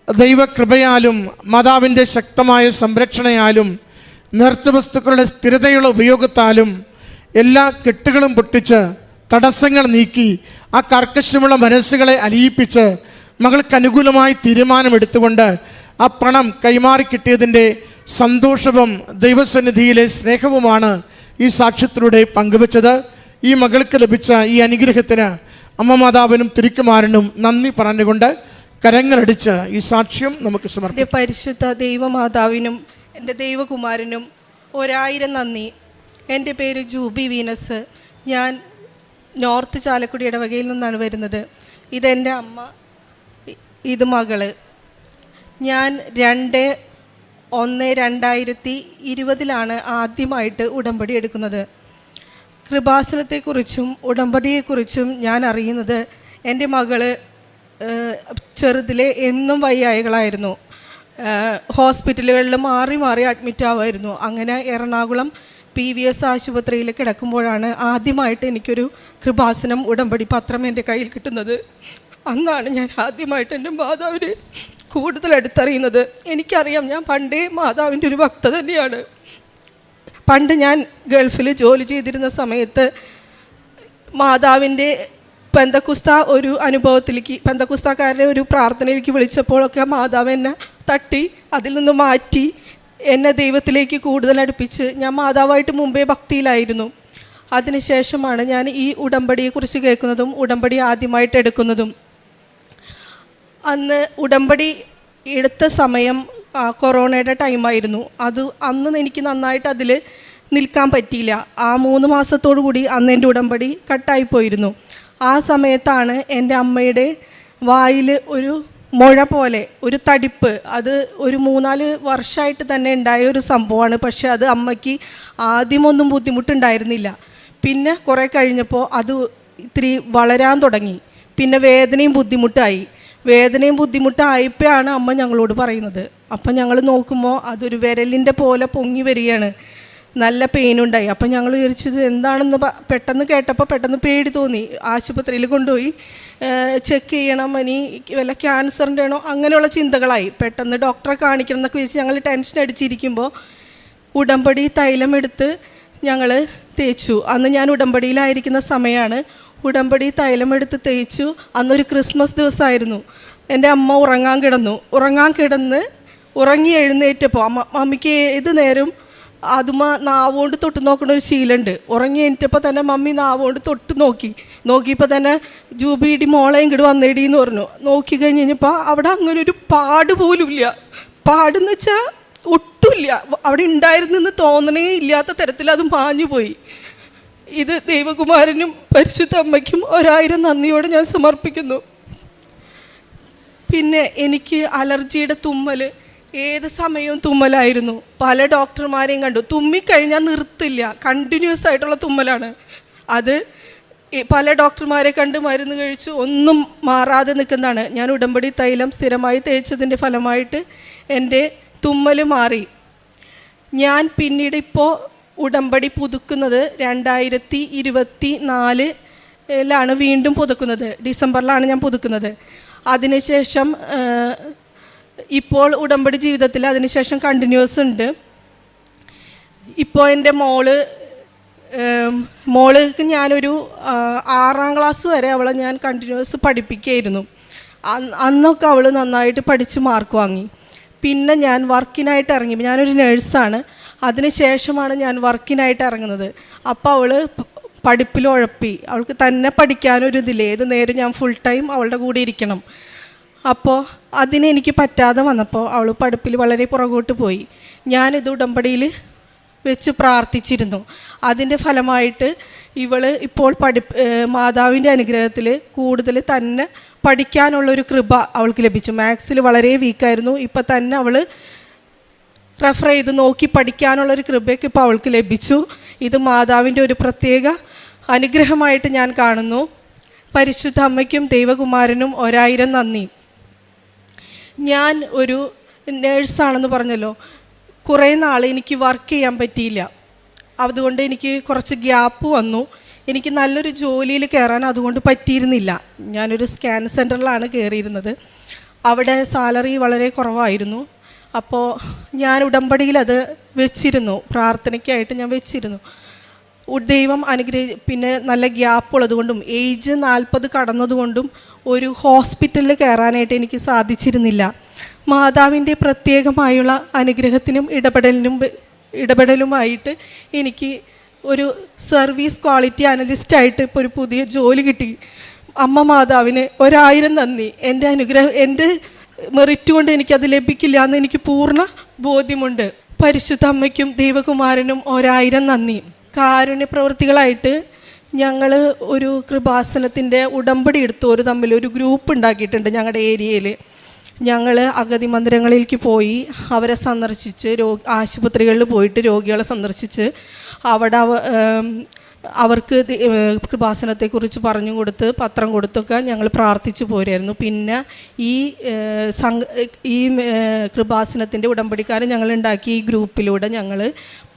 ദൈവകൃപയാലും മാതാവിൻ്റെ ശക്തമായ സംരക്ഷണയാലും നേർച്ചവസ്തുക്കളുടെ സ്ഥിരതയുള്ള ഉപയോഗത്താലും എല്ലാ കെട്ടുകളും പൊട്ടിച്ച് തടസ്സങ്ങൾ നീക്കി ആ കർക്കശമുള്ള മനസ്സുകളെ അലിയിപ്പിച്ച് മകൾക്ക് അനുകൂലമായി തീരുമാനമെടുത്തുകൊണ്ട് ആ പണം കൈമാറി കിട്ടിയതിൻ്റെ സന്തോഷവും ദൈവസന്നിധിയിലെ സ്നേഹവുമാണ് ഈ സാക്ഷ്യത്തിലൂടെ പങ്കുവച്ചത്. ഈ മകൾക്ക് ലഭിച്ച ഈ അനുഗ്രഹത്തിന് അമ്മ മാതാവിനും തിരുക്കുമാരനും നന്ദി പറഞ്ഞുകൊണ്ട് കരങ്ങളടിച്ച് ഈ സാക്ഷ്യം നമുക്ക് സമർപ്പിക്കാം. പരിശുദ്ധ ദൈവമാതാവിനും എൻ്റെ ദൈവകുമാരനും 1000 നന്ദി. എൻ്റെ പേര് ജൂബി വീനസ്. ഞാൻ നോർത്ത് ചാലക്കുടി ഇടവകയിൽ നിന്നാണ് വരുന്നത്. ഇതെൻ്റെ അമ്മ, ഇത് മകള്. ഞാൻ 2/1/2020 ആദ്യമായിട്ട് ഉടമ്പടി എടുക്കുന്നത്. കൃപാസനത്തെക്കുറിച്ചും ഉടമ്പടിയെക്കുറിച്ചും ഞാൻ അറിയുന്നത് എൻ്റെ മകള് ചെറുതിലെ എന്നും വയ്യായികളായിരുന്നു. ഹോസ്പിറ്റലുകളിൽ മാറി മാറി അഡ്മിറ്റ് ആവുമായിരുന്നു. അങ്ങനെ എറണാകുളം PVS ആശുപത്രിയിൽ കിടക്കുമ്പോഴാണ് ആദ്യമായിട്ട് എനിക്കൊരു കൃപാസനം ഉടമ്പടി പത്രം എൻ്റെ കയ്യിൽ കിട്ടുന്നത്. അന്നാണ് ഞാൻ ആദ്യമായിട്ട് എൻ്റെ മാതാവിനെ കൂടുതൽ അടുത്തറിയുന്നത്. എനിക്കറിയാം, ഞാൻ പണ്ടേ മാതാവിൻ്റെ ഒരു ഭക്ത തന്നെയാണ്. പണ്ട് ഞാൻ ഗൾഫിൽ ജോലി ചെയ്തിരുന്ന സമയത്ത് മാതാവിൻ്റെ പെന്തക്കുസ്ത ഒരു അനുഭവത്തിലേക്ക്, പെന്തക്കുസ്താക്കാരുടെ ഒരു പ്രാർത്ഥനയിലേക്ക് വിളിച്ചപ്പോഴൊക്കെ മാതാവ് എന്നെ തട്ടി അതിൽ നിന്ന് മാറ്റി എന്നെ ദൈവത്തിലേക്ക് കൂടുതൽ അടുപ്പിച്ച്. ഞാൻ മാതാവായിട്ട് മുമ്പേ ഭക്തിയിലായിരുന്നു. അതിനുശേഷമാണ് ഞാൻ ഈ ഉടമ്പടിയെക്കുറിച്ച് കേൾക്കുന്നതും ഉടമ്പടി ആദ്യമായിട്ട് എടുക്കുന്നതും. അന്ന് ഉടമ്പടി എടുത്ത സമയം കൊറോണയുടെ ടൈമായിരുന്നു. അന്ന് എനിക്ക് നന്നായിട്ട് അതിൽ നിൽക്കാൻ പറ്റിയില്ല. ആ 3 മാസത്തോടു കൂടി അന്ന് എൻ്റെ ഉടമ്പടി കട്ടായിപ്പോയിരുന്നു. ആ സമയത്താണ് എൻ്റെ അമ്മയുടെ വായിൽ ഒരു മുഴ പോലെ ഒരു തടിപ്പ്, അത് ഒരു 3-4 വർഷമായിട്ട് തന്നെ ഉണ്ടായ ഒരു സംഭവമാണ്. പക്ഷേ അത് അമ്മയ്ക്ക് ആദ്യമൊന്നും ബുദ്ധിമുട്ടുണ്ടായിരുന്നില്ല. പിന്നെ കുറേ കഴിഞ്ഞപ്പോൾ അത് ഇത്തിരി വളരാൻ തുടങ്ങി. പിന്നെ വേദനയും ബുദ്ധിമുട്ടായപ്പോഴാണ് അമ്മ ഞങ്ങളോട് പറയുന്നത്. അപ്പം ഞങ്ങൾ നോക്കുമ്പോൾ അതൊരു വിരലിൻ്റെ പോലെ പൊങ്ങി വരികയാണ്. നല്ല പെയിനുണ്ടായി. അപ്പം ഞങ്ങൾ വിചാരിച്ചത് എന്താണെന്ന് പെട്ടെന്ന് കേട്ടപ്പോൾ പെട്ടെന്ന് പേടി തോന്നി. ആശുപത്രിയിൽ കൊണ്ടുപോയി ചെക്ക് ചെയ്യണം, ഇനി വല്ല ക്യാൻസറിൻ്റെ ആണോ അങ്ങനെയുള്ള ചിന്തകളായി. പെട്ടെന്ന് ഡോക്ടറെ കാണിക്കണം എന്നൊക്കെ വെച്ച് ഞങ്ങൾ ടെൻഷൻ അടിച്ചിരിക്കുമ്പോൾ ഉടമ്പടി തൈലം എടുത്ത് ഞങ്ങൾ തേച്ചു. അന്ന് ഞാൻ ഉടമ്പടിയിലായിരിക്കുന്ന സമയമാണ്. ഉടമ്പടി തൈലം എടുത്ത് തേച്ചു. അന്നൊരു ക്രിസ്മസ് ദിവസമായിരുന്നു. എൻ്റെ അമ്മ ഉറങ്ങാൻ കിടന്ന് ഉറങ്ങി എഴുന്നേറ്റപ്പോൾ മമ്മിക്ക് ഏത് നേരം നാവുകൊണ്ട് തൊട്ട് നോക്കുന്ന ഒരു ശീലമുണ്ട്. ഉറങ്ങി എണീറ്റപ്പോൾ തന്നെ മമ്മി നാവുകൊണ്ട് തൊട്ട് നോക്കിയപ്പോൾ തന്നെ ജൂബിയുടെ മോളെ ഇങ്ങോട്ട് വന്നേടി എന്ന് പറഞ്ഞു. നോക്കി കഴിഞ്ഞ് കഴിഞ്ഞപ്പോൾ അവിടെ അങ്ങനെ ഒരു പാട് പോലും ഇല്ല. പാടെന്ന് വെച്ചാൽ ഒട്ടുമില്ല, അവിടെ ഉണ്ടായിരുന്നെന്ന് തോന്നണേ ഇല്ലാത്ത തരത്തിൽ അത് മാഞ്ഞുപോയി. ഇത് ദൈവകുമാരനും പരിശുദ്ധ അമ്മയ്ക്കും 1000 നന്ദിയോടെ ഞാൻ സമർപ്പിക്കുന്നു. പിന്നെ എനിക്ക് അലർജിയുടെ തുമ്മൽ, ഏത് സമയവും തുമ്മലായിരുന്നു. പല ഡോക്ടർമാരെയും കണ്ടു. തുമ്മിക്കഴിഞ്ഞാൽ നിർത്തില്ല, കണ്ടിന്യൂസ് ആയിട്ടുള്ള തുമ്മലാണ്. അത് പല ഡോക്ടർമാരെ കണ്ട് മരുന്ന് കഴിച്ചു, ഒന്നും മാറാതെ നിൽക്കുന്നതാണ്. ഞാൻ ഉടമ്പടി തൈലം സ്ഥിരമായി തേച്ചതിൻ്റെ ഫലമായിട്ട് എൻ്റെ തുമ്മൽ മാറി. ഞാൻ പിന്നീട് ഇപ്പോൾ ഉടമ്പടി പുതുക്കുന്നത് 2024 വീണ്ടും പുതുക്കുന്നത്. ഡിസംബറിലാണ് ഞാൻ പുതുക്കുന്നത്. അതിനുശേഷം ഇപ്പോൾ ഉടമ്പടി ജീവിതത്തിൽ അതിനുശേഷം കണ്ടിന്യൂസ് ഉണ്ട്. ഇപ്പോൾ എൻ്റെ മോൾക്ക് ഞാനൊരു 6ാം ക്ലാസ് വരെ അവളെ ഞാൻ കണ്ടിന്യൂസ് പഠിപ്പിക്കുകയായിരുന്നു. അന്നൊക്കെ അവൾ നന്നായിട്ട് പഠിച്ച് മാർക്ക് വാങ്ങി. പിന്നെ ഞാൻ വർക്കിനായിട്ട് ഇറങ്ങി. ഞാനൊരു നേഴ്സാണ്. അതിനുശേഷമാണ് ഞാൻ വർക്കിനായിട്ട് ഇറങ്ങുന്നത്. അപ്പോൾ അവൾ പഠിപ്പിൽ ഉഴപ്പി. അവൾക്ക് തന്നെ പഠിക്കാനൊരിതില്ല. ഏത് നേരം ഞാൻ ഫുൾ ടൈം അവളുടെ കൂടെ ഇരിക്കണം. അപ്പോൾ അതിനെനിക്ക് പറ്റാതെ വന്നപ്പോൾ അവൾ പഠിപ്പിൽ വളരെ പുറകോട്ട് പോയി. ഞാനിത് ഉടമ്പടിയിൽ വെച്ച് പ്രാർത്ഥിച്ചിരുന്നു. അതിൻ്റെ ഫലമായിട്ട് ഇവൾ ഇപ്പോൾ മാതാവിൻ്റെ അനുഗ്രഹത്തിൽ കൂടുതൽ തന്നെ പഠിക്കാനുള്ളൊരു കൃപ അവൾക്ക് ലഭിച്ചു. മാത്സിൽ വളരെ വീക്കായിരുന്നു. ഇപ്പം തന്നെ അവൾ റെഫർ ചെയ്ത് നോക്കി പഠിക്കാനുള്ളൊരു കൃപയൊക്കെ ഇപ്പോൾ അവൾക്ക് ലഭിച്ചു. ഇത് മാതാവിൻ്റെ ഒരു പ്രത്യേക അനുഗ്രഹമായിട്ട് ഞാൻ കാണുന്നു. പരിശുദ്ധ അമ്മയ്ക്കും ദൈവകുമാരനും 1000 നന്ദി. ഞാൻ ഒരു നേഴ്സാണെന്ന് പറഞ്ഞല്ലോ. കുറേ നാൾ എനിക്ക് വർക്ക് ചെയ്യാൻ പറ്റിയില്ല. അതുകൊണ്ട് എനിക്ക് കുറച്ച് ഗ്യാപ്പ് വന്നു. എനിക്ക് നല്ലൊരു ജോലിയിൽ കയറാൻ അതുകൊണ്ട് പറ്റിയിരുന്നില്ല. ഞാനൊരു സ്കാൻ സെൻറ്ററിലാണ് കയറിയിരുന്നത്. അവിടെ സാലറി വളരെ കുറവായിരുന്നു. അപ്പോൾ ഞാൻ ഉടമ്പടിയിൽ അത് വെച്ചിരുന്നു, പ്രാർത്ഥനയ്ക്കായിട്ട് ഞാൻ വെച്ചിരുന്നു. ദൈവം പിന്നെ നല്ല ഗ്യാപ്പ് ഉള്ളതുകൊണ്ടും ഏജ് 40 കടന്നതുകൊണ്ടും ഒരു ഹോസ്പിറ്റലിൽ കയറാനായിട്ട് എനിക്ക് സാധിച്ചിരുന്നില്ല. മാതാവിൻ്റെ പ്രത്യേകമായുള്ള അനുഗ്രഹത്തിനും ഇടപെടലുമായിട്ട് എനിക്ക് ഒരു സർവീസ് ക്വാളിറ്റി അനലിസ്റ്റായിട്ട് ഇപ്പോൾ ഒരു പുതിയ ജോലി കിട്ടി. അമ്മ മാതാവിന് 1000 നന്ദി. എൻ്റെ അനുഗ്രഹം, എൻ്റെ മെറിറ്റ് കൊണ്ട് എനിക്കത് ലഭിക്കില്ല എന്ന് എനിക്ക് പൂർണ്ണ ബോധ്യമുണ്ട്. പരിശുദ്ധ അമ്മയ്ക്കും ദൈവകുമാരനും 1000 നന്ദി. കാരുണ്യ പ്രവൃത്തികളായിട്ട് ഞങ്ങൾ ഒരു കൃപാസനത്തിൻ്റെ ഉടമ്പടി എടുത്തു തമ്മിലൊരു ഗ്രൂപ്പ് ഉണ്ടാക്കിയിട്ടുണ്ട് ഞങ്ങളുടെ ഏരിയയിൽ. ഞങ്ങൾ അഗതി മന്ദിരങ്ങളിലേക്ക് പോയി അവരെ സന്ദർശിച്ച്, ആശുപത്രികളിൽ പോയിട്ട് രോഗികളെ സന്ദർശിച്ച് അവിടെ അവർക്ക് കൃപാസനത്തെക്കുറിച്ച് പറഞ്ഞു കൊടുത്ത് പത്രം കൊടുത്തൊക്കെ ഞങ്ങൾ പ്രാർത്ഥിച്ചു പോരായിരുന്നു. പിന്നെ ഈ കൃപാസനത്തിൻ്റെ ഉടമ്പടിക്കാരൻ ഞങ്ങളുണ്ടാക്കി ഈ ഗ്രൂപ്പിലൂടെ ഞങ്ങൾ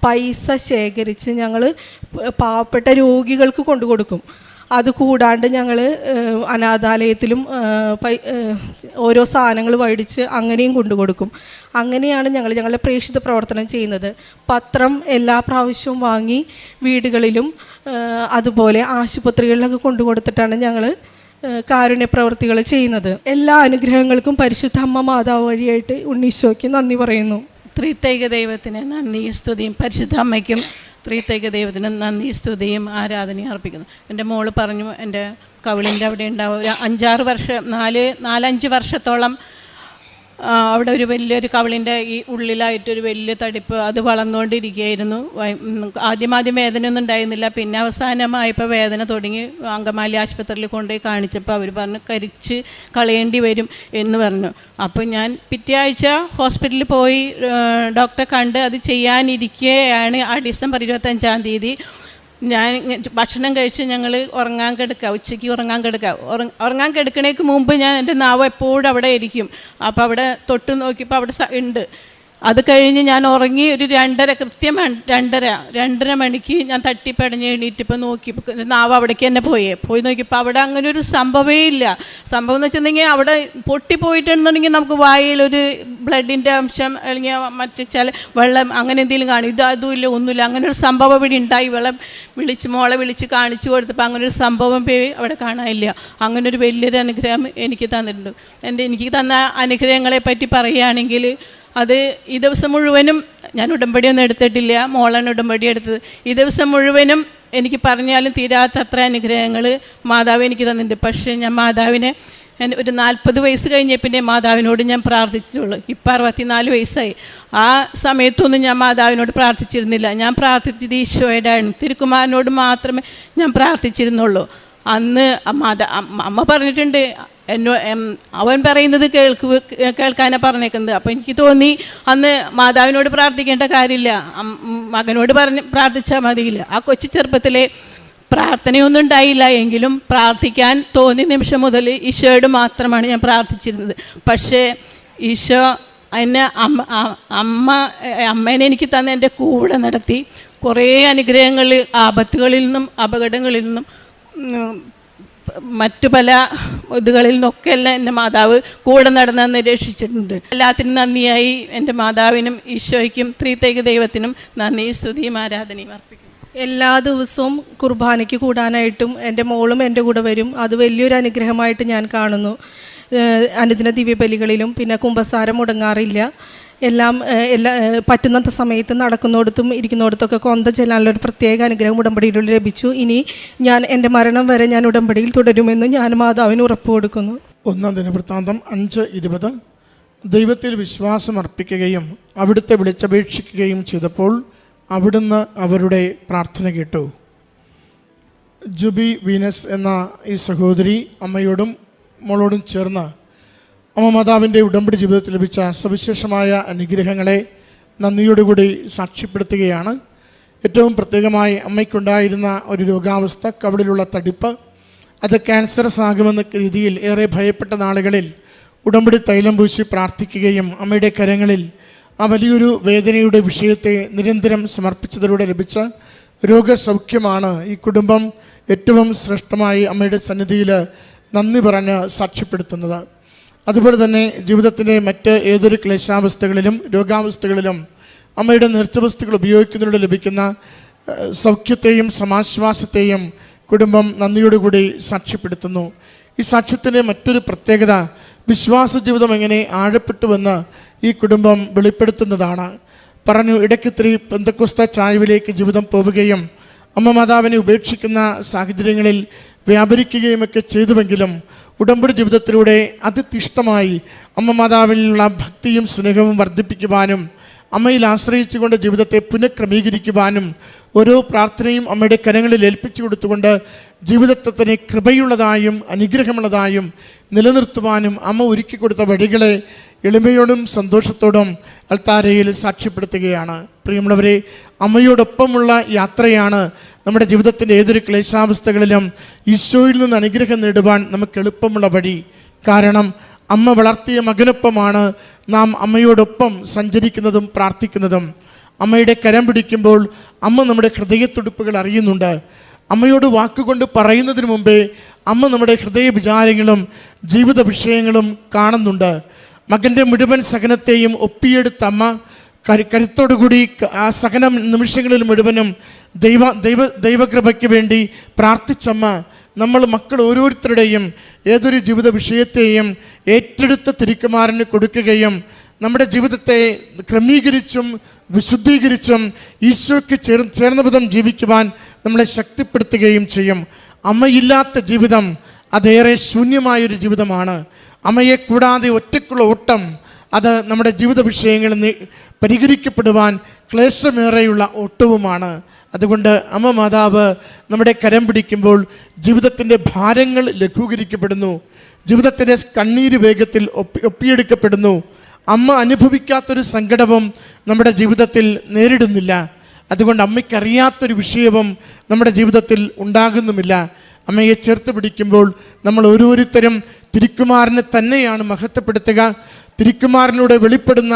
പൈസ ശേഖരിച്ച് ഞങ്ങൾ പാവപ്പെട്ട രോഗികൾക്ക് കൊണ്ടുകൊടുക്കും. അത് കൂടാണ്ട് ഞങ്ങൾ അനാഥാലയത്തിലും ഓരോ സാധനങ്ങൾ മേടിച്ച് അങ്ങനെയും കൊണ്ടുകൊടുക്കും. അങ്ങനെയാണ് ഞങ്ങളുടെ പ്രേക്ഷിത പ്രവർത്തനം ചെയ്യുന്നത്. പത്രം എല്ലാ പ്രാവശ്യവും വാങ്ങി വീടുകളിലും അതുപോലെ ആശുപത്രികളിലൊക്കെ കൊണ്ടുകൊടുത്തിട്ടാണ് ഞങ്ങൾ കാരുണ്യ പ്രവൃത്തികൾ ചെയ്യുന്നത്. എല്ലാ അനുഗ്രഹങ്ങൾക്കും പരിശുദ്ധ അമ്മ മാതാവ് വഴിയായിട്ട് ഉണ്ണീശോയ്ക്ക് നന്ദി പറയുന്നു. ത്രിത്വൈക ദൈവത്തിന് നന്ദിയും സ്തുതിയും, പരിശുദ്ധ അമ്മയ്ക്കും ത്രിത്വൈക ദൈവത്തിന് നന്ദി സ്തുതിയും ആരാധനയും അർപ്പിക്കുന്നു. എൻ്റെ മോള് പറഞ്ഞു എൻ്റെ കവിളിൻ്റെ അവിടെ ഉണ്ടാവും ഒരു 4-5 വർഷത്തോളം അവിടെ ഒരു വലിയൊരു കവിളിൻ്റെ ഈ ഉള്ളിലായിട്ടൊരു വലിയ തടിപ്പ് അത് വളർന്നുകൊണ്ടിരിക്കുകയായിരുന്നു. ആദ്യം വേദനയൊന്നും ഉണ്ടായിരുന്നില്ല. പിന്നെ അവസാനമായപ്പോൾ വേദന തുടങ്ങി. അങ്കമാലി ആശുപത്രിയിൽ കൊണ്ടുപോയി കാണിച്ചപ്പോൾ അവർ പറഞ്ഞു കരിച്ച് കളയേണ്ടി വരും എന്ന് പറഞ്ഞു. അപ്പോൾ ഞാൻ പിറ്റേ ആഴ്ച ഹോസ്പിറ്റലിൽ പോയി ഡോക്ടറെ കണ്ട് അത് ചെയ്യാനിരിക്കുകയാണ്. ആ ഡിസംബർ 25-ാം തീയതി ഞാൻ ഭക്ഷണം കഴിച്ച് ഞങ്ങൾ ഉറങ്ങാൻ കിടക്കുക, ഉച്ചയ്ക്ക് ഉറങ്ങാൻ കിടക്കണേക്ക് മുമ്പ് ഞാൻ എൻ്റെ നാവ് എപ്പോഴും അവിടെ ഇരിക്കും. അപ്പോൾ അവിടെ തൊട്ട് നോക്കിയപ്പോൾ അവിടെ ഉണ്ട്. അത് കഴിഞ്ഞ് ഞാൻ ഉറങ്ങി ഒരു 2:30 കൃത്യം 2:30 മണിക്ക് ഞാൻ തട്ടിപ്പടഞ്ഞ് എണീറ്റിപ്പോൾ നോക്കിയപ്പോൾ നാവ് അവിടേക്ക് തന്നെ പോയി നോക്കിയപ്പോൾ അവിടെ അങ്ങനെ ഒരു സംഭവമേ ഇല്ല. സംഭവം എന്ന് വെച്ചിട്ടുണ്ടെങ്കിൽ അവിടെ പൊട്ടിപ്പോയിട്ടുണ്ടെന്നുണ്ടെങ്കിൽ നമുക്ക് വായിലൊരു ബ്ലഡിൻ്റെ അംശം അല്ലെങ്കിൽ മറ്റു ചില വെള്ളം അങ്ങനെ എന്തെങ്കിലും കാണും. അതുമില്ല, ഒന്നുമില്ല. അങ്ങനെ ഒരു സംഭവം ഇവിടെ ഉണ്ടായി. മോളെ വിളിച്ച് കാണിച്ചു കൊടുത്തപ്പോൾ അങ്ങനെ ഒരു സംഭവം അവിടെ കാണാനില്ല. അങ്ങനെ ഒരു വലിയൊരു അനുഗ്രഹം എനിക്ക് തന്നിട്ടുണ്ട്. എനിക്ക് തന്ന അനുഗ്രഹങ്ങളെ പറ്റി പറയുകയാണെങ്കിൽ അത് ഈ ദിവസം മുഴുവനും ഞാൻ ഉടമ്പടിയൊന്നും എടുത്തിട്ടില്ല, മോളാണ് ഉടമ്പടി എടുത്തത്. ഈ ദിവസം മുഴുവനും എനിക്ക് പറഞ്ഞാലും തീരാത്തത്ര അനുഗ്രഹങ്ങൾ മാതാവ് എനിക്ക് തന്നിട്ടുണ്ട്. പക്ഷേ ഞാൻ മാതാവിനെ ഒരു 40 വയസ്സ് കഴിഞ്ഞ പിന്നെ മാതാവിനോട് ഞാൻ പ്രാർത്ഥിച്ചുള്ളൂ. ഇപ്പം 64 വയസ്സായി. ആ സമയത്തൊന്നും ഞാൻ മാതാവിനോട് പ്രാർത്ഥിച്ചിരുന്നില്ല. ഞാൻ പ്രാർത്ഥിച്ചത് ഈശോയോടാണ്, തിരുക്കുമാരനോട് മാത്രമേ ഞാൻ പ്രാർത്ഥിച്ചിരുന്നുള്ളൂ. അന്ന് അമ്മ പറഞ്ഞിട്ടുണ്ട്, അവൻ പറയുന്നത് കേൾക്കാനാണ് പറഞ്ഞേക്കുന്നത്. അപ്പോൾ എനിക്ക് തോന്നി അന്ന് മാതാവിനോട് പ്രാർത്ഥിക്കേണ്ട കാര്യമില്ല, മകനോട് പ്രാർത്ഥിച്ചാൽ മതിയില്ല. ആ കൊച്ചു ചെറുപ്പത്തിലെ പ്രാർത്ഥനയൊന്നും ഉണ്ടായില്ല എങ്കിലും പ്രാർത്ഥിക്കാൻ തോന്നിയ നിമിഷം മുതൽ ഈശോയോട് മാത്രമാണ് ഞാൻ പ്രാർത്ഥിച്ചിരുന്നത്. പക്ഷേ ഈശോ എന്നെ അമ്മേനെ എനിക്ക് തന്ന എൻ്റെ കൂടെ നടത്തി കുറേ അനുഗ്രഹങ്ങൾ, ആപത്തുകളിൽ നിന്നും അപകടങ്ങളിൽ നിന്നും മറ്റു പല ഇതുകളിൽ നിന്നൊക്കെ എല്ലാം എൻ്റെ മാതാവ് കൂടെ നടന്ന് രക്ഷിച്ചിട്ടുണ്ട്. എല്ലാത്തിനും നന്ദിയായി എൻ്റെ മാതാവിനും ഈശോയ്ക്കും ത്രിത്വൈക ദൈവത്തിനും നന്ദി സ്തുതിയും ആരാധനയും അർപ്പിക്കുന്നു. എല്ലാ ദിവസവും കുർബാനയ്ക്ക് കൂടാനായിട്ടും എൻ്റെ മോളും എൻ്റെ കൂടെ വരും. അത് വലിയൊരു അനുഗ്രഹമായിട്ട് ഞാൻ കാണുന്നു. അനുദിന ദിവ്യബലികളിലും പിന്നെ കുമ്പസാരം മുടങ്ങാറില്ല. എല്ലാം പറ്റുന്ന സമയത്ത് നടക്കുന്നിടത്തും ഇരിക്കുന്നിടത്തൊക്കെ കൊന്ത ചെല്ലാനുള്ളൊരു പ്രത്യേക അനുഗ്രഹം ഉടമ്പടിയിലൂടെ ലഭിച്ചു. ഇനി ഞാൻ എൻ്റെ മരണം വരെ ഞാൻ ഉടമ്പടിയിൽ തുടരുമെന്ന് ഞാൻ മാതാവിന് ഉറപ്പ് കൊടുക്കുന്നു. 1 ദിനവൃത്താന്തം 5:20 ദൈവത്തിൽ വിശ്വാസം അർപ്പിക്കുകയും അവിടുത്തെ വിളിച്ചപേക്ഷിക്കുകയും ചെയ്തപ്പോൾ അവിടുന്ന് അവരുടെ പ്രാർത്ഥന കേട്ടു. ജുബി വീനസ് എന്ന ഈ സഹോദരി അമ്മയോടും മോളോടും ചേർന്ന് അമ്മ മാതാവിൻ്റെ ഉടമ്പടി ജീവിതത്തിൽ ലഭിച്ച സവിശേഷമായ അനുഗ്രഹങ്ങളെ നന്ദിയോടുകൂടി സാക്ഷ്യപ്പെടുത്തുകയാണ്. ഏറ്റവും പ്രത്യേകമായി അമ്മയ്ക്കുണ്ടായിരുന്ന ഒരു രോഗാവസ്ഥ, കവിളിലുള്ള തടിപ്പ്, അത് ക്യാൻസറസ് ആകുമെന്ന രീതിയിൽ ഏറെ ഭയപ്പെട്ട നാളുകളിൽ ഉടമ്പടി തൈലം പൂശി പ്രാർത്ഥിക്കുകയും അമ്മയുടെ കരങ്ങളിൽ ആ വലിയൊരു വേദനയുടെ വിഷയത്തെ നിരന്തരം സമർപ്പിച്ചതിലൂടെ ലഭിച്ച രോഗസൗഖ്യമാണ് ഈ കുടുംബം ഏറ്റവും ശ്രേഷ്ഠമായി അമ്മയുടെ സന്നിധിയിൽ നന്ദി പറഞ്ഞ് സാക്ഷ്യപ്പെടുത്തുന്നത്. അതുപോലെ തന്നെ ജീവിതത്തിൻ്റെ മറ്റ് ഏതൊരു ക്ലേശാവസ്ഥകളിലും രോഗാവസ്ഥകളിലും അമ്മയുടെ നേർച്ചവസ്തുക്കൾ ഉപയോഗിക്കുന്നതിലൂടെ ലഭിക്കുന്ന സൗഖ്യത്തെയും സമാശ്വാസത്തെയും കുടുംബം നന്ദിയോടുകൂടി സാക്ഷ്യപ്പെടുത്തുന്നു. ഈ സാക്ഷ്യത്തിൻ്റെ മറ്റൊരു പ്രത്യേകത വിശ്വാസ ജീവിതം എങ്ങനെ ആഴപ്പെട്ടുവെന്ന് ഈ കുടുംബം വെളിപ്പെടുത്തുന്നതാണ്. പറഞ്ഞു, ഇടയ്ക്കിത്തിരി പെന്തക്കോസ്ത ചായ്വിലേക്ക് ജീവിതം പോവുകയും അമ്മ മാതാവിനെ ഉപേക്ഷിക്കുന്ന സാഹചര്യങ്ങളിൽ വ്യാപരിക്കുകയുമൊക്കെ ചെയ്തുവെങ്കിലും ഉടമ്പടി ജീവിതത്തിലൂടെ അതിതിഷ്ടമായി അമ്മ മാതാവിലുള്ള ഭക്തിയും സ്നേഹവും വർദ്ധിപ്പിക്കുവാനും അമ്മയിൽ ആശ്രയിച്ചുകൊണ്ട് ജീവിതത്തെ പുനഃക്രമീകരിക്കുവാനും ഓരോ പ്രാർത്ഥനയും അമ്മയുടെ കരങ്ങളിൽ ഏൽപ്പിച്ചു കൊടുത്തുകൊണ്ട് ജീവിതത്തെ തന്നെ കൃപയുള്ളതായും അനുഗ്രഹമുള്ളതായും നിലനിർത്തുവാനും അമ്മ ഒരുക്കി കൊടുത്ത വഴികളെ എളിമയോടും സന്തോഷത്തോടും അൾത്താരയിൽ സാക്ഷ്യപ്പെടുത്തുകയാണ്. പ്രിയമുള്ളവരെ, അമ്മയോടൊപ്പമുള്ള യാത്രയാണ് നമ്മുടെ ജീവിതത്തിൻ്റെ ഏതൊരു ക്ലേശാവസ്ഥകളിലും ഈശോയിൽ നിന്ന് അനുഗ്രഹം നേടുവാൻ നമുക്ക് എളുപ്പമുള്ള വഴി. കാരണം അമ്മ വളർത്തിയ മകനൊപ്പമാണ് നാം അമ്മയോടൊപ്പം സഞ്ചരിക്കുന്നതും പ്രാർത്ഥിക്കുന്നതും. അമ്മയുടെ കരം പിടിക്കുമ്പോൾ അമ്മ നമ്മുടെ ഹൃദയത്തുടിപ്പുകൾ അറിയുന്നുണ്ട്. അമ്മയോട് വാക്കുകൊണ്ട് പറയുന്നതിന് മുമ്പേ അമ്മ നമ്മുടെ ഹൃദയ വിചാരങ്ങളും ജീവിത വിഷയങ്ങളും കാണുന്നുണ്ട്. മകൻ്റെ മുഴുവൻ സഹനത്തെയും ഒപ്പിയെടുത്ത അമ്മ കരുത്തോടുകൂടി ആ സഹന നിമിഷങ്ങളിൽ മുഴുവനും ദൈവകൃപയ്ക്ക് വേണ്ടി പ്രാർത്ഥിച്ചമ്മ നമ്മൾ മക്കൾ ഓരോരുത്തരുടെയും ഏതൊരു ജീവിത വിഷയത്തെയും ഏറ്റെടുത്ത തിരുക്കുമാരന് കൊടുക്കുകയും നമ്മുടെ ജീവിതത്തെ ക്രമീകരിച്ചും വിശുദ്ധീകരിച്ചും ഈശോയ്ക്ക് ചേർന്ന വിധം ജീവിക്കുവാൻ നമ്മളെ ശക്തിപ്പെടുത്തുകയും ചെയ്യും. അമ്മയില്ലാത്ത ജീവിതം അതേറെ ശൂന്യമായൊരു ജീവിതമാണ്. അമ്മയെ കൂടാതെ ഒറ്റയ്ക്കുള്ള ഓട്ടം അത് നമ്മുടെ ജീവിത വിഷയങ്ങൾ പരിഹരിക്കപ്പെടുവാൻ ക്ലേശമേറെയുള്ള ഓട്ടവുമാണ്. അതുകൊണ്ട് അമ്മ മാതാവ് നമ്മുടെ കരം പിടിക്കുമ്പോൾ ജീവിതത്തിൻ്റെ ഭാരങ്ങൾ ലഘൂകരിക്കപ്പെടുന്നു, ജീവിതത്തിൻ്റെ കണ്ണീര് വേഗത്തിൽ ഒപ്പിയെടുക്കപ്പെടുന്നു. അമ്മ അനുഭവിക്കാത്തൊരു സങ്കടവും നമ്മുടെ ജീവിതത്തിൽ നേരിടുന്നില്ല. അതുകൊണ്ട് അമ്മയ്ക്കറിയാത്തൊരു വിഷയവും നമ്മുടെ ജീവിതത്തിൽ ഉണ്ടാകുന്നുമില്ല. അമ്മയെ ചേർത്ത് പിടിക്കുമ്പോൾ നമ്മൾ ഓരോരുത്തരും തിരുക്കുമാരനെ തന്നെയാണ് മഹത്വപ്പെടുത്തുക. തിരുക്കുമാരനിലൂടെ വെളിപ്പെടുന്ന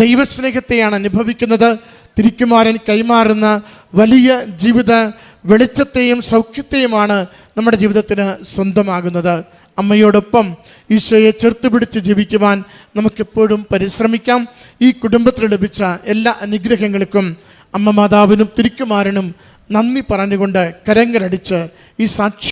ദൈവസ്നേഹത്തെയാണ് അനുഭവിക്കുന്നത്. തിരുക്കുമാരൻ കൈമാറുന്ന വലിയ ജീവിത വെളിച്ചത്തെയും സൗഖ്യത്തെയുമാണ് നമ്മുടെ ജീവിതത്തിന് സ്വന്തമാകുന്നത്. അമ്മയോടൊപ്പം ഈശോയെ ചേർത്ത് പിടിച്ച് ജീവിക്കുവാൻ നമുക്കെപ്പോഴും പരിശ്രമിക്കാം. ഈ കുടുംബത്തിൽ ലഭിച്ച എല്ലാ അനുഗ്രഹങ്ങൾക്കും അമ്മ മാതാവിനും തിരുക്കുമാരനും നന്ദി പറഞ്ഞുകൊണ്ട് കരങ്ങളടിച്ച് ഈ സാക്ഷി